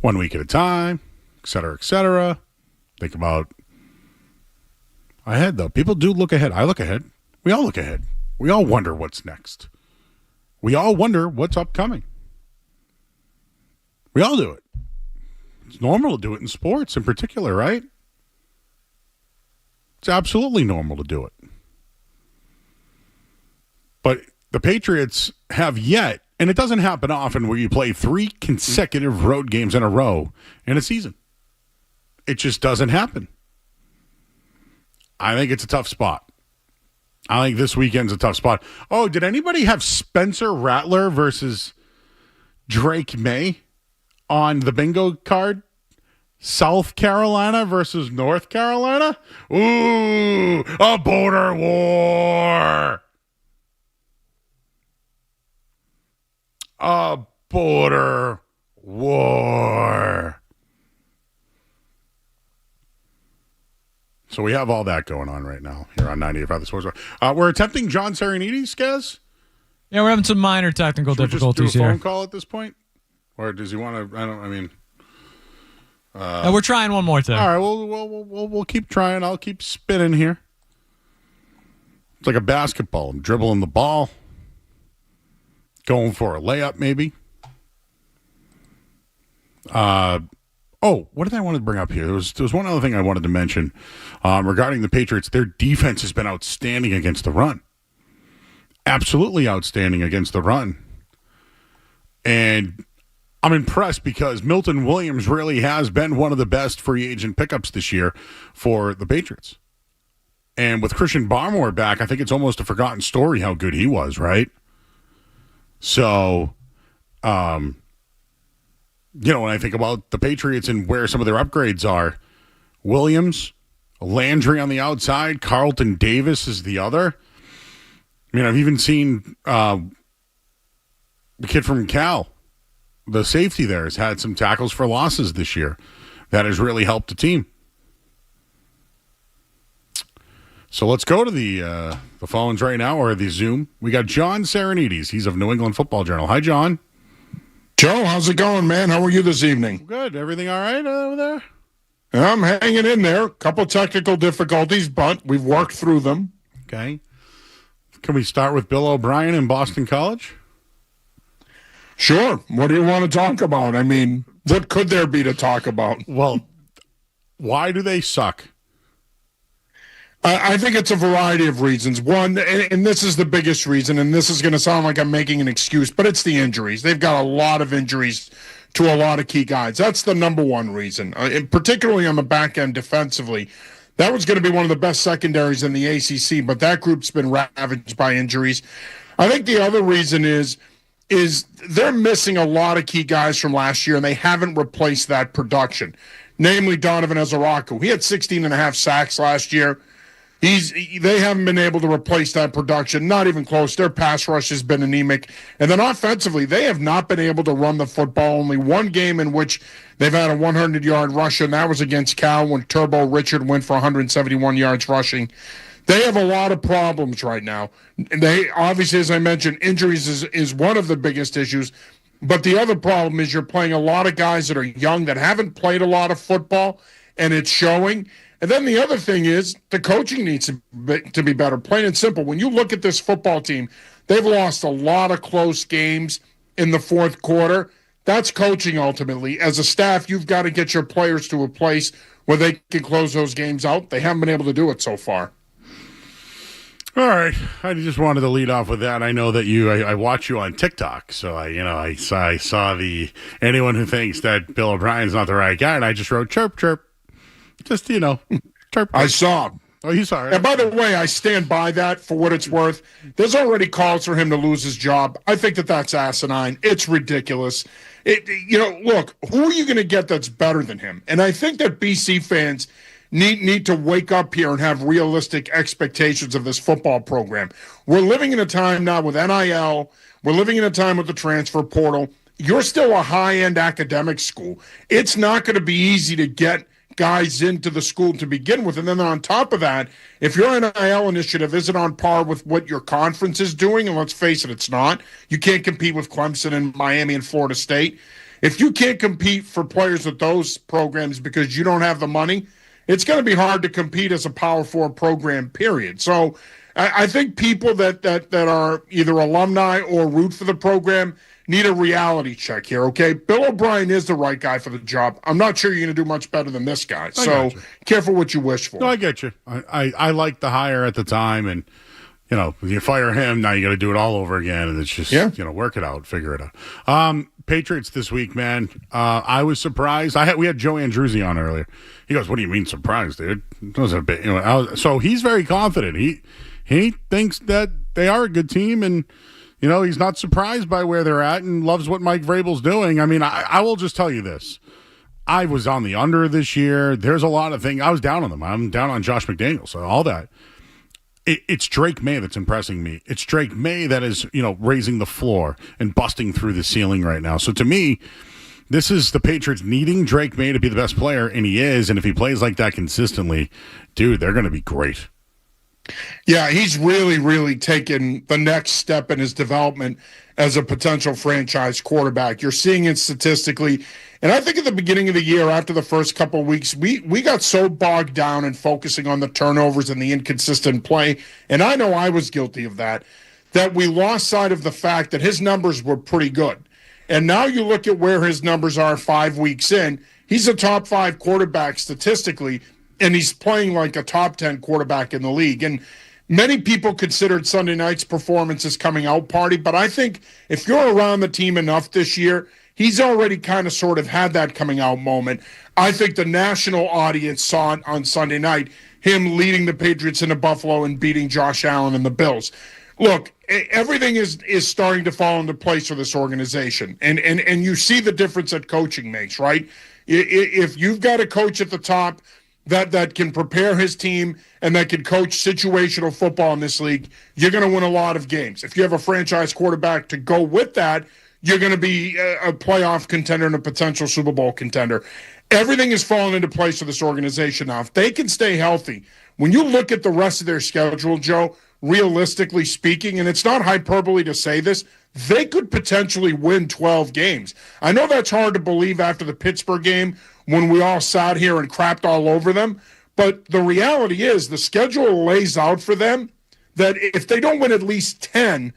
1 week at a time, et cetera, et cetera. Think about ahead, though. People do look ahead. I look ahead. We all look ahead. We all wonder what's next. We all wonder what's upcoming. We all do it. It's normal to do it in sports in particular, right? It's absolutely normal to do it. But the Patriots have yet, and it doesn't happen often, where you play 3 consecutive road games in a row in a season. It just doesn't happen. I think it's a tough spot. I think this weekend's a tough spot. Oh, did anybody have Spencer Rattler versus Drake May on the bingo card? South Carolina versus North Carolina? Ooh, a border war. A border war. So we have all that going on right now here on 98.5 The Sports. We're attempting John Sarianides, Skaz? Yeah, we're having some minor technical difficulties here. here. Phone call at this point? Or does he want to, we're trying one more thing. All right, we'll keep trying. I'll keep spinning here. It's like a basketball. I'm dribbling the ball. Going for a layup, maybe. What did I want to bring up here? There was one other thing I wanted to mention regarding the Patriots. Their defense has been outstanding against the run. Absolutely outstanding against the run. And I'm impressed because Milton Williams really has been one of the best free agent pickups this year for the Patriots. And with Christian Barmore back, I think it's almost a forgotten story how good he was, right? So, when I think about the Patriots and where some of their upgrades are, Williams, Landry on the outside, Carlton Davis is the other. I mean, I've even seen the kid from Cal, the safety there, has had some tackles for losses this year. That has really helped the team. So let's go to the phones right now, or the Zoom. We got John Sarianides. He's of New England Football Journal. Hi, John. Joe, how's it going, man? How are you this evening? Good. Everything all right over there? I'm hanging in there. A couple technical difficulties, but we've worked through them. Okay. Can we start with Bill O'Brien in Boston College? Sure. What do you want to talk about? I mean, what could there be to talk about? Well, why do they suck? I think it's a variety of reasons. One, and this is the biggest reason, and this is going to sound like I'm making an excuse, but it's the injuries. They've got a lot of injuries to a lot of key guys. That's the number one reason, and particularly on the back end defensively. That was going to be one of the best secondaries in the ACC, but that group's been ravaged by injuries. I think the other reason is they're missing a lot of key guys from last year, and they haven't replaced that production, namely Donovan Ezaraku. He had 16 and a half sacks last year. They haven't been able to replace that production, not even close. Their pass rush has been anemic. And then offensively, they have not been able to run the football. Only one game in which they've had a 100-yard rusher, and that was against Cal when Turbo Richard went for 171 yards rushing. They have a lot of problems right now. They obviously, as I mentioned, injuries is one of the biggest issues. But the other problem is you're playing a lot of guys that are young that haven't played a lot of football, and it's showing. And then the other thing is the coaching needs to be better, plain and simple. When you look at this football team, they've lost a lot of close games in the fourth quarter. That's coaching ultimately. As a staff, you've got to get your players to a place where they can close those games out. They haven't been able to do it so far. All right. I just wanted to lead off with that. I know that I watch you on TikTok, so I saw the anyone who thinks that Bill O'Brien's not the right guy, and I just wrote chirp, chirp. Just, chirp. I saw. Oh, you saw it. And by the way, I stand by that for what it's worth. There's already calls for him to lose his job. I think that's asinine. It's ridiculous. Look, who are you going to get that's better than him? And I think that BC fans need to wake up here and have realistic expectations of this football program. We're living in a time now with NIL. We're living in a time with the transfer portal. You're still a high-end academic school. It's not going to be easy to get guys into the school to begin with. And then on top of that, if your NIL initiative isn't on par with what your conference is doing, and let's face it, it's not. You can't compete with Clemson and Miami and Florida State. If you can't compete for players with those programs because you don't have the money, it's going to be hard to compete as a Power 4 program, period. So I think people that are either alumni or root for the program need a reality check here, okay? Bill O'Brien is the right guy for the job. I'm not sure you're going to do much better than this guy. So careful what you wish for. No, I get you. I liked the hire at the time, and, you fire him, now you got to do it all over again, and it's just, work it out, figure it out. Patriots this week, man. I was surprised. We had Joe Andruzzi on earlier. He goes, "What do you mean surprised, dude?" It was a bit, so he's very confident. He thinks that they are a good team, and he's not surprised by where they're at and loves what Mike Vrabel's doing. I mean, I will just tell you this. I was on the under this year. There's a lot of things. I was down on them. I'm down on Josh McDaniels, so all that. It's Drake May that's impressing me. It's Drake May that is, raising the floor and busting through the ceiling right now. So to me, this is the Patriots needing Drake May to be the best player, and he is. And if he plays like that consistently, dude, they're going to be great. Yeah, he's really, really taken the next step in his development as a potential franchise quarterback. You're seeing it statistically. And I think at the beginning of the year, after the first couple of weeks, we got so bogged down in focusing on the turnovers and the inconsistent play, and I know I was guilty of that we lost sight of the fact that his numbers were pretty good. And now you look at where his numbers are 5 weeks in, he's a top 5 quarterback statistically, and he's playing like a top 10 quarterback in the league. And many people considered Sunday night's performance as coming out party, but I think if you're around the team enough this year, he's already kind of sort of had that coming out moment. I think the national audience saw it on Sunday night, him leading the Patriots into Buffalo and beating Josh Allen and the Bills. Look, everything is starting to fall into place for this organization. And you see the difference that coaching makes, right? If you've got a coach at the top that can prepare his team and that can coach situational football in this league, you're going to win a lot of games. If you have a franchise quarterback to go with that, you're going to be a playoff contender and a potential Super Bowl contender. Everything is falling into place for this organization now. If they can stay healthy, when you look at the rest of their schedule, Joe, realistically speaking, and it's not hyperbole to say this, they could potentially win 12 games. I know that's hard to believe after the Pittsburgh game when we all sat here and crapped all over them, but the reality is the schedule lays out for them that if they don't win at least 10,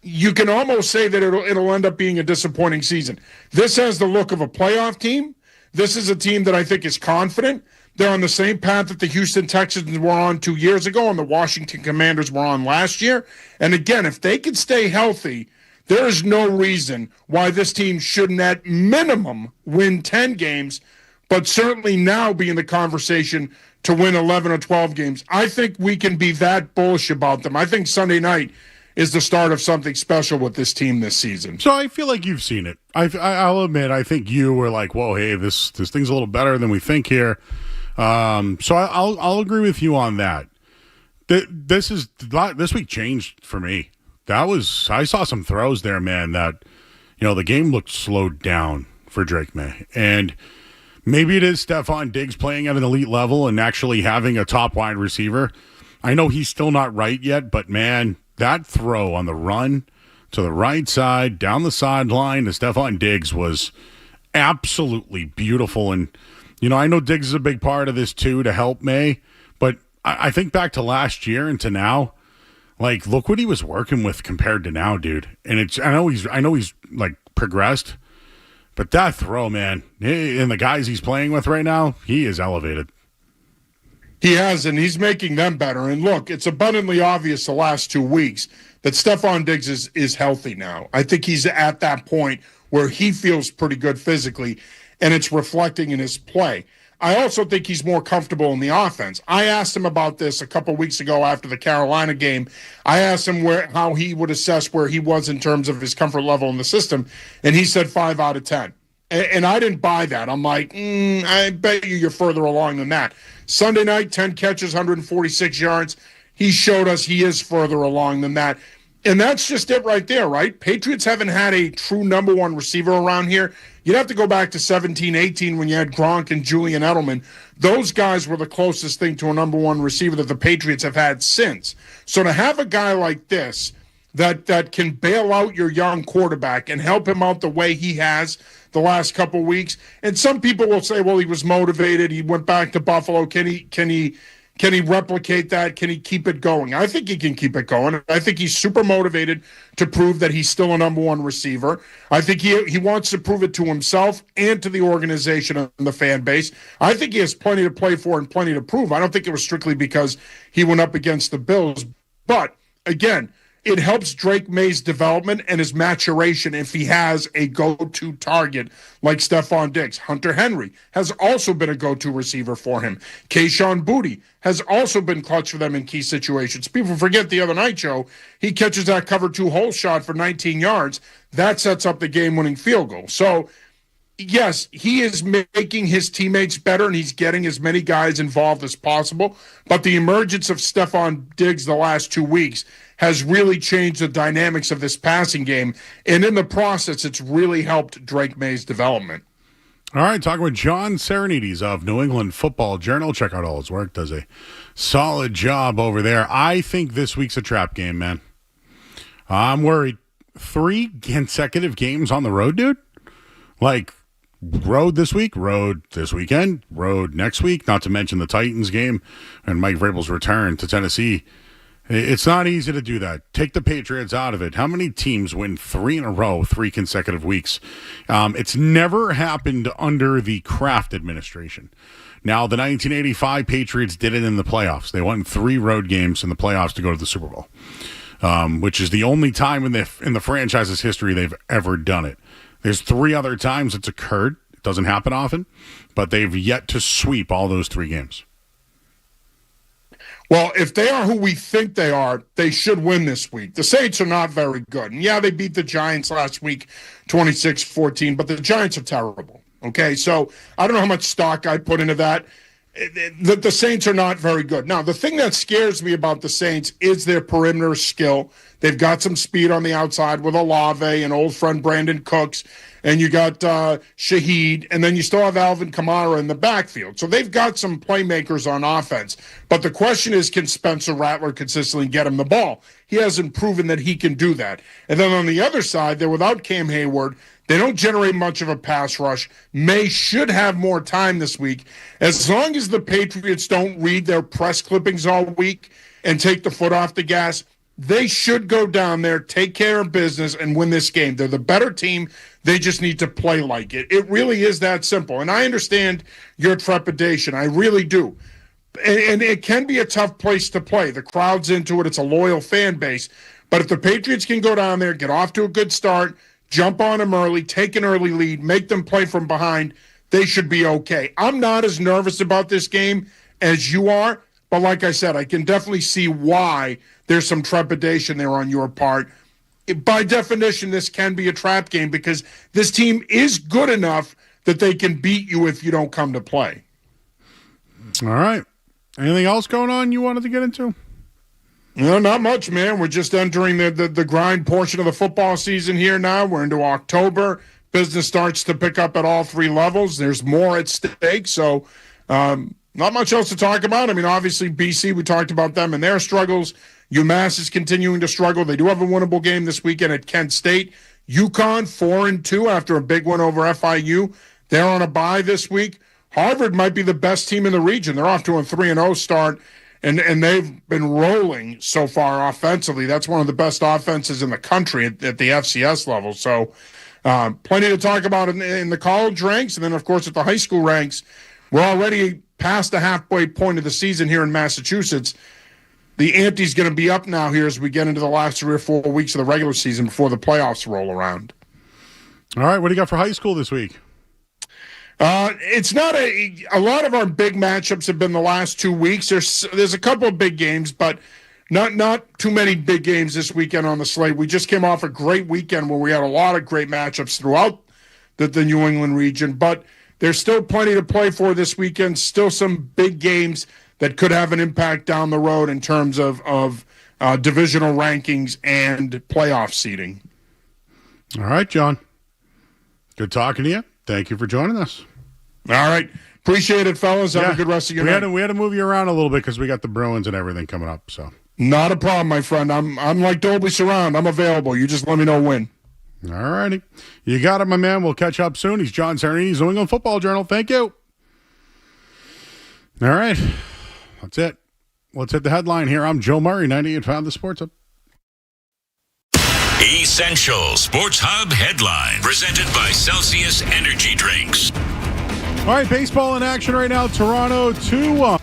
you can almost say that it'll end up being a disappointing season. This has the look of a playoff team. This is a team that I think is confident. They're on the same path that the Houston Texans were on 2 years ago and the Washington Commanders were on last year. And again, if they can stay healthy, there is no reason why this team shouldn't at minimum win 10 games, but certainly now be in the conversation to win 11 or 12 games. I think we can be that bullish about them. I think Sunday night is the start of something special with this team this season. So I feel like you've seen it. I'll admit, I think you were like, whoa, hey, this thing's a little better than we think here. So I'll agree with you on that. This week changed for me. I saw some throws there, man, that, the game looked slowed down for Drake May. And maybe it is Stephon Diggs playing at an elite level and actually having a top wide receiver. I know he's still not right yet, but man, that throw on the run to the right side, down the sideline to Stephon Diggs was absolutely beautiful. And, I know Diggs is a big part of this too to help May, but I think back to last year and to now, like, look what he was working with compared to now, dude. And I know he's like progressed, but that throw, man, and the guys he's playing with right now, he is elevated. He has, and he's making them better. And look, it's abundantly obvious the last 2 weeks that Stephon Diggs is healthy now. I think he's at that point where he feels pretty good physically, and it's reflecting in his play. I also think he's more comfortable in the offense. I asked him about this a couple weeks ago after the Carolina game. I asked him how he would assess where he was in terms of his comfort level in the system, and he said 5 out of 10. And I didn't buy that. I'm like, I bet you're further along than that. Sunday night, 10 catches, 146 yards. He showed us he is further along than that. And that's just it right there, right? Patriots haven't had a true number one receiver around here. You'd have to go back to 17-18 when you had Gronk and Julian Edelman. Those guys were the closest thing to a number one receiver that the Patriots have had since. So to have a guy like this that can bail out your young quarterback and help him out the way he has the last couple of weeks, and some people will say, well, he was motivated. He went back to Buffalo. Can he replicate that? Can he keep it going? I think he can keep it going. I think he's super motivated to prove that he's still a number one receiver. I think he wants to prove it to himself and to the organization and the fan base. I think he has plenty to play for and plenty to prove. I don't think it was strictly because he went up against the Bills. But, again, it helps Drake May's development and his maturation if he has a go-to target like Stephon Diggs. Hunter Henry has also been a go-to receiver for him. Kayshon Boutte has also been clutch for them in key situations. People forget the other night, Joe, he catches that cover 2 hole shot for 19 yards. That sets up the game-winning field goal. So, yes, he is making his teammates better, and he's getting as many guys involved as possible. But the emergence of Stephon Diggs the last 2 weeks has really changed the dynamics of this passing game. And in the process, it's really helped Drake May's development. All right, talking with John Sarianides of New England Football Journal. Check out all his work. Does a solid job over there. I think this week's a trap game, man. I'm worried. 3 consecutive games on the road, dude? Like, road this week, road this weekend, road next week, not to mention the Titans game and Mike Vrabel's return to Tennessee. It's not easy to do that. Take the Patriots out of it. How many teams win 3 in a row, 3 consecutive weeks? It's never happened under the Kraft administration. Now, the 1985 Patriots did it in the playoffs. They won 3 road games in the playoffs to go to the Super Bowl, which is the only time in the franchise's history they've ever done it. There's 3 other times it's occurred. It doesn't happen often, but they've yet to sweep all those 3 games. Well, if they are who we think they are, they should win this week. The Saints are not very good. And yeah, they beat the Giants last week 26-14, but the Giants are terrible. Okay, so I don't know how much stock I put into that. The Saints are not very good. Now, the thing that scares me about the Saints is their perimeter skill. They've got some speed on the outside with Olave and old friend Brandon Cooks, and you got Shaheed, and then you still have Alvin Kamara in the backfield. So they've got some playmakers on offense. But the question is, can Spencer Rattler consistently get him the ball? He hasn't proven that he can do that. And then on the other side, they're without Cam Hayward. They don't generate much of a pass rush. May should have more time this week. As long as the Patriots don't read their press clippings all week and take the foot off the gas, they should go down there, take care of business, and win this game. They're the better team. They just need to play like it. It really is that simple. And I understand your trepidation. I really do. And it can be a tough place to play. The crowd's into it. It's a loyal fan base. But if the Patriots can go down there, get off to a good start, jump on them early, take an early lead, make them play from behind, they should be okay. I'm not as nervous about this game as you are. But like I said, I can definitely see why there's some trepidation there on your part. By definition, this can be a trap game because this team is good enough that they can beat you if you don't come to play. All right. Anything else going on you wanted to get into? No, not much, man. We're just entering the grind portion of the football season here now. We're into October. Business starts to pick up at all three levels. There's more at stake, so not much else to talk about. I mean, obviously, BC, we talked about them and their struggles. UMass is continuing to struggle. They do have a winnable game this weekend at Kent State. UConn, 4-2 after a big win over FIU. They're on a bye this week. Harvard might be the best team in the region. They're off to a 3-0 start, and they've been rolling so far offensively. That's one of the best offenses in the country at the FCS level. So plenty to talk about in the college ranks, and then, of course, at the high school ranks. We're already past the halfway point of the season here in Massachusetts. The ante's going to be up now here as we get into the last 3 or 4 weeks of the regular season before the playoffs roll around. All right, what do you got for high school this week? It's not a lot of our big matchups have been the last 2 weeks. There's a couple of big games, but not too many big games this weekend on the slate. We just came off a great weekend where we had a lot of great matchups throughout the New England region, but there's still plenty to play for this weekend. Still some big games that could have an impact down the road in terms of divisional rankings and playoff seeding. All right, John. Good talking to you. Thank you for joining us. All right. Appreciate it, fellas. Have a good rest of your night. We had to move you around a little bit because we got the Bruins and everything coming up. So not a problem, my friend. I'm like Dolby Surround. I'm available. You just let me know when. All righty. You got it, my man. We'll catch up soon. He's John Sarianides, New England Football Journal. Thank you. All right. That's it. Let's hit the headline here. I'm Joe Murray, 98.5 The Sports Hub. Essential Sports Hub headline presented by Celsius Energy Drinks. All right, baseball in action right now. Toronto 2-1.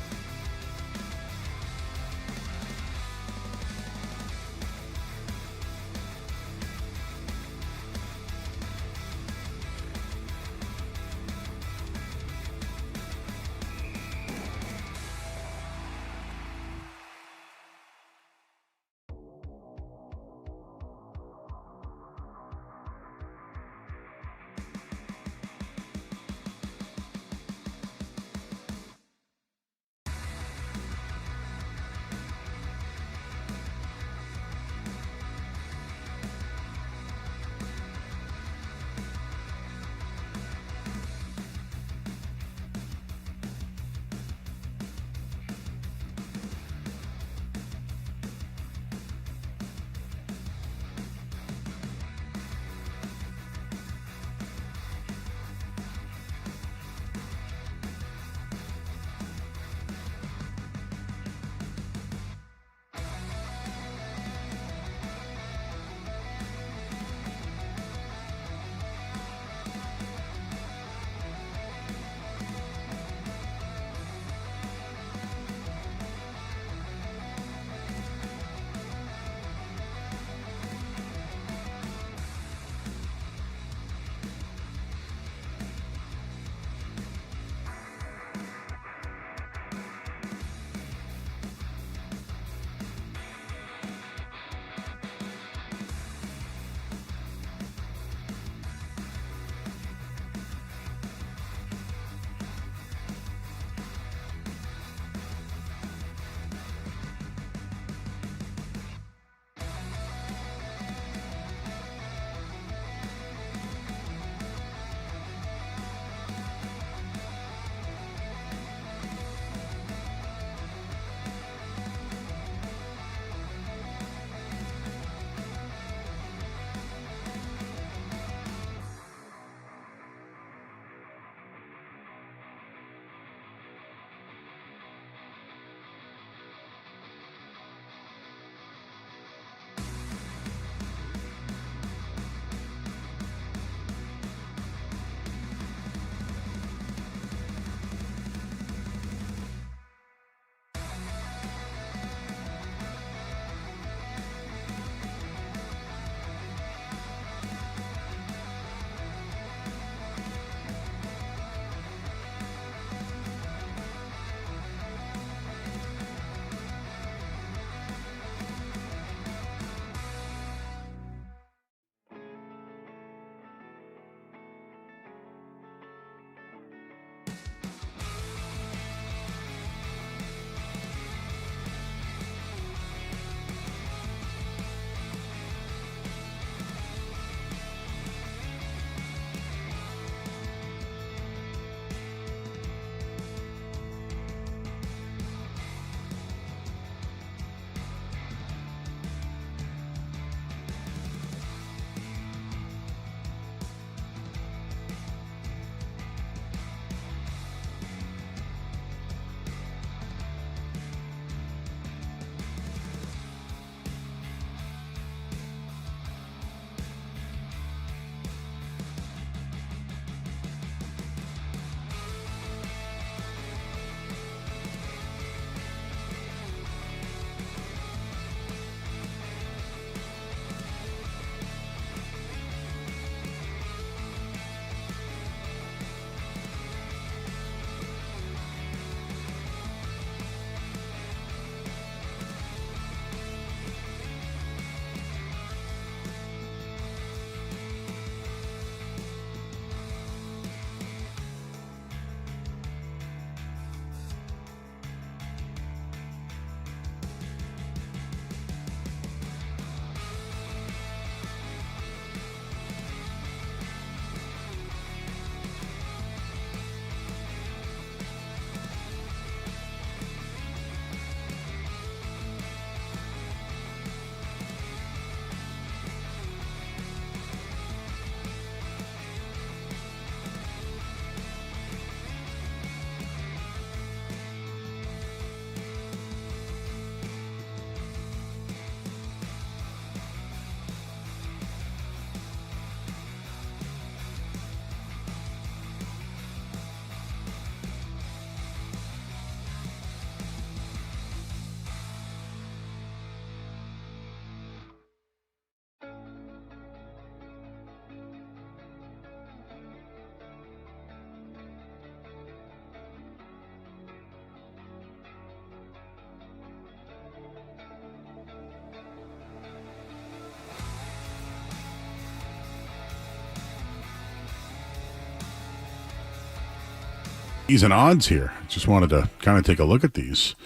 These and odds here. Just wanted to kind of take a look at these.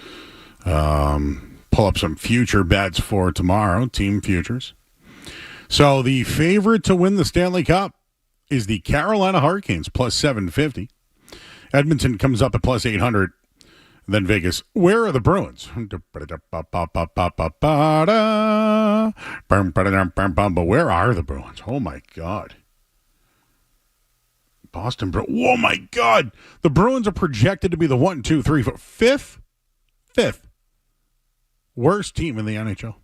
Pull up some future bets for tomorrow, team futures. So the favorite to win the Stanley Cup is the Carolina Hurricanes, plus 750. Edmonton comes up at plus 800. Then Vegas. Where are the Bruins? But where are the Bruins? Oh, my God. Boston Bruins. Oh, my God. The Bruins are projected to be the 1, 2, 3, 4, fifth worst team in the NHL.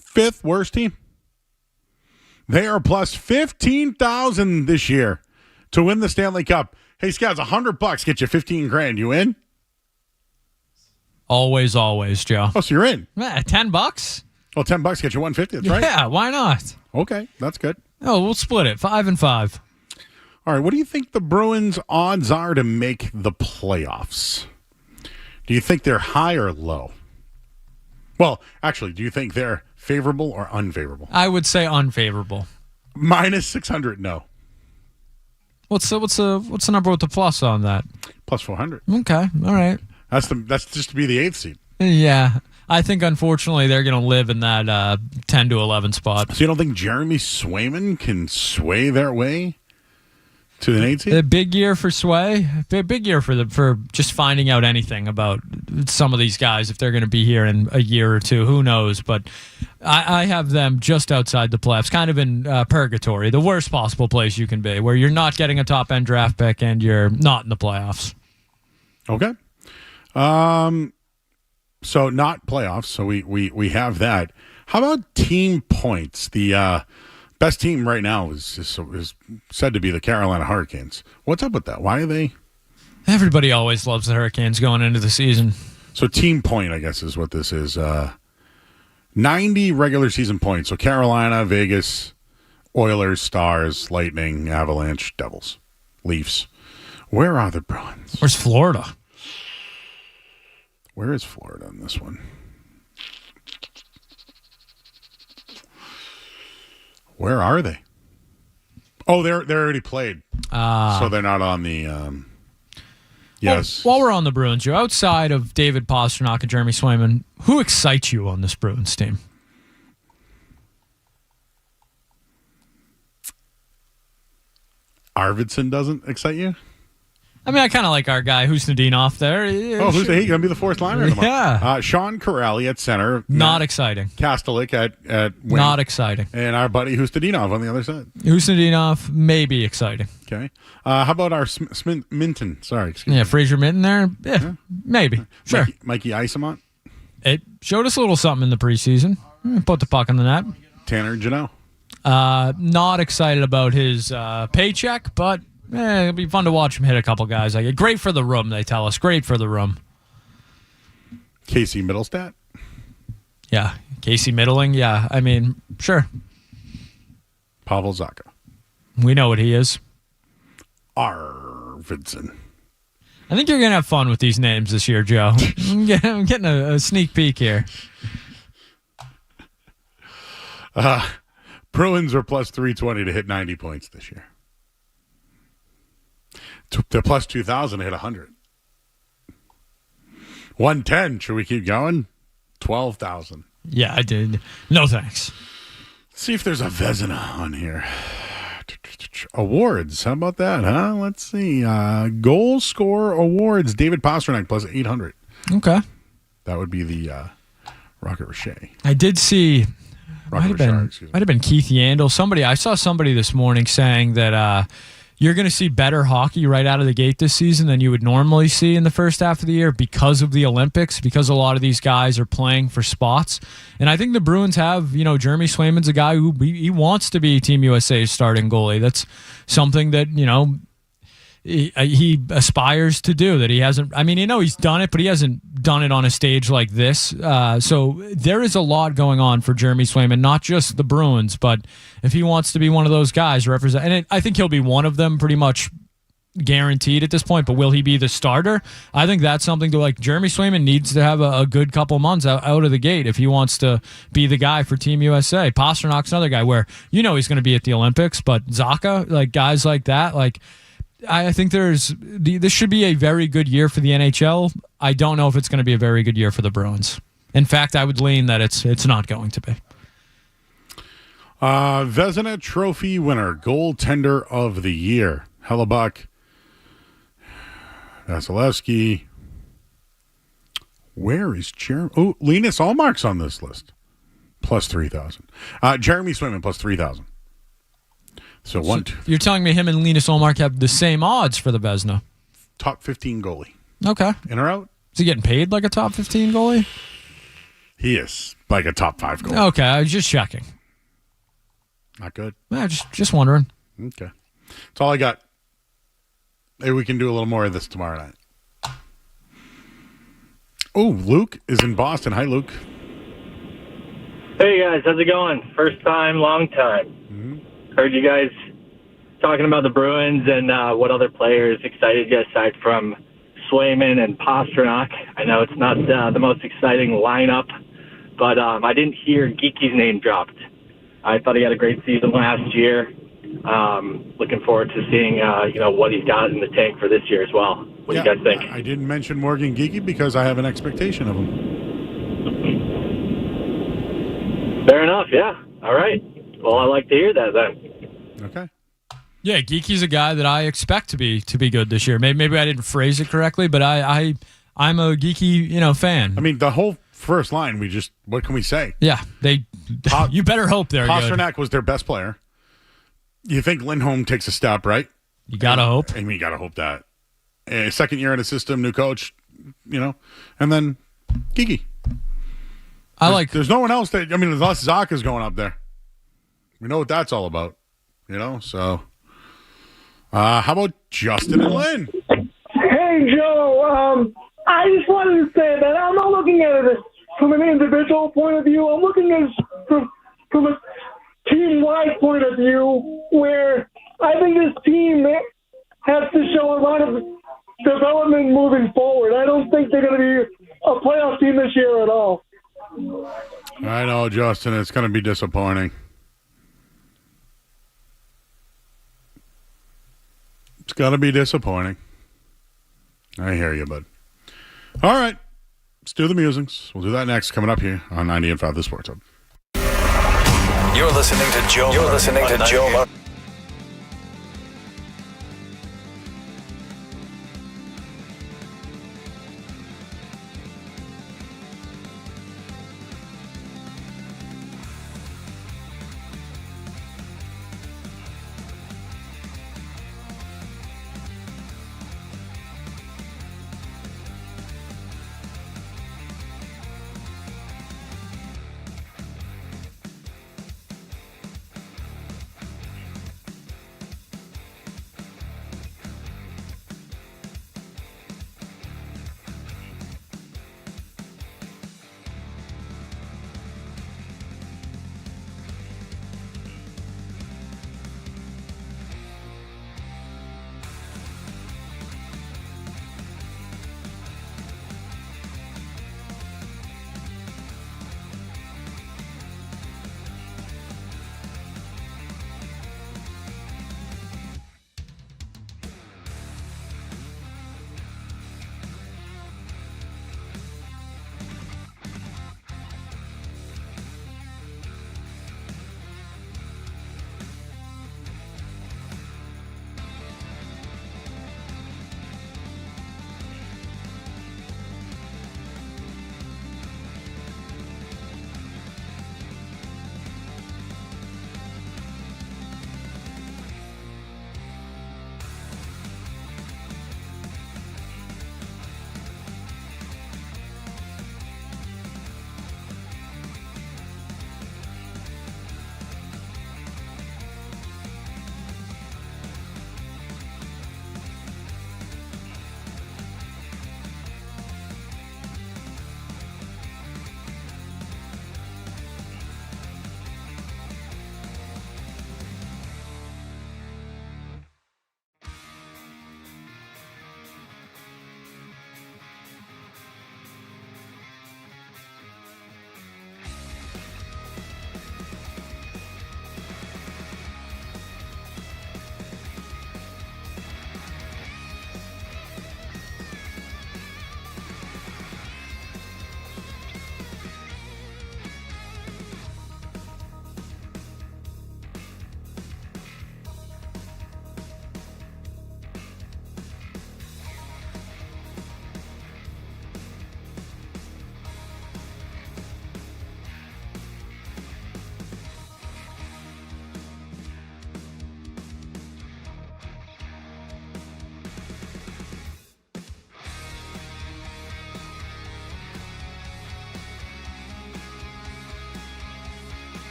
Fifth worst team. They are plus 15,000 this year to win the Stanley Cup. Hey, Scouts, $100 get you 15 grand. You in? Always, Joe. Oh, so you're in? $10. Well, $10 get you 150. That's right. Yeah, why not? Okay, that's good. Oh, we'll split it 5 and 5. All right, what do you think the Bruins' odds are to make the playoffs? Do you think they're high or low? Well, actually, do you think they're favorable or unfavorable? I would say unfavorable. Minus 600, no. What's the number with the plus on that? Plus 400. Okay, all right. That's just to be the 8th seed. Yeah, I think unfortunately they're going to live in that 10 to 11 spot. So you don't think Jeremy Swayman can sway their way to an 8th seed? A big year for Sway. A big year for just finding out anything about some of these guys if they're going to be here in a year or two. Who knows? But I have them just outside the playoffs, kind of in purgatory, the worst possible place you can be, where you're not getting a top-end draft pick and you're not in the playoffs. Okay. So not playoffs, so we have that. How about team points? The best team right now is said to be the Carolina Hurricanes. What's up with that? Why are they? Everybody always loves the Hurricanes going into the season. So team point, I guess, is what this is. 90 regular season points. So Carolina, Vegas, Oilers, Stars, Lightning, Avalanche, Devils, Leafs. Where are the Bruins? Where's Florida? Where is Florida on this one? Where are they? Oh, they're already played. So they're not on the. Yes. While we're on the Bruins, Joe, outside of David Pastrnak and Jeremy Swayman, who excites you on this Bruins team? Arvidsson doesn't excite you? I mean, I kind of like our guy, Husnudinov there. Oh, who's he going to be the fourth liner tomorrow? Yeah. Sean Corrali at center. Not exciting. Kastelik at wing. Not exciting. And our buddy Husnudinov on the other side. Husnudinov, maybe exciting. Okay. How about our Minton? Sorry, excuse me. Yeah, Fraser Minton there? Yeah, maybe. Sure. Mikey Isamont? It showed us a little something in the preseason. Put the puck in the net. Tanner Janot? Not excited about his paycheck, but it'll be fun to watch him hit a couple guys. Great for the room, they tell us. Great for the room. Casey Middlestat? Yeah. Casey Middling? Yeah. I mean, sure. Pavel Zacha? We know what he is. Arvidsson? I think you're going to have fun with these names this year, Joe. I'm getting a sneak peek here. Bruins are plus 320 to hit 90 points this year. They're plus 2,000 to hit 100. 110. Should we keep going? 12,000. Yeah, I did. No thanks. See if there's a Vezina on here. Awards. How about that, huh? Let's see. Goal scorer awards. David Pastrnak plus 800. Okay. That would be the Rocket Richey. I did see. Might have been Keith Yandel. I saw somebody this morning saying that you're going to see better hockey right out of the gate this season than you would normally see in the first half of the year because of the Olympics, because a lot of these guys are playing for spots. And I think the Bruins have, Jeremy Swayman's a guy who he wants to be Team USA's starting goalie. That's something that, he aspires to do, that he hasn't. I mean, he's done it, but he hasn't done it on a stage like this. So there is a lot going on for Jeremy Swayman, not just the Bruins, but if he wants to be one of those guys represent, and I think he'll be one of them pretty much guaranteed at this point, but will he be the starter? I think that's something to Jeremy Swayman needs to have a good couple months out of the gate if he wants to be the guy for Team USA. Pasternak's another guy where he's going to be at the Olympics, but Zacha, guys like that, I think this should be a very good year for the NHL. I don't know if it's going to be a very good year for the Bruins. In fact, I would lean that it's not going to be. Vezina Trophy winner, goaltender of the year, Hellebuck, Vasilevsky. Where is Jeremy? Oh, Linus Allmark's on this list, plus 3,000. Jeremy Swayman, plus 3,000. So you're telling me him and Linus Allmark have the same odds for the Vezina? Top 15 goalie. Okay. In or out? Is he getting paid like a top 15 goalie? He is like a top 5 goalie. Okay, I was just checking. Not good. Yeah, just wondering. Okay. That's all I got. Maybe we can do a little more of this tomorrow night. Oh, Luke is in Boston. Hi, Luke. Hey, guys. How's it going? First time, long time. Mm-hmm. Heard you guys talking about the Bruins and what other players excited you aside from Swayman and Pastrnak. I know it's not the most exciting lineup, but I didn't hear Geeky's name dropped. I thought he had a great season last year. Looking forward to seeing what he's got in the tank for this year as well. What do you guys think? I didn't mention Morgan Geeky because I have an expectation of him. Fair enough, yeah. All right. Well, I like to hear that then. Okay. Yeah, Geeky's a guy that I expect to be good this year. Maybe I didn't phrase it correctly, but I'm a Geeky, fan. I mean, the whole first line, what can we say? Yeah, you better hope they're good. Pastrnak was their best player. You think Lindholm takes a step, right? You gotta hope. And we gotta hope that. Second year in the system, new coach, and then Geeky. There's no one else unless Zaka's going up there. We know what that's all about, so. How about Justin and Lynn? Hey, Joe. I just wanted to say that I'm not looking at it from an individual point of view. I'm looking at it from a team-wide point of view where I think this team has to show a lot of development moving forward. I don't think they're going to be a playoff team this year at all. I know, Justin. It's going to be disappointing. It's going to be disappointing. I hear you, bud. All right. Let's do the musings. We'll do that next. Coming up here on 98.5 The Sports Hub. You're listening to Joe.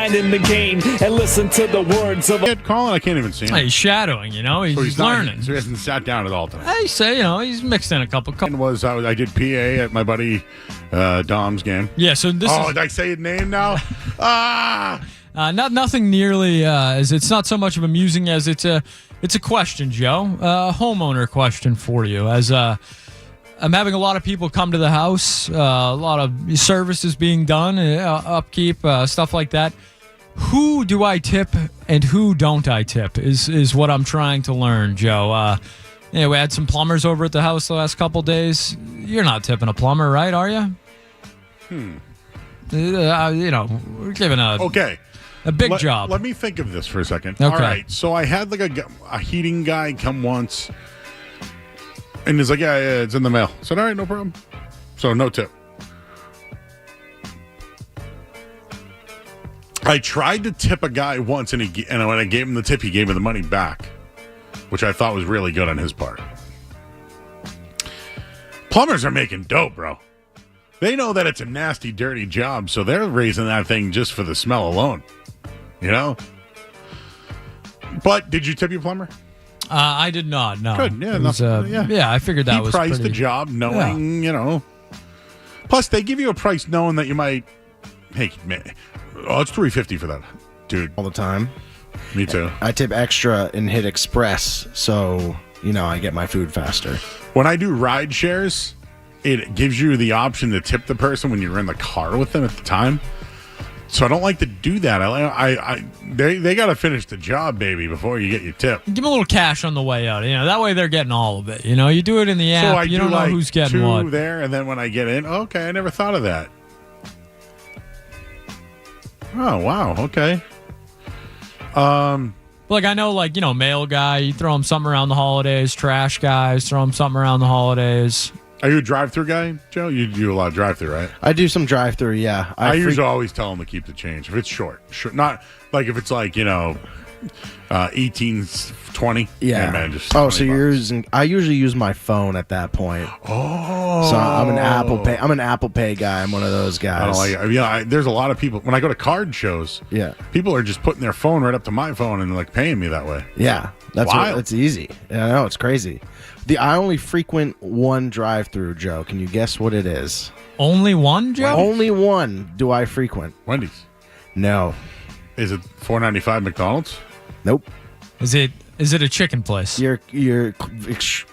in the game and listen to the words of Colin, I can't even see him. He's shadowing, he's learning. So he hasn't sat down at all tonight. I say, he's mixed in a couple. I did PA at my buddy Dom's game. Yeah, so this is... did I say his name now? Nothing nearly as it's not so much of a musing as it's a question, Joe. A homeowner question for you. As I'm having a lot of people come to the house, a lot of services being done, upkeep, stuff like that. Who do I tip and who don't I tip is what I'm trying to learn, Joe. We had some plumbers over at the house the last couple days. You're not tipping a plumber, right? Are you? We're giving a big job. Let me think of this for a second. Okay. All right. So I had a heating guy come once, and he's like, yeah, it's in the mail. I said, all right, no problem. So no tip. I tried to tip a guy once, and when I gave him the tip, he gave me the money back, which I thought was really good on his part. Plumbers are making dope, bro. They know that it's a nasty, dirty job, so they're raising that thing just for the smell alone. But did you tip your plumber? I did not, no. Good, yeah. I figured that was pretty... He priced pretty... the job knowing, Plus, they give you a price knowing that you might... Hey, man, it's $3.50 for that, dude. All the time. Me too. I tip extra and hit express, so, I get my food faster. When I do ride shares, it gives you the option to tip the person when you're in the car with them at the time. So I don't like to do that. They got to finish the job, baby, before you get your tip. Give them a little cash on the way out. That way they're getting all of it. You do it in the app. So you don't know who's getting two what. There, and then when I get in, okay, I never thought of that. Oh wow, okay. I know, mail guy, you throw him something around the holidays. Trash guys, throw him something around the holidays. Are you a drive-through guy, Joe? You do a lot of drive-through, right? I do some drive-through, yeah. I usually always tell them to keep the change if it's short. Not like if it's 18-20. Yeah. Man, just so you're using? I usually use my phone at that point. Oh. So I'm an Apple Pay. I'm an Apple Pay guy. I'm one of those guys. I don't like it. Yeah, there's a lot of people when I go to card shows. Yeah. People are just putting their phone right up to my phone and paying me that way. Yeah, that's easy. I know, it's crazy. I only frequent one drive-through, Joe. Can you guess what it is? Only one, Joe? Only one do I frequent. Wendy's. No. Is it $4.95 McDonald's? Nope. Is it a chicken place? You're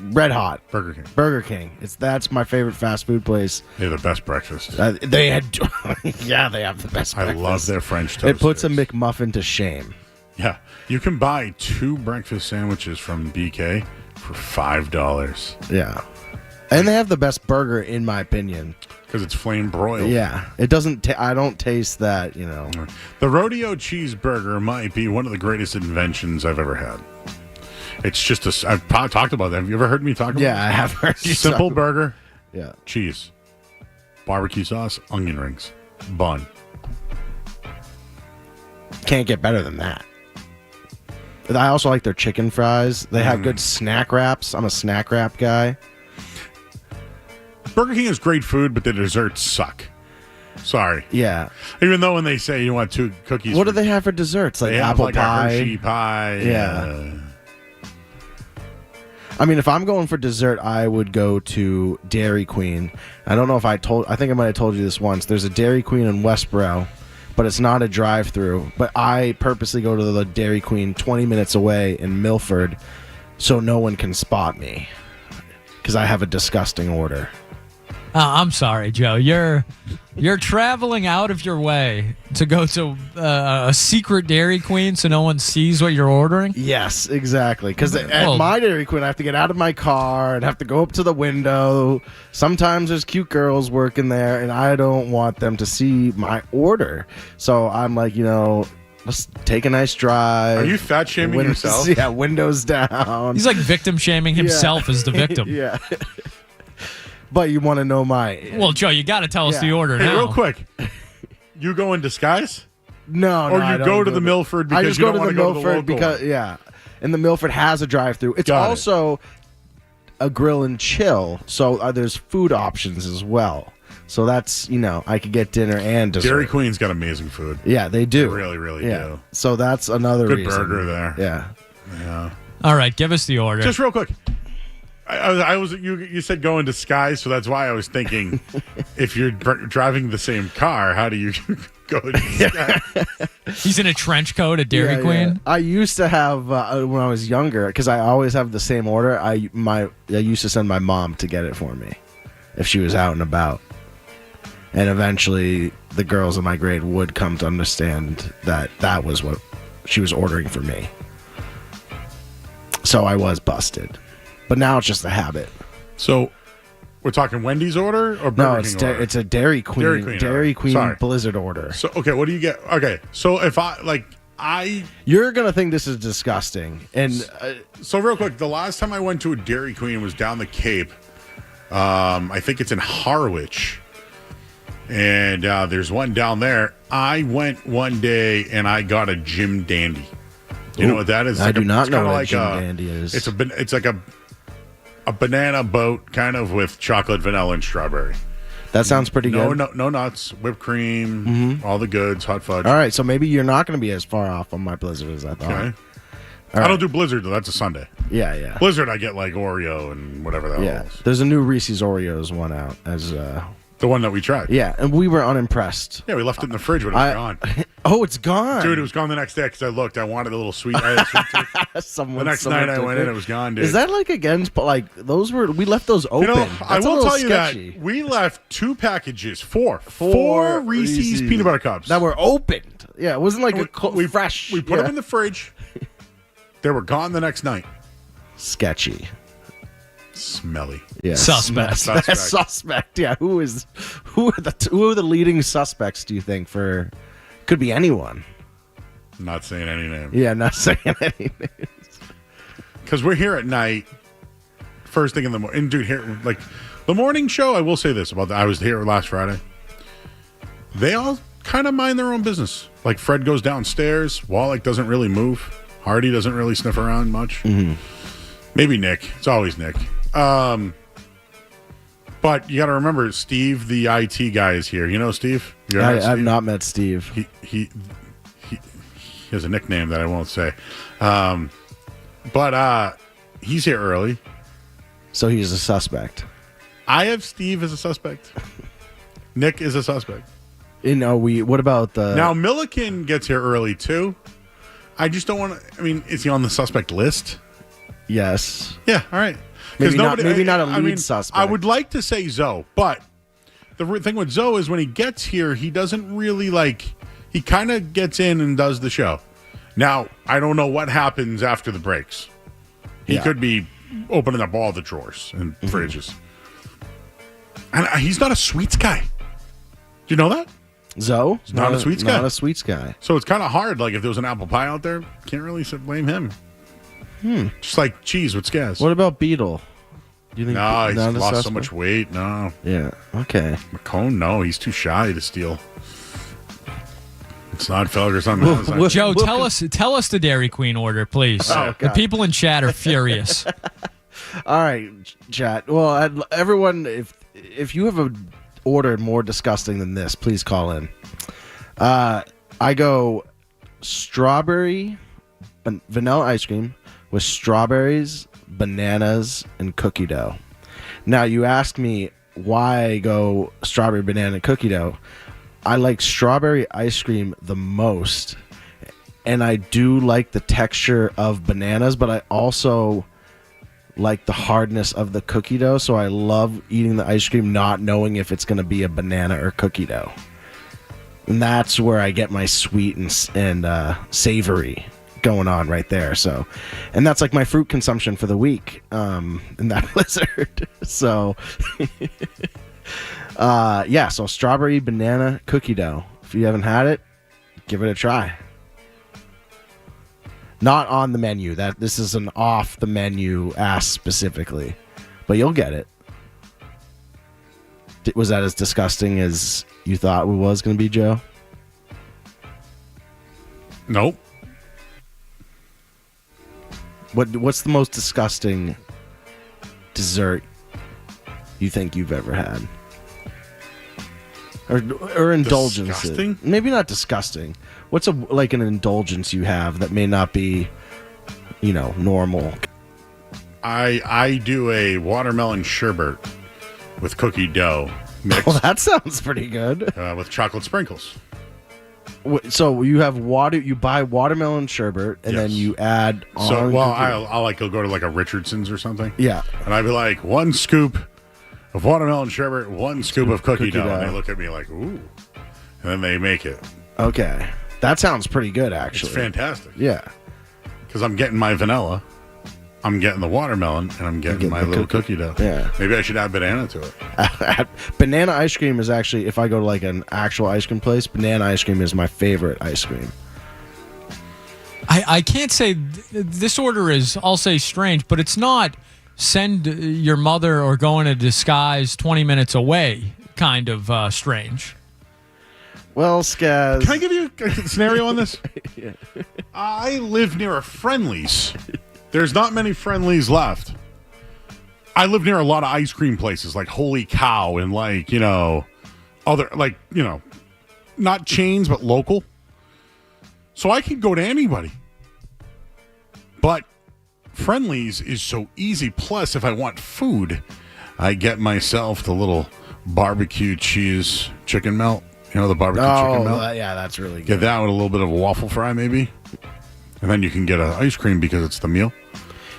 Red Hot. Burger King. Burger King. That's my favorite fast food place. They have the best breakfast. They have the best breakfast. I love their French toast. It puts a McMuffin to shame. Yeah. You can buy 2 breakfast sandwiches from BK for $5. Yeah. And they have the best burger, in my opinion. Because it's flame broiled. Yeah. It doesn't... I don't taste that, The rodeo cheeseburger might be one of the greatest inventions I've ever had. It's just I've talked about that. Have you ever heard me talk about it? Yeah, I have heard you Simple talk burger. Yeah. Cheese. Barbecue sauce. Onion rings. Bun. Can't get better than that. I also like their chicken fries. They have good snack wraps. I'm a snack wrap guy. Burger King is great food, but the desserts suck. Sorry. Yeah. Even though when they say you want 2 cookies. What do they have for desserts? Like apple pie? A Hershey pie. Yeah. I mean, if I'm going for dessert, I would go to Dairy Queen. I don't know if I think I might have told you this once. There's a Dairy Queen in Westboro, but it's not a drive-through. But I purposely go to the Dairy Queen 20 minutes away in Milford so no one can spot me because I have a disgusting order. I'm sorry, Joe. You're traveling out of your way to go to a secret Dairy Queen so no one sees what you're ordering? Yes, exactly. Because at my Dairy Queen, I have to get out of my car and have to go up to the window. Sometimes there's cute girls working there, and I don't want them to see my order. So I'm like, let's take a nice drive. Are you fat shaming yourself? Yeah, windows down. He's like victim shaming himself as the victim. Yeah. But you want to know my... Well, Joe, you got to tell us the order now. Real quick. You go in disguise? No, or you go to the Milford because you don't want to go to the local because, one? Yeah. And the Milford has a drive-through. It's also a grill and chill, so there's food options as well. So that's, I could get dinner and dessert. Dairy Queen's got amazing food. Yeah, they do. They really, really yeah. do. So that's another Good reason. burger there. Yeah. Yeah. All right, give us the order. Just real quick. You said go in disguise, so that's why I was thinking if you're driving the same car, how do you go in disguise? He's in a trench coat at Dairy Queen. Yeah. I used to have when I was younger, because I always have the same order. I used to send my mom to get it for me if she was out and about, and eventually the girls in my grade would come to understand that was what she was ordering for me. So I was busted. But now it's just a habit. So, we're talking Wendy's order or Burger King order? It's a Dairy Queen. Dairy Queen Sorry. Blizzard order. So, okay, what do you get? Okay, so if you're gonna think this is disgusting. And so real quick, the last time I went to a Dairy Queen was down the Cape. I think it's in Harwich, and there's one down there. I went one day and I got a Jim Dandy. You know what that is? I do not know what Jim Dandy is. It's like a banana boat, kind of with chocolate, vanilla, and strawberry. That sounds pretty good. No nuts, whipped cream, all the goods, hot fudge. All right, so maybe you're not going to be as far off on my Blizzard as I thought. Okay. I don't do Blizzard, though. That's a Sunday. Yeah. Blizzard, I get like Oreo and whatever that was. There's a new Reese's Oreos one out as the one that we tried. Yeah, and we were unimpressed. Yeah, we left it in the fridge when it was gone. Oh, it's gone. Dude, it was gone the next day because I looked. I wanted a little sweet. I had a sweet tooth. The next night I went in, it was gone, dude. Is that like against, we left those open. I will tell you sketchy. that we left 2 packages, four Reese's peanut butter cups. That were opened. Yeah, it wasn't like fresh. We put them in the fridge. They were gone the next night. Sketchy. Smelly. Yeah. Suspect. Suspect. Yeah. Who are the leading suspects, do you think, for could be anyone? Not saying any name. Yeah, not saying any names. Because we're here at night, first thing in the morning. And dude, here, like the morning show, I will say this about I was here last Friday. They all kind of mind their own business. Like Fred goes downstairs, Wallach doesn't really move. Hardy doesn't really sniff around much. Mm-hmm. Maybe Nick. It's always Nick. But you got to remember, Steve, the IT guy, is here. You know Steve? I've not met Steve. He has a nickname that I won't say. But he's here early. So he's a suspect. I have Steve as a suspect. Nick is a suspect. What about the... Now, Milliken gets here early, too. I just don't want to... I mean, is he on the suspect list? Yes. Yeah, all right. Maybe not a lead suspect. I would like to say Zoe, but the thing with Zoe is when he gets here, he doesn't really he kind of gets in and does the show. Now, I don't know what happens after the breaks. He could be opening up all the drawers and fridges. And he's not a sweets guy. Do you know that? Zoe? He's not a sweets guy. Not a sweets guy. So it's kind of hard. Like if there was an apple pie out there, can't really blame him. Just like cheese with scaz. What about Beetle? Do you think no, he's lost so much weight. No. Yeah. Okay. McCone, no, he's too shy to steal. It's not Felger's on Joe, tell us the Dairy Queen order, please. The people in chat are furious. All right, chat. Well, everyone, if you have ordered more disgusting than this, please call in. I go strawberry vanilla ice cream with strawberries, bananas, and cookie dough. Now, you ask me why I go strawberry, banana, and cookie dough. I like strawberry ice cream the most, and I do like the texture of bananas, but I also like the hardness of the cookie dough, so I love eating the ice cream not knowing if it's going to be a banana or cookie dough. And that's where I get my sweet and savory going on right there. So, and that's like my fruit consumption for the week in that blizzard. So so strawberry, banana, cookie dough. If you haven't had it, give it a try. Not on the menu. This is an off the menu ask specifically, but you'll get it. Was that as disgusting as you thought it was going to be, Joe? Nope. What's the most disgusting dessert you think you've ever had? or indulgences. Disgusting? Maybe not disgusting. What's an indulgence you have that may not be, normal? I do a watermelon sherbet with cookie dough mixed. Well, that sounds pretty good. With chocolate sprinkles. So you have you buy watermelon sherbet, and then you add on. So, I'll go to like a Richardson's or something. Yeah. And I'd be like, 1 scoop of watermelon sherbet, 1 scoop of cookie dough. And they look at me like, ooh. And then they make it. Okay. That sounds pretty good, actually. It's fantastic. Yeah. Because I'm getting my vanilla, I'm getting the watermelon, and I'm getting my little cookie dough. Yeah. Maybe I should add banana to it. Banana ice cream is actually, if I go to like an actual ice cream place, banana ice cream is my favorite ice cream. I can't say this order is, I'll say, strange, but it's not send your mother or go in a disguise 20 minutes away kind of strange. Well, Skaz. Can I give you a scenario on this? Yeah. I live near a Friendly's. There's not many Friendly's left. I live near a lot of ice cream places like Holy Cow and other not chains but local. So I can go to anybody. But Friendly's is so easy. Plus, if I want food, I get myself the little barbecue cheese chicken melt. The barbecue chicken melt? Yeah, that's really good. Get that with a little bit of a waffle fry, maybe. And then you can get an ice cream because it's the meal.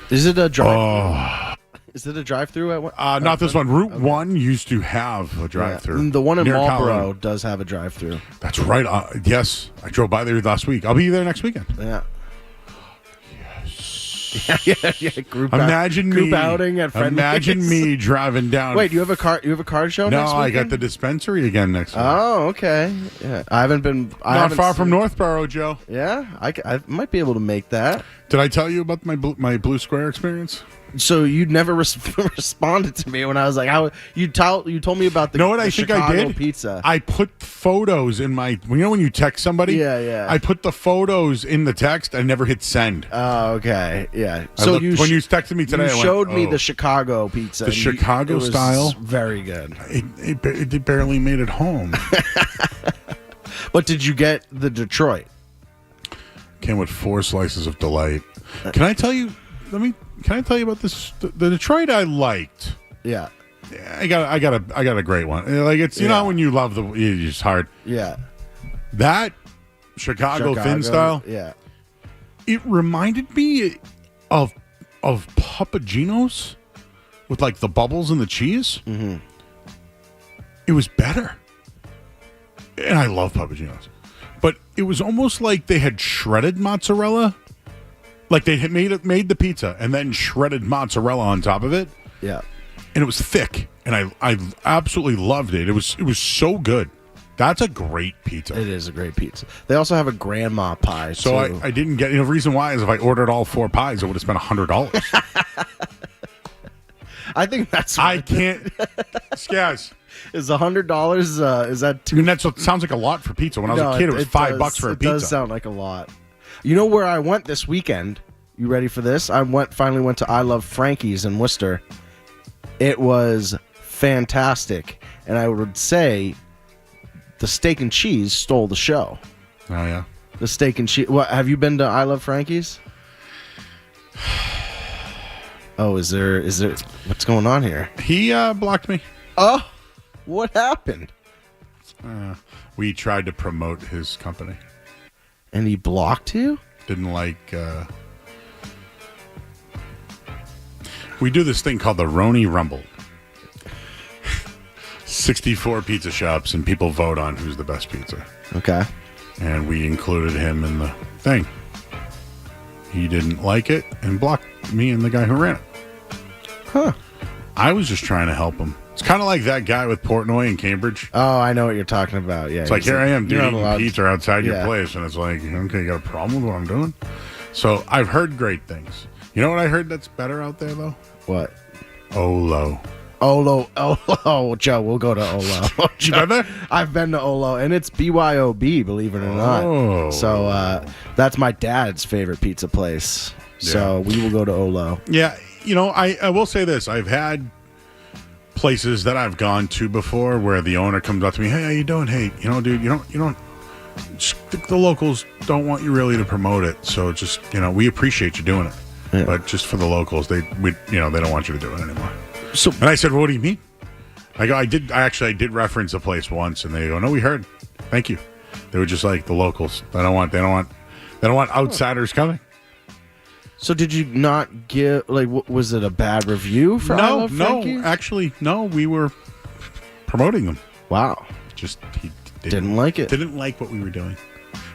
Is it a drive-thru? Is it a drive-thru at one? Not this one. Route 1 used to have a drive-thru. Yeah. The one in Marlboro Colorado does have a drive-thru. That's right. Yes, I drove by there last week. I'll be there next weekend. Yeah. Yes. Yeah. Group outing at Friendly's. Imagine me driving down. Wait, you have a card show no, next weekend? I got the dispensary again next week. Oh, okay. Yeah, I haven't been. Not far from Northborough, Joe. Yeah, I might be able to make that. Did I tell you about my Blue Square experience? So you never responded to me when I was like, "How you told me about the?" You know what I think Chicago I did? Pizza. I put photos in my. When you text somebody? Yeah. I put the photos in the text. I never hit send. Oh, okay. Yeah. So when you texted me today, you showed me the Chicago pizza. The Chicago style, very good. It barely made it home. But did you get the Detroit? Came with 4 slices of delight. Can I tell you? Can I tell you about this? The Detroit I liked. Yeah. I got a great one. Like it's when you love it's hard. Yeah. That Chicago thin style. Yeah. It reminded me of Papagino's with like the bubbles and the cheese. Mm-hmm. It was better. And I love Papagino's. But it was almost like they had shredded mozzarella. Like they had made the pizza and then shredded mozzarella on top of it. Yeah. And it was thick. And I absolutely loved it. It was so good. That's a great pizza. It is a great pizza. They also have a grandma pie. So too. I didn't get. The reason why is if I ordered all 4 pies, I would have spent $100. I think that's. I can't. Skaz. Is $100? Is that too? I mean, that sounds like a lot for pizza. When I was a kid, it was $5 for a pizza. It does sound like a lot. You know where I went this weekend? You ready for this? I finally went to I Love Frankie's in Worcester. It was fantastic, and I would say the steak and cheese stole the show. Oh yeah, the steak and cheese. What have you been to I Love Frankie's? Oh, is there? What's going on here? He blocked me. Oh, what happened? We tried to promote his company. And he blocked you? Didn't like... We do this thing called the Roni Rumble. 64 pizza shops, and people vote on who's the best pizza. Okay. And we included him in the thing. He didn't like it and blocked me and the guy who ran it. Huh. I was just trying to help him. It's kind of like that guy with Portnoy in Cambridge. Oh, I know what you're talking about. Yeah, it's like, here I am doing pizza outside your Yeah. place, and it's like, okay, you got a problem with what I'm doing? So I've heard great things. You know what I heard that's better out there, though? What? Olo. Olo, Joe, we'll go to Olo. You been there? I've been to Olo, and it's BYOB, believe it or not. So that's my dad's favorite pizza place. So we will go to Olo. Yeah, I will say this. I've had places that I've gone to before where the owner comes up to me, hey, how you doing? Hey, dude, you don't the locals don't want you really to promote it, so just we appreciate you doing it, but just for the locals, they don't want you to do it anymore. So, and I said, well, what do you mean? I did reference a place once, and they go, no, we heard, thank you. They were just like the locals. They don't want outsiders coming. So did you not give was it a bad review for I Love Frankie? No, actually, no. We were promoting them. Wow. Just he didn't like it. Didn't like what we were doing.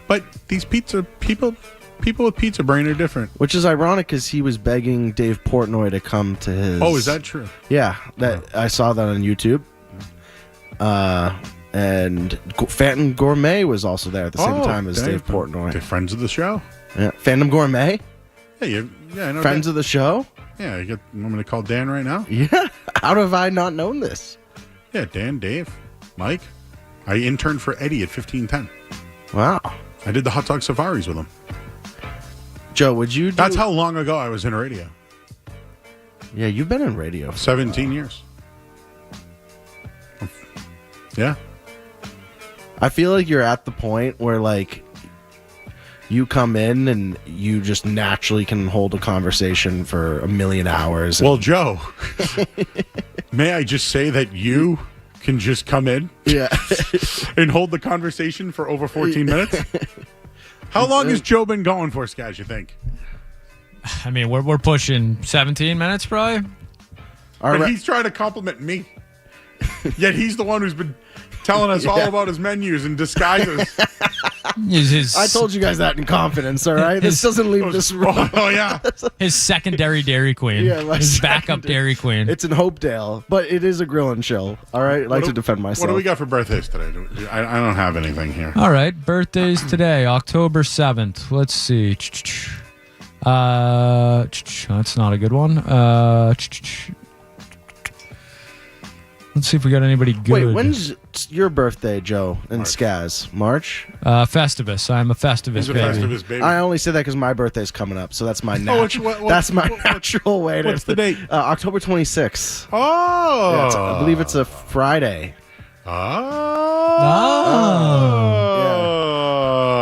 But these pizza people with pizza brain are different. Which is ironic because he was begging Dave Portnoy to come to his. Oh, is that true? Yeah, I saw that on YouTube. And Phantom Gourmet was also there at the same time as Dave Portnoy. They're friends of the show. Yeah, Phantom Gourmet. Yeah, I know. Friends of the show. Yeah, you want me to call Dan right now? Yeah. How have I not known this? Yeah, Dan, Dave, Mike. I interned for Eddie at 1510. Wow. I did the hot dog safaris with him. Joe, would you? That's how long ago I was in radio. Yeah, you've been in radio for 17 years. Yeah. I feel like you're at the point where you come in and you just naturally can hold a conversation for a million hours. Well, Joe, may I just say that you can just come in and hold the conversation for over 14 minutes? How long has Joe been going for, Skaz, you think? I mean, we're pushing 17 minutes probably. But he's trying to compliment me. Yet he's the one who's been telling us all about his menus and disguises. I told you guys that in confidence, all right? This doesn't leave this room. Oh, yeah. His secondary Dairy Queen. Yeah, his backup Dairy Queen. It's in Hopedale, but it is a grill and chill, all right? I like to defend myself. What do we got for birthdays today? I don't have anything here. All right, birthdays today, October 7th. Let's see. That's not a good one. Let's see if we got anybody good. Wait, when's your birthday, Joe and Skaz? March? Festivus. I'm a Festivus baby. Festivus baby. I only say that because my birthday's coming up, so that's my natural way to. What's the date? October 26th. Oh, yeah, I believe it's a Friday. Oh.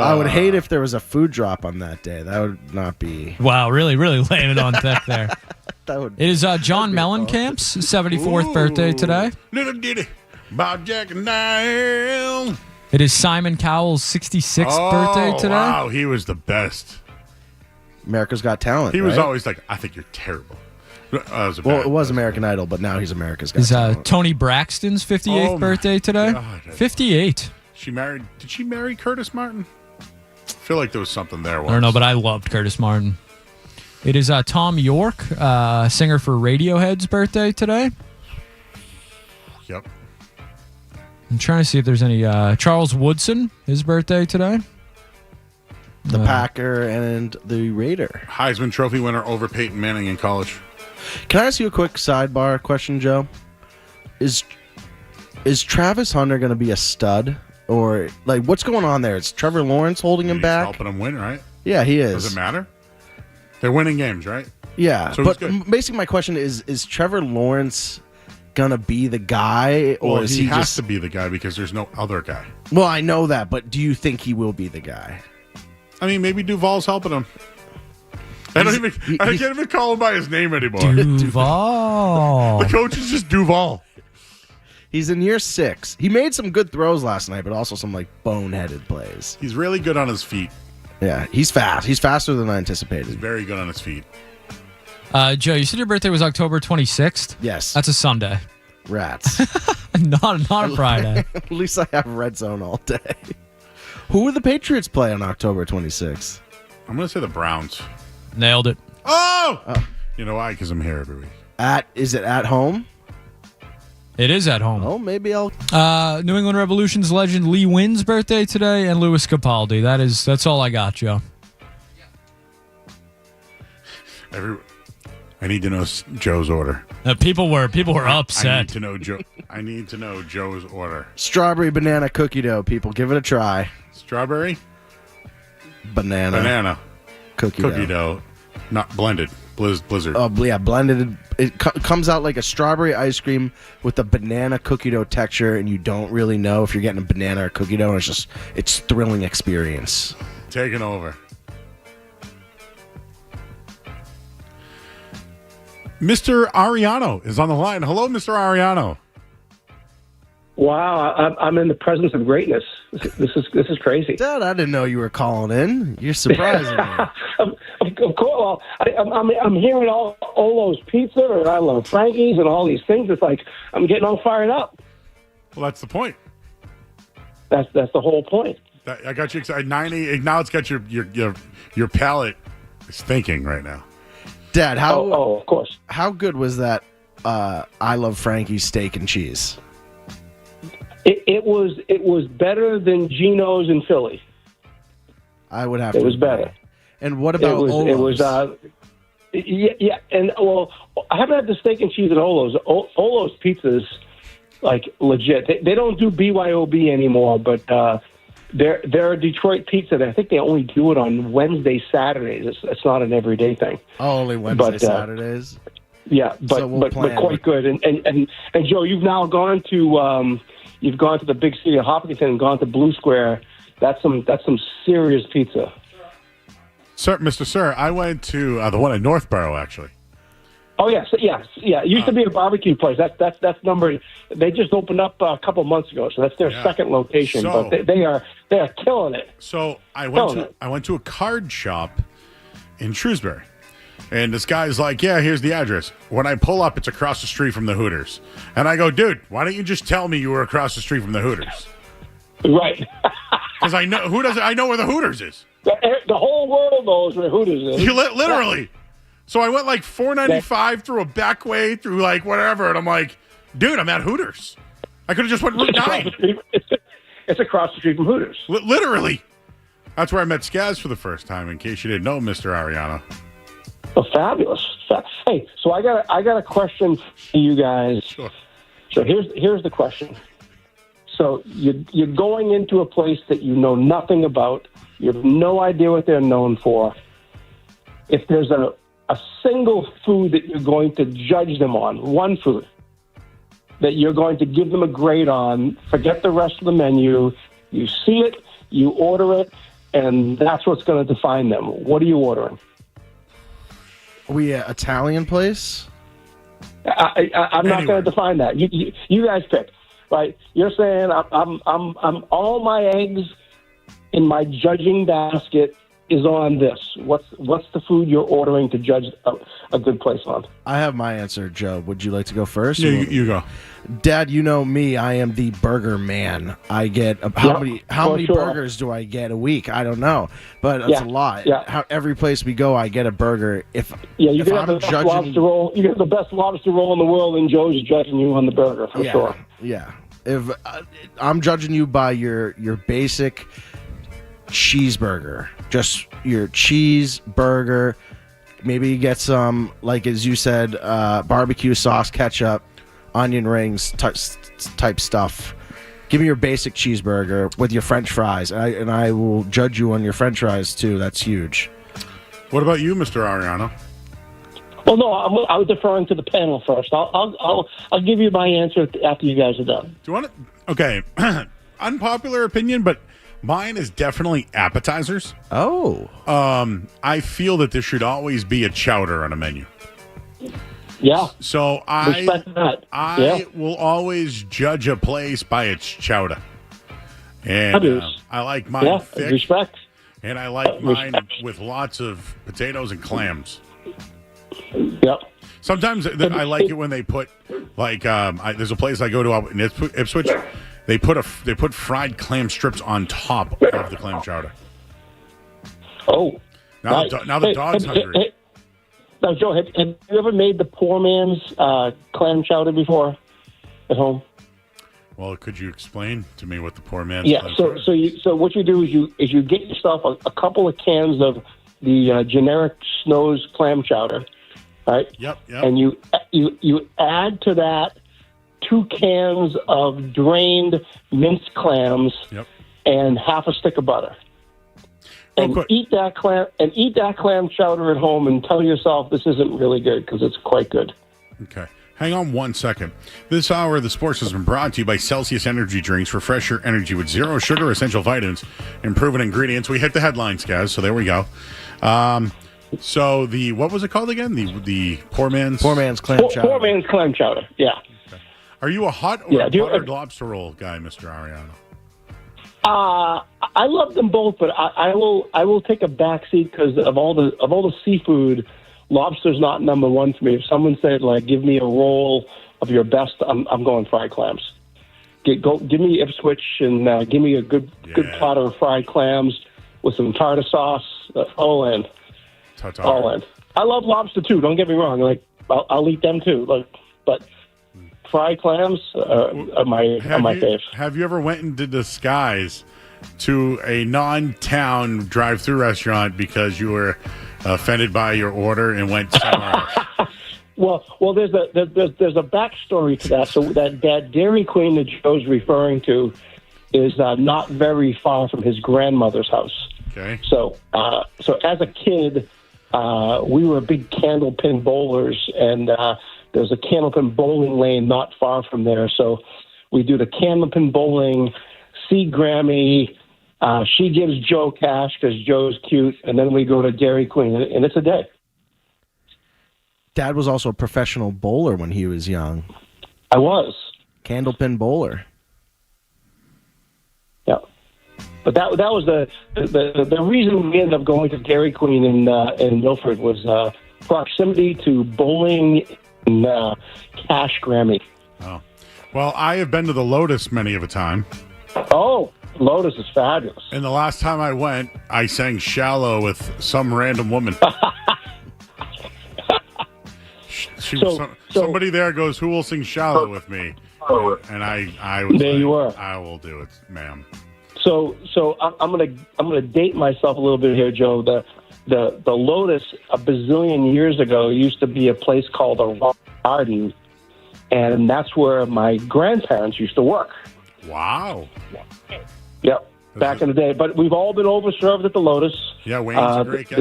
I would hate if there was a food drop on that day. That would not be. Wow, really laying it on thick there. It is John Mellencamp's 74th birthday today. Little ditty about Jack and Diane. It is Simon Cowell's 66th birthday today. Wow, he was the best. America's Got Talent. He was right? always like, I think you're terrible. It was American Idol, but now he's America's Got Talent. Tony Braxton's 58th birthday today. God. 58. Did she marry Curtis Martin? I feel like there was something there once. I don't know, but I loved Curtis Martin. It is Tom York, singer for Radiohead's birthday today. Yep. I'm trying to see if there's any Charles Woodson, his birthday today. The Packer and the Raider. Heisman Trophy winner over Peyton Manning in college. Can I ask you a quick sidebar question, Joe? Is Travis Hunter going to be a stud? Or, what's going on there? Is Trevor Lawrence holding him back? Helping him win, right? Yeah, he is. Does it matter? They're winning games, right? Yeah, so but basically my question is Trevor Lawrence going to be the guy? Or is he has to be the guy because there's no other guy. Well, I know that, but do you think he will be the guy? I mean, maybe Duval's helping him. I can't even call him by his name anymore. Duval. The coach is just Duval. He's in year 6. He made some good throws last night, but also some boneheaded plays. He's really good on his feet. Yeah, he's fast. He's faster than I anticipated. He's very good on his feet. Joe, you said your birthday was October 26th? Yes. That's a Sunday. Rats. not a Friday. At least I have Red Zone all day. Who would the Patriots play on October 26th? I'm going to say the Browns. Nailed it. Oh! You know why? Because I'm here every week. Is it at home? It is at home. Oh, maybe I'll. New England Revolution's legend Lee Wynn's birthday today, and Louis Capaldi. That's all I got, Joe. I need to know Joe's order. People were upset. I need to know Joe's order. Strawberry banana cookie dough, people. Give it a try. Strawberry? Banana. Cookie dough. Not blended. Blizzard. Oh, yeah, blended. It comes out like a strawberry ice cream with a banana cookie dough texture, and you don't really know if you're getting a banana or cookie dough. It's a thrilling experience. Taking over. Mr. Ariano is on the line. Hello, Mr. Ariano. Wow, I'm in the presence of greatness. This is crazy. Dad, I didn't know you were calling in. You're surprising me. Of course, I'm hearing all Olo's Pizza and I Love Frankie's and all these things. It's like I'm getting all fired up. Well, that's the point. That's the whole point. I got you excited. 90. Now it's got your palate is thinking right now. Dad, of course. How good was that? I Love Frankie's steak and cheese. It was better than Gino's in Philly. I would have. It to was agree. better. And what about Olo's? It was. Yeah, and well, I haven't had the steak and cheese at Olo's. Olo's Pizza's like legit. They don't do BYOB anymore, but they're a Detroit pizza. I think they only do it on Wednesday, Saturdays. It's not an everyday thing. Oh, only Wednesday, Saturdays. Yeah, but quite good. And Joe, you've now gone to the big city of Hopkinton and gone to Blue Square. That's some serious pizza. Sir, Mr. Sir, I went to the one in Northborough, actually. Oh yes. It used to be a barbecue place. That's numbered. They just opened up a couple months ago, so that's their second location. So, but they are killing it. So I went to a card shop in Shrewsbury, and this guy's like, "Yeah, here's the address." When I pull up, it's across the street from the Hooters, and I go, "Dude, why don't you just tell me you were across the street from the Hooters?" Right. Because I know I know where the Hooters is. The whole world knows where Hooters is. Literally. So I went like 495 through a back way through like whatever, and I'm like, dude, I'm at Hooters. I could have just went Route 9. It's across the street from Hooters. Literally. That's where I met Skaz for the first time, in case you didn't know, Mr. Ariano. Oh, fabulous. Hey, so I got a question for you guys. Sure. So here's the question. So you're going into a place that you know nothing about. You have no idea what they're known for. If there's a single food that you're going to judge them on, one food that you're going to give them a grade on, forget the rest of the menu, you see it, you order it, and that's what's going to define them. What are you ordering? Are we an Italian place? I'm not going to define that. You guys pick, right? You're saying I'm all my eggs in my judging basket is on this. What's the food you're ordering to judge a good place on? I have my answer, Joe. Would you like to go first? Yeah, you go. Dad, you know me. I am the burger man. I get how many burgers do I get a week? I don't know, but it's a lot. Yeah. Every place we go, I get a burger. You get the best lobster roll. You get the best lobster roll in the world, and Joe's judging you on the burger for sure. Yeah. If I'm judging you by your basic cheeseburger, just your cheeseburger, maybe you get some, like as you said, barbecue sauce, ketchup, onion rings type stuff. Give me your basic cheeseburger with your french fries, and I will judge you on your french fries too. That's huge. What about you, Mr. Ariano? Well, no, I was deferring to the panel first. I'll give you my answer after you guys are done. Do you want to? Okay, unpopular opinion, but mine is definitely appetizers. Oh. I feel that there should always be a chowder on a menu. Yeah. So I will always judge a place by its chowder. And I like mine thick. Respect. And I like mine with lots of potatoes and clams. Yep. Sometimes I like it when they put, like, there's a place I go to out in Ipswich. They put fried clam strips on top of the clam chowder. Oh. Now the dog's hungry. Now, Joe, have you ever made the poor man's clam chowder before at home? Well, could you explain to me what the poor man's clam chowder is? So what you do is you get yourself a couple of cans of the generic Snow's clam chowder, right? Yep. And you add to that 2 cans of drained minced clams and half a stick of butter. and eat that clam chowder at home and tell yourself this isn't really good because it's quite good. Okay. Hang on 1 second. This hour of the sports has been brought to you by Celsius Energy Drinks. Refresh your energy with zero sugar, essential vitamins, and proven ingredients. We hit the headlines, guys, so there we go. So what was it called again? The poor man's clam chowder. Poor man's clam chowder, yeah. Okay. Are you a hot or a buttered lobster roll guy, Mr. Ariano? I love them both, but I will take a backseat because of all the seafood, lobster's not number one for me. If someone said give me a roll of your best, I'm going fried clams. Give me Ipswich and give me a good platter of fried clams with some tartar sauce. All in. All in. I love lobster too. Don't get me wrong. I'll eat them too. But fried clams are my fave. Have you ever went into disguise to a non-town drive-through restaurant because you were offended by your order and went somewhere else? Well, there's a backstory to that. So that Dairy Queen that Joe's referring to is not very far from his grandmother's house. Okay. So as a kid, we were big candlepin bowlers, and there's a candlepin bowling lane not far from there. So we do the candlepin bowling, see Grammy. She gives Joe cash because Joe's cute, and then we go to Dairy Queen, and it's a day. Dad was also a professional bowler when he was young. I was. Candlepin bowler. Yeah. But that was the reason we ended up going to Dairy Queen in Milford was proximity to bowling and cash Grammy. Oh. Well, I have been to the Lotus many of a time. Oh, Lotus is fabulous. And the last time I went, I sang Shallow with some random woman. Somebody there goes, who will sing Shallow with me? And I was there you were. I will do it, ma'am. So I'm gonna date myself a little bit here, Joe. The Lotus a bazillion years ago used to be a place called a garden, and that's where my grandparents used to work. Wow. Yep. Back in the day, but we've all been overserved at the Lotus. Yeah, Wayne's a great guy.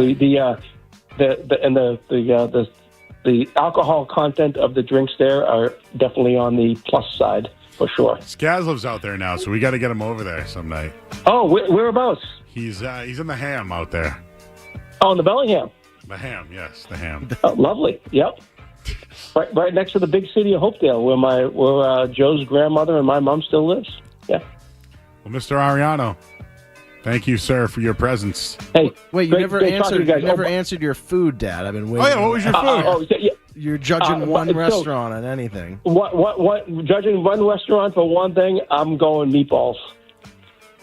The alcohol content of the drinks there are definitely on the plus side for sure. Skaz lives out there now, so we got to get him over there some night. Oh, whereabouts? He's in the Ham out there. Oh, in the Bellingham. The Ham, yes, the Ham. Oh, lovely. Yep. Right next to the big city of Hopedale, where Joe's grandmother and my mom still lives. Yeah. Well, Mr. Ariano, thank you, sir, for your presence. Hey, wait, you never answered your food, Dad. I've been waiting. Oh yeah, what was your food? Yeah. You're judging one restaurant on anything. What? Judging one restaurant for one thing, I'm going meatballs.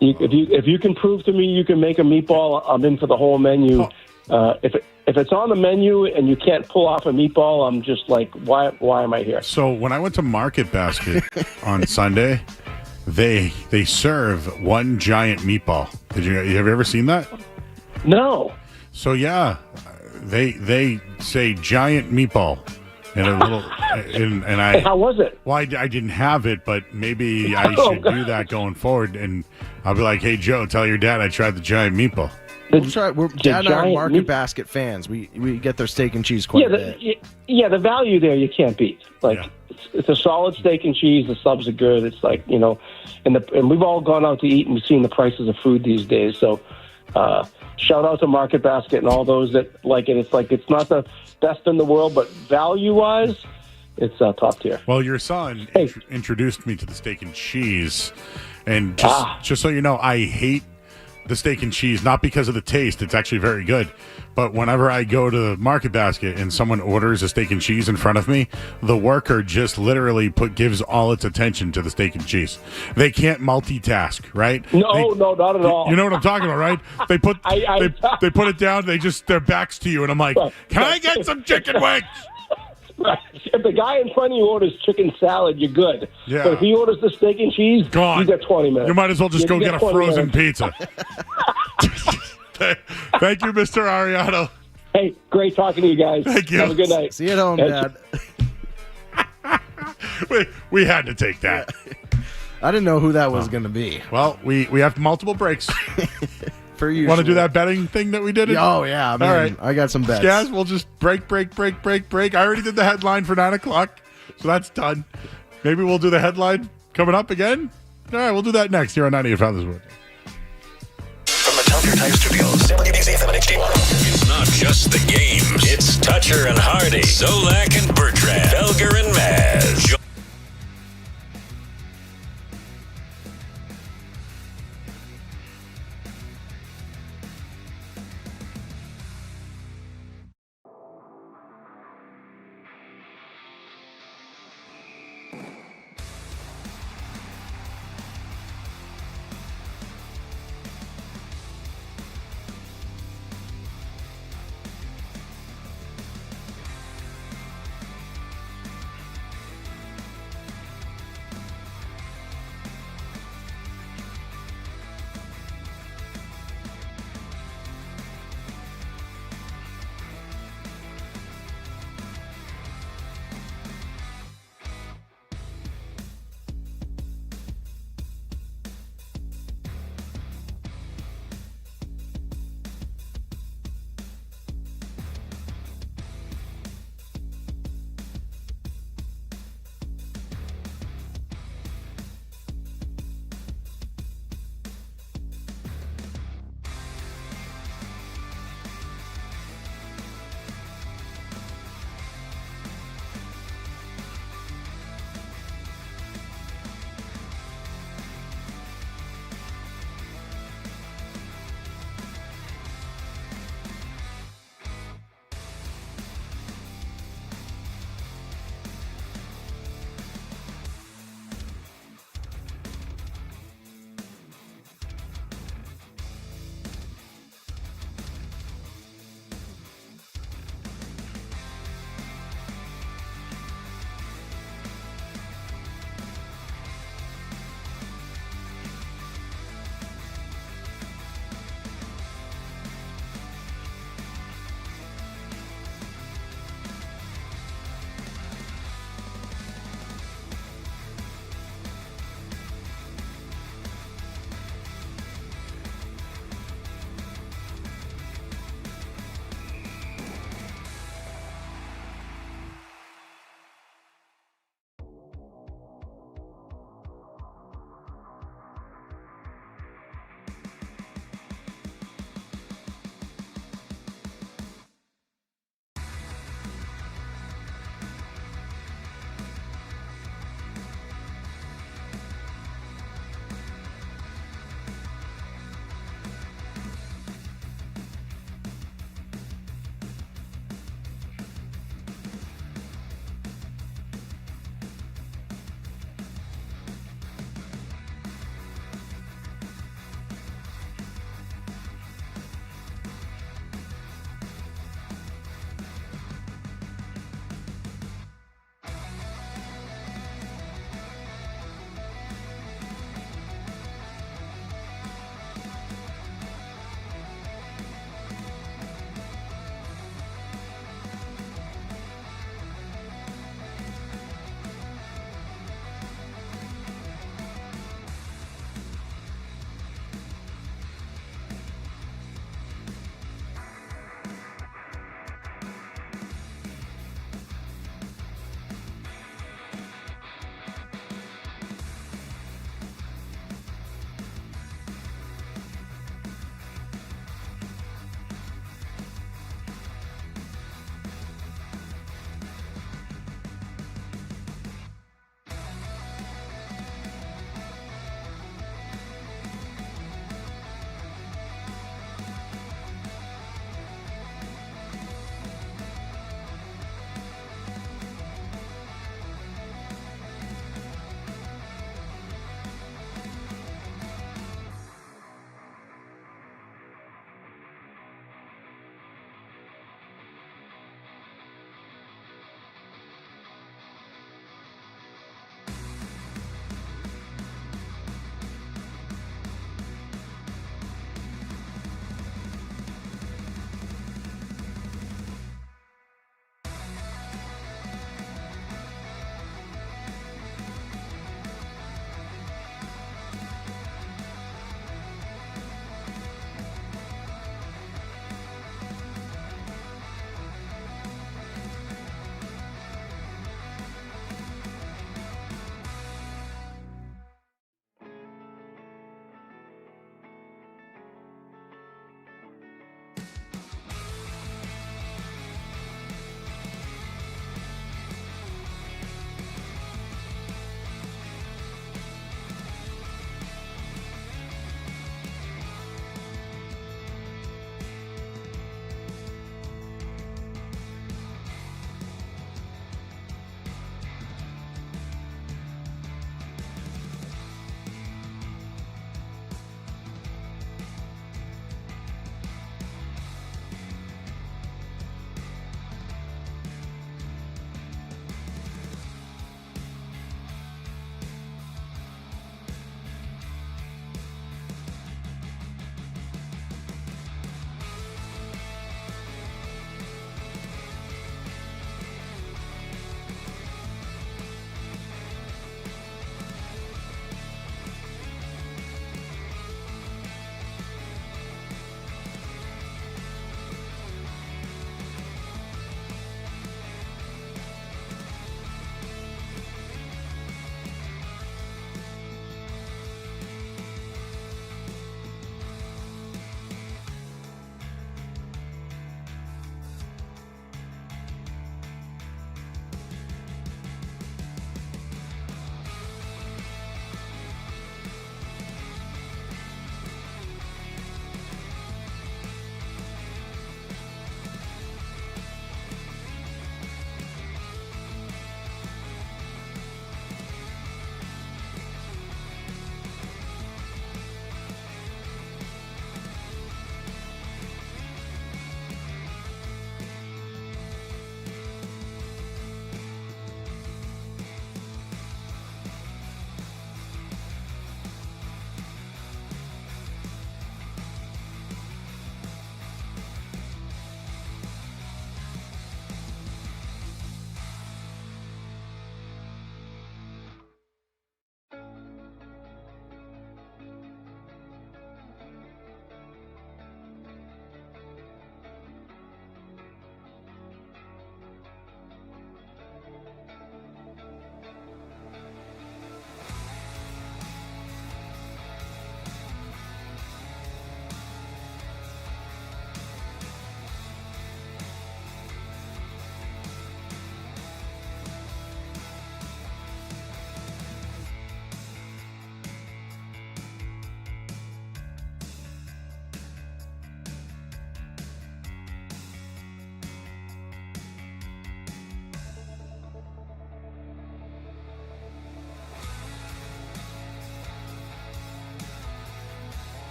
If you can prove to me you can make a meatball, I'm in for the whole menu. If it's on the menu and you can't pull off a meatball, I'm just like, why am I here? So when I went to Market Basket on Sunday, they serve one giant meatball. Have you ever seen that? No. So yeah, they say giant meatball and a little and I. How was it? Well, I didn't have it, but maybe I should do that going forward, and I'll be like, hey Joe, tell your dad I tried the giant meatball. We're Dad and I are Market Basket fans. We get their steak and cheese quite a bit. The value there you can't beat. It's a solid steak and cheese. The subs are good. It's and we've all gone out to eat and we've seen the prices of food these days. So shout out to Market Basket and all those that like it. It's not the best in the world, but value wise, it's top tier. Well, your son introduced me to the steak and cheese, and just so you know, I hate the steak and cheese, not because of the taste. It's actually very good. But whenever I go to the Market Basket and someone orders a steak and cheese in front of me, the worker just literally gives all its attention to the steak and cheese. They can't multitask, right? No, not at all. You know what I'm talking about, right? They put they put it down. Their backs to you, and I'm like, can I get some chicken wings? If the guy in front of you orders chicken salad, you're good. Yeah. But if he orders the steak and cheese, you got 20 minutes. You might as well just go get a frozen pizza. Thank you, Mr. Ariano. Hey, great talking to you guys. Thank you. Have a good night. See you at home, Dad. we had to take that. I didn't know who that was going to be. Well, we have multiple breaks. Per usual. Want to do that betting thing that we did? Oh, yeah. Man, all right. I got some bets. Guys, we'll just break. I already did the headline for 9 o'clock, so that's done. Maybe we'll do the headline coming up again. All right, we'll do that next here on 98.5 This Morning. From the Tell Your Time Studios, WBZ FM and HD1. It's not just the games. It's Toucher and Hardy, Zolak and Bertrand, Felger and Maz.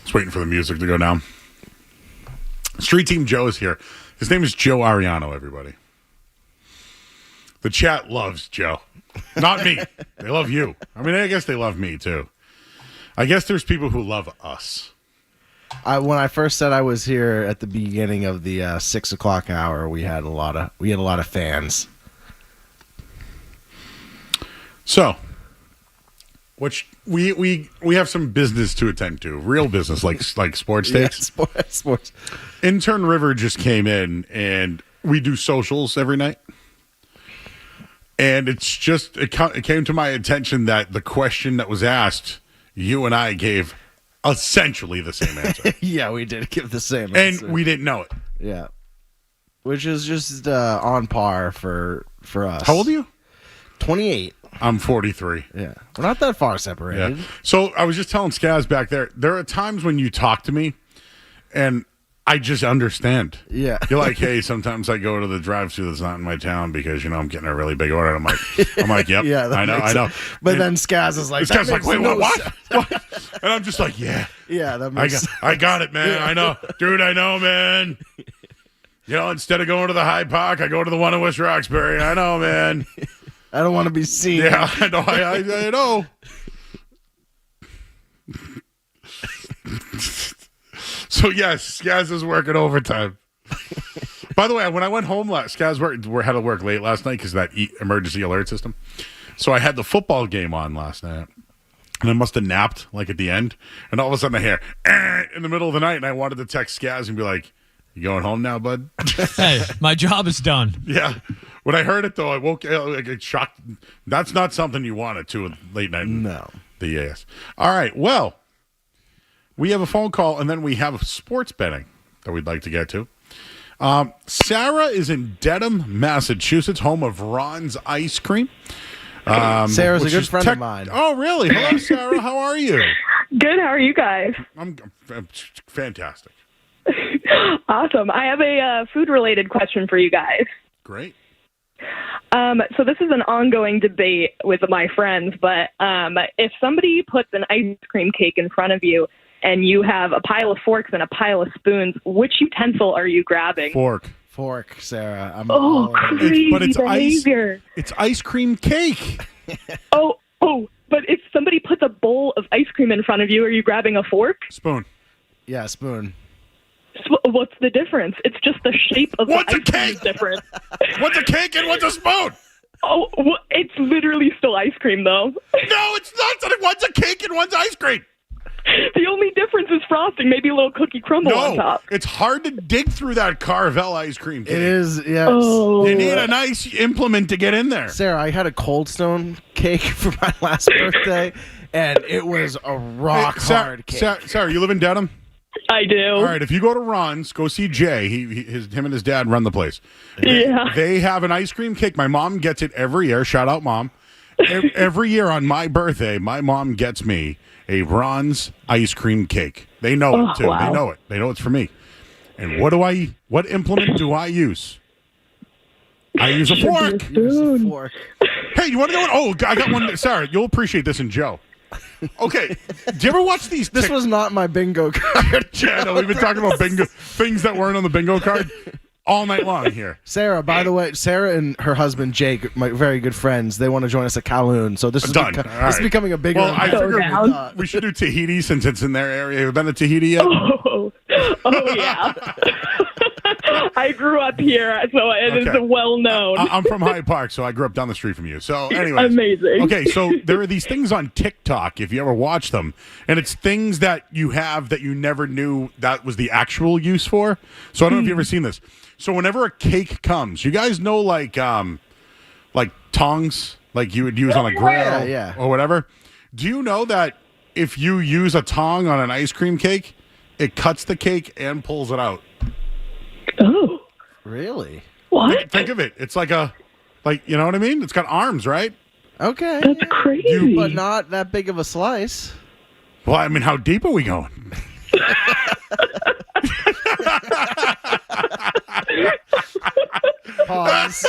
Just waiting for the music to go down. Street Team Joe is here. His name is Joe Ariano, everybody. The chat loves Joe. Not me. They love you. I mean, I guess they love me, too. I guess there's people who love us. When I first said I was here at the beginning of the 6 o'clock hour, we had a lot of fans. So, which we have some business to attend to, real business, like sports takes. Yeah, sports. Intern River just came in, and we do socials every night. And it's just it came to my attention that the question that was asked, you and I gave essentially the same answer. Yeah, we did give the same answer. And we didn't know it. Yeah. Which is just on par for us. How old are you? 28. I'm 43. Yeah. We're not that far separated. Yeah. So I was just telling Skaz back there are times when you talk to me and I just understand. Yeah. You're like, hey, sometimes I go to the drive-thru that's not in my town because, I'm getting a really big order. I'm like, yep, yeah, I know. But then Skaz is like, Skaz is like, wait, what? And I'm just like, yeah. Yeah, that makes I got it, man. Yeah. I know. Dude, I know, man. Instead of going to the Hyde Park, I go to the one in West Roxbury. I know, man. I don't want to be seen. Yeah, I know. I know. So, yes, Skaz is working overtime. By the way, when I went home, Skaz had to work late last night because of that emergency alert system. So I had the football game on last night. And I must have napped, at the end. And all of a sudden I hear, in the middle of the night. And I wanted to text Skaz and be like, you going home now, bud? Hey, my job is done. Yeah. When I heard it, though, I woke up shocked. That's not something you wanted to late night. No. The AS. All right. Well, we have a phone call, and then we have sports betting that we'd like to get to. Sarah is in Dedham, Massachusetts, home of Ron's Ice Cream. Sarah's a good friend of mine. Oh, really? Hello, Sarah. How are you? Good. How are you guys? I'm fantastic. Awesome. I have a food-related question for you guys. Great. So this is an ongoing debate with my friends, but if somebody puts an ice cream cake in front of you and you have a pile of forks and a pile of spoons, which utensil are you grabbing? Fork, Sarah. Crazy behavior. It's ice cream cake. Oh, but if somebody puts a bowl of ice cream in front of you, are you grabbing a fork? Spoon. Yeah, spoon. What's the difference? It's just the shape of the ice cream is different. What's a cake and what's a spoon? Oh, it's literally still ice cream, though. No, it's not. One's a cake and one's ice cream. The only difference is frosting, maybe a little cookie crumble on top. It's hard to dig through that Carvel ice cream cake. It is, yes. Oh. You need a nice implement to get in there. Sarah, I had a Cold Stone cake for my last birthday, and it was a rock-hard cake. Sarah, you live in Dedham? I do. All right, if you go to Ron's, go see Jay. Him and his dad run the place. Yeah. They have an ice cream cake. My mom gets it every year. Shout out, Mom. Every year on my birthday, my mom gets me a Ron's ice cream cake. They know it, too. Wow. They know it. They know it's for me. And what implement do I use? I use a fork. Hey, you want to know what? Oh, I got one. Sarah, you'll appreciate this in Joe. Okay, do you ever watch these? This was not my bingo card. Yeah, no, we've been talking about bingo things that weren't on the bingo card all night long here. Sarah, by the way, Sarah and her husband Jake, my very good friends, they want to join us at Kowloon. So this is done. This is becoming a bigger. Well, I figured we should do Tahiti since it's in their area. Have you been to Tahiti yet? Oh yeah. I grew up here, so it is well known. I'm from Hyde Park, so I grew up down the street from you. So, anyways. Amazing. Okay, so there are these things on TikTok, if you ever watch them, and it's things that you have that you never knew that was the actual use for. So I don't know if you've ever seen this. So whenever a cake comes, you guys know like tongs, like you would use on a grill or whatever. Do you know that if you use a tong on an ice cream cake, it cuts the cake and pulls it out? Oh. Really? What? Think of it. It's like you know what I mean? It's got arms, right? Okay. That's crazy. But not that big of a slice. Well, I mean, how deep are we going? Pause.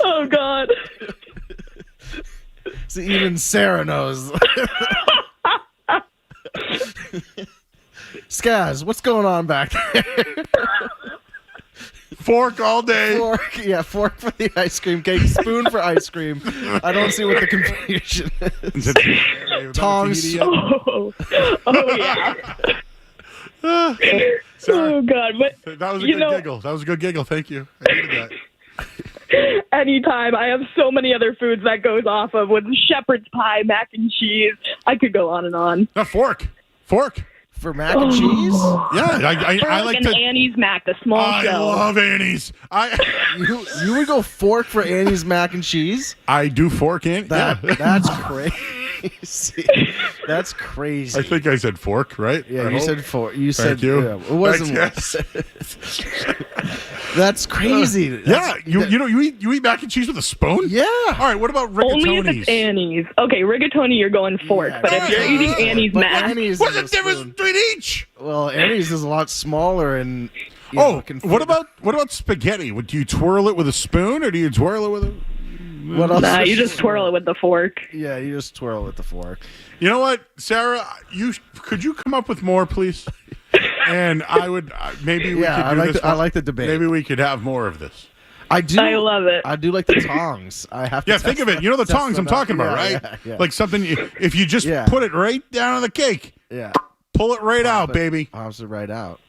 Oh, God. So even Sarah knows. Skaz, what's going on back there? Fork all day. Fork for the ice cream cake, spoon for ice cream. I don't see what the confusion is. Tongs. Oh yeah. Oh God! But That was a good giggle. That was a good giggle. Thank you. I needed that. Anytime. I have so many other foods that goes off of with shepherd's pie, mac and cheese. I could go on and on. A fork. For mac and cheese? Yeah, For I like an Annie's mac, the small I shell. love Annie's. You would go fork for Annie's mac and cheese? I do fork in. That's crazy. That's crazy. I think I said fork, right? Yeah, you said fork. You Thank said you. Yeah, it wasn't. That's crazy. You eat mac and cheese with a spoon? Yeah. All right. What about rigatoni's? Only if it's Annie's. Okay, rigatoni, you're going fork. but if you're eating Annie's mac, what's the difference between each? Well, Annie's is a lot smaller and. What about spaghetti? Do you twirl it with a spoon or do you twirl it with a? What else? Nah, you just twirl it with the fork. Yeah, you just twirl with the fork. You know what, Sarah? Could you come up with more, please? And I would maybe we could do this. I like the debate. Maybe we could have more of this. I do. I love it. I do like the tongs. I have to. Yeah, think of it. You know the test tongs I'm them out. talking about, Yeah, right? yeah. Like something. If you just put it right down on the cake. Yeah. Pull it right out, baby. Pops it right out.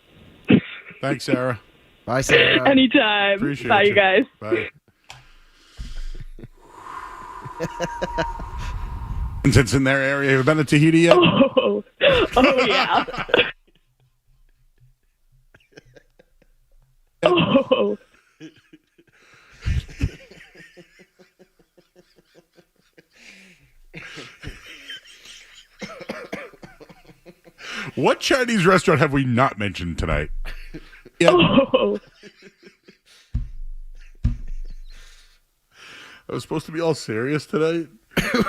Thanks, Sarah. Bye, Sarah. Anytime. Appreciate Bye, you guys. Bye. Since it's in their area, have you been to Tahiti yet? Oh yeah. Oh. What Chinese restaurant have we not mentioned tonight? Yeah. Oh. I was supposed to be all serious tonight.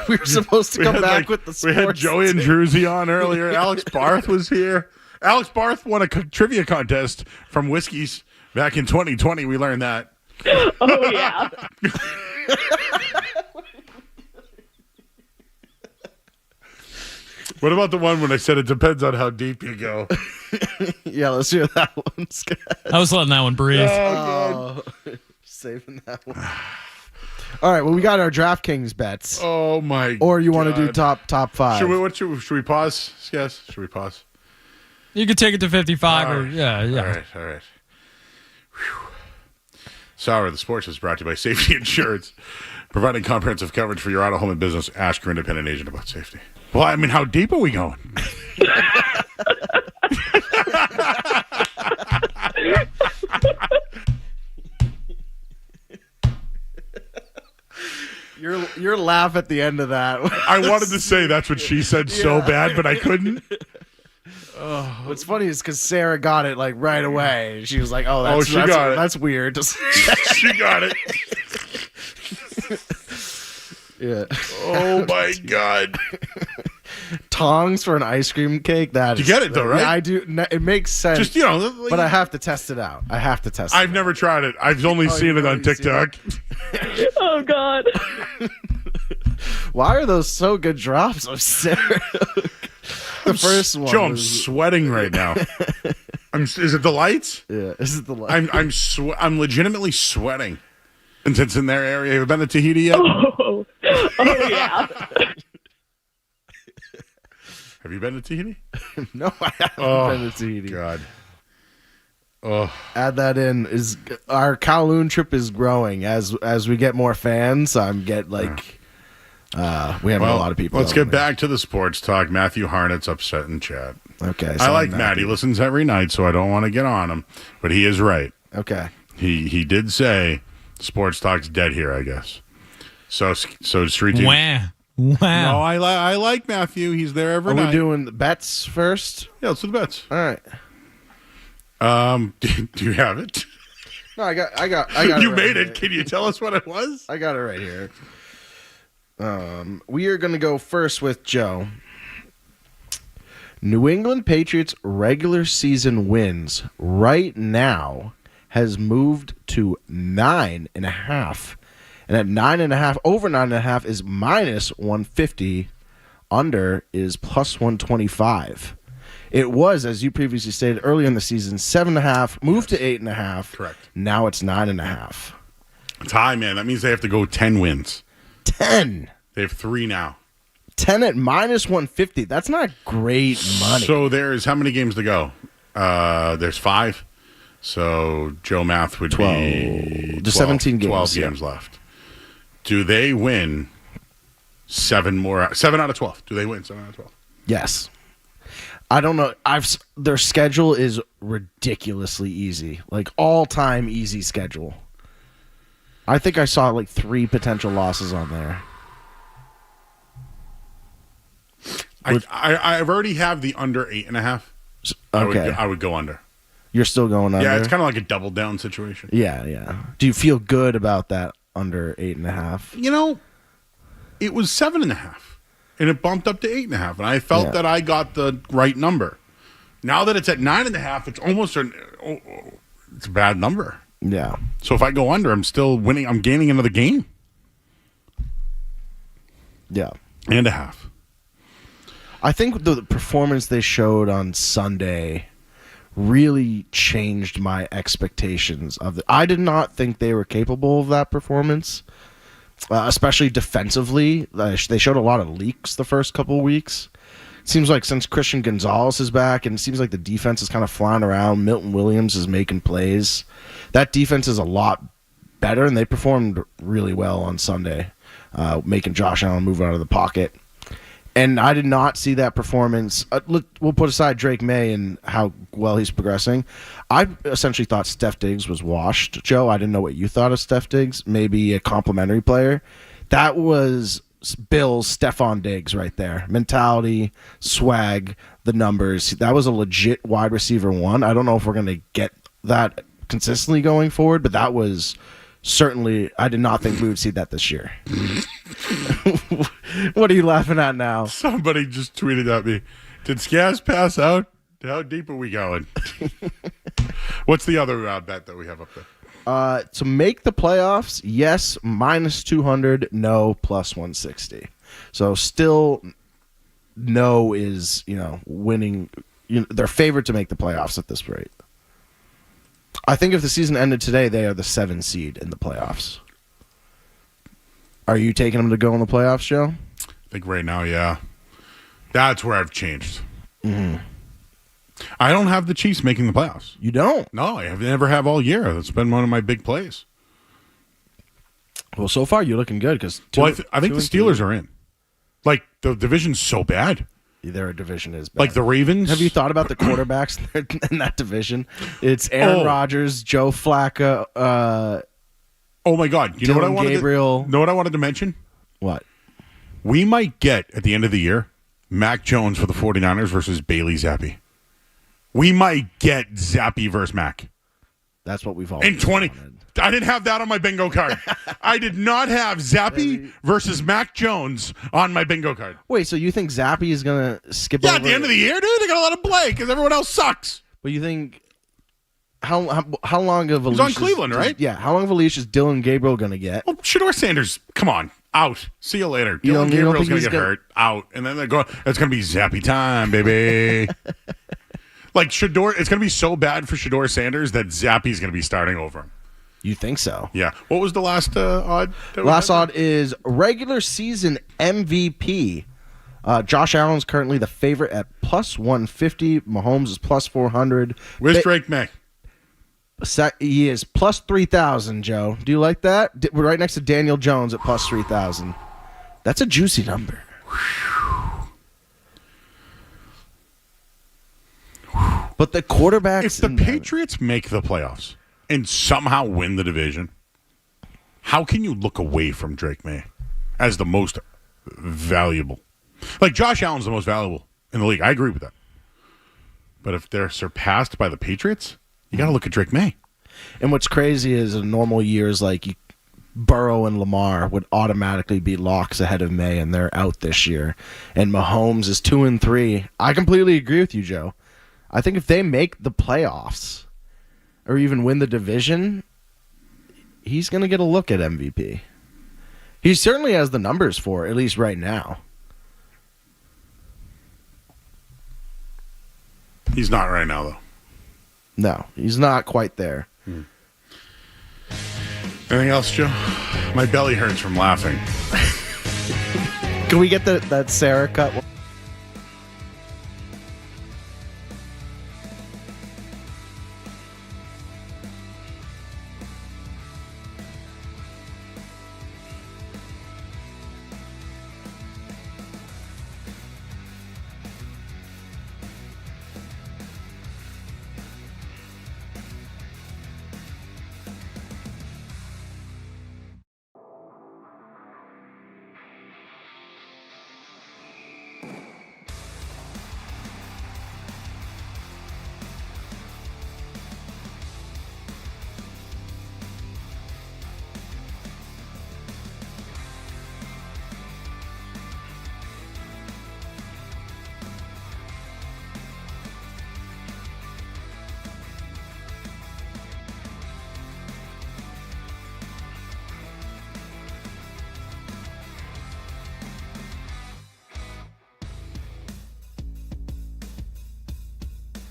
We were supposed to come back with the sports. We had Joey Andruzzi on earlier. Alex Barth was here. Alex Barth won a trivia contest from Whiskeys back in 2020. We learned that. Oh, yeah. What about the one when I said it depends on how deep you go? Yeah, let's hear that one. I was letting that one breathe. Oh, saving that one. All right, well, we got our DraftKings bets. Oh, my Or you want to do top five? Should we pause? Yes, should we pause? You could take it to 55 All or, right. yeah. All right. Sauer, the Sports is brought to you by Safety Insurance, providing comprehensive coverage for your auto, home, and business. Ask your independent agent about safety. Well, I mean, how deep are we going? Your laugh at the end of that. I wanted to say that's what she said so bad, but I couldn't. What's funny is because Sarah got it like right away. She was like, "Oh, she got it. That's weird." She got it. Yeah. Oh my God. Tongs for an ice cream cake. That you get it though, right? Yeah, I do. It makes sense. Just but I have to test it out. I've never tried it. I've only seen it on TikTok. Oh God. Why are those so good drops of Sarah? The first one. Joe, I'm sweating right now. Is it the lights? Yeah, is it the lights? I'm legitimately sweating. And it's in their area. Have you been to Tahiti yet? Oh yeah. Have you been to Tahiti? No, I haven't been to Tahiti. God. Oh. Add that in. Our Kowloon trip is growing as we get more fans. We have a lot of people. Let's get back to the sports talk. Matthew Harnett's upset in chat. Okay. I like Matt. He listens every night, so I don't want to get on him. But he is right. Okay. He did say sports talk's dead here, I guess. So street team. Wow. No, I like Matthew. He's there every night. Are we doing the bets first? Yeah, let's do the bets. All right. Do you have it? No, I got You it made right it. Can you tell us what it was? I got it right here. We are going to go first with Joe. New England Patriots regular season wins right now has moved to 9.5. And at 9.5, over 9.5 is minus 150. Under is plus 125. It was, as you previously stated earlier in the season, 7.5, moved to 8.5. Correct. Now it's 9.5. It's high, man. That means they have to go 10 wins. 10. They have 3 now. 10 at minus 150. That's not great money. So there's how many games to go? There's 5. So Joe Math would 12. be 12, 17 games. 12 games left. Do they win 7 out of 12? Do they win 7 out of 12? Yes. I don't know. Their schedule is ridiculously easy. Like all-time easy schedule. I think I saw like 3 potential losses on there. I already have the under 8.5. Okay. I would go under. You're still going under? Yeah, it's kind of like a double down situation. Yeah. Do you feel good about that under 8.5? You know, it was 7.5, and it bumped up to 8.5, and I felt that I got the right number. Now that it's at 9.5, it's almost it's a bad number. Yeah. So if I go under, I'm still winning. I'm gaining another game. Yeah. And a half. I think the performance they showed on Sunday really changed my expectations of it. I did not think they were capable of that performance, especially defensively. They showed a lot of leaks the first couple of weeks. It seems like since Christian Gonzalez is back, and it seems like the defense is kind of flying around, Milton Williams is making plays. That defense is a lot better, and they performed really well on Sunday, making Josh Allen move out of the pocket. And I did not see that performance. We'll put aside Drake May and how well he's progressing. I essentially thought Steph Diggs was washed. Joe, I didn't know what you thought of Steph Diggs. Maybe a complimentary player. That was Bill's Stephon Diggs right there. Mentality, swag, the numbers. That was a legit wide receiver 1. I don't know if we're going to get that consistently going forward, but that was certainly, I did not think we would see that this year. What are you laughing at now? Somebody just tweeted at me. Did Skaz pass out? How deep are we going? What's the other bet that we have up there? To make the playoffs, yes, minus 200, no, plus 160. So still, no is, winning. They're favored to make the playoffs at this rate. I think if the season ended today, they are the 7 seed in the playoffs. Are you taking them to go in the playoffs, Joe? I think right now, yeah. That's where I've changed. Mm-hmm. I don't have the Chiefs making the playoffs. You don't? No, I never have all year. That's been one of my big plays. Well, so far you're looking good because I think the Steelers are in. Like, the division's so bad. Their division is bad. Like the Ravens. Have you thought about the quarterbacks in that division? It's Aaron Rodgers, Joe Flacco. Oh my God! You know what I wanted? Know what I wanted to mention? What? We might get at the end of the year Mac Jones for the 49ers versus Bailey Zappi. We might get Zappi versus Mac. That's what we've all in 20. I didn't have that on my bingo card. I did not have Zappi versus Mac Jones on my bingo card. Wait, so you think Zappi is going to skip over? Yeah, at the end of the year, dude, they got to let him play because everyone else sucks. But you think how long of a leash? He's on Cleveland, right? Yeah. How long of a leash is Dylan Gabriel going to get? Well, Shedeur Sanders, come on, out. See you later. Dylan Gabriel's going to get hurt, out, and then they're going. It's going to be Zappi time, baby. Like Shedeur, it's going to be so bad for Shedeur Sanders that Zappi's going to be starting over him. You think so? Yeah. What was the last odd? Last odd is regular season MVP. Josh Allen's currently the favorite at plus 150. Mahomes is plus 400. Where's Drake May? He is plus 3,000, Joe. Do you like that? We're right next to Daniel Jones at plus 3,000. That's a juicy number. But the quarterbacks... If the Patriots make the playoffs and somehow win the division, how can you look away from Drake May as the most valuable? Like, Josh Allen's the most valuable in the league. I agree with that. But if they're surpassed by the Patriots, you got to look at Drake May. And what's crazy is in normal years, like Burrow and Lamar would automatically be locks ahead of May, and they're out this year. And Mahomes is 2-3. I completely agree with you, Joe. I think if they make the playoffs or even win the division, he's going to get a look at MVP. He certainly has the numbers for it, at least right now. He's not right now, though. No, he's not quite there. Anything else, Joe? My belly hurts from laughing. Can we get that Sarah cut?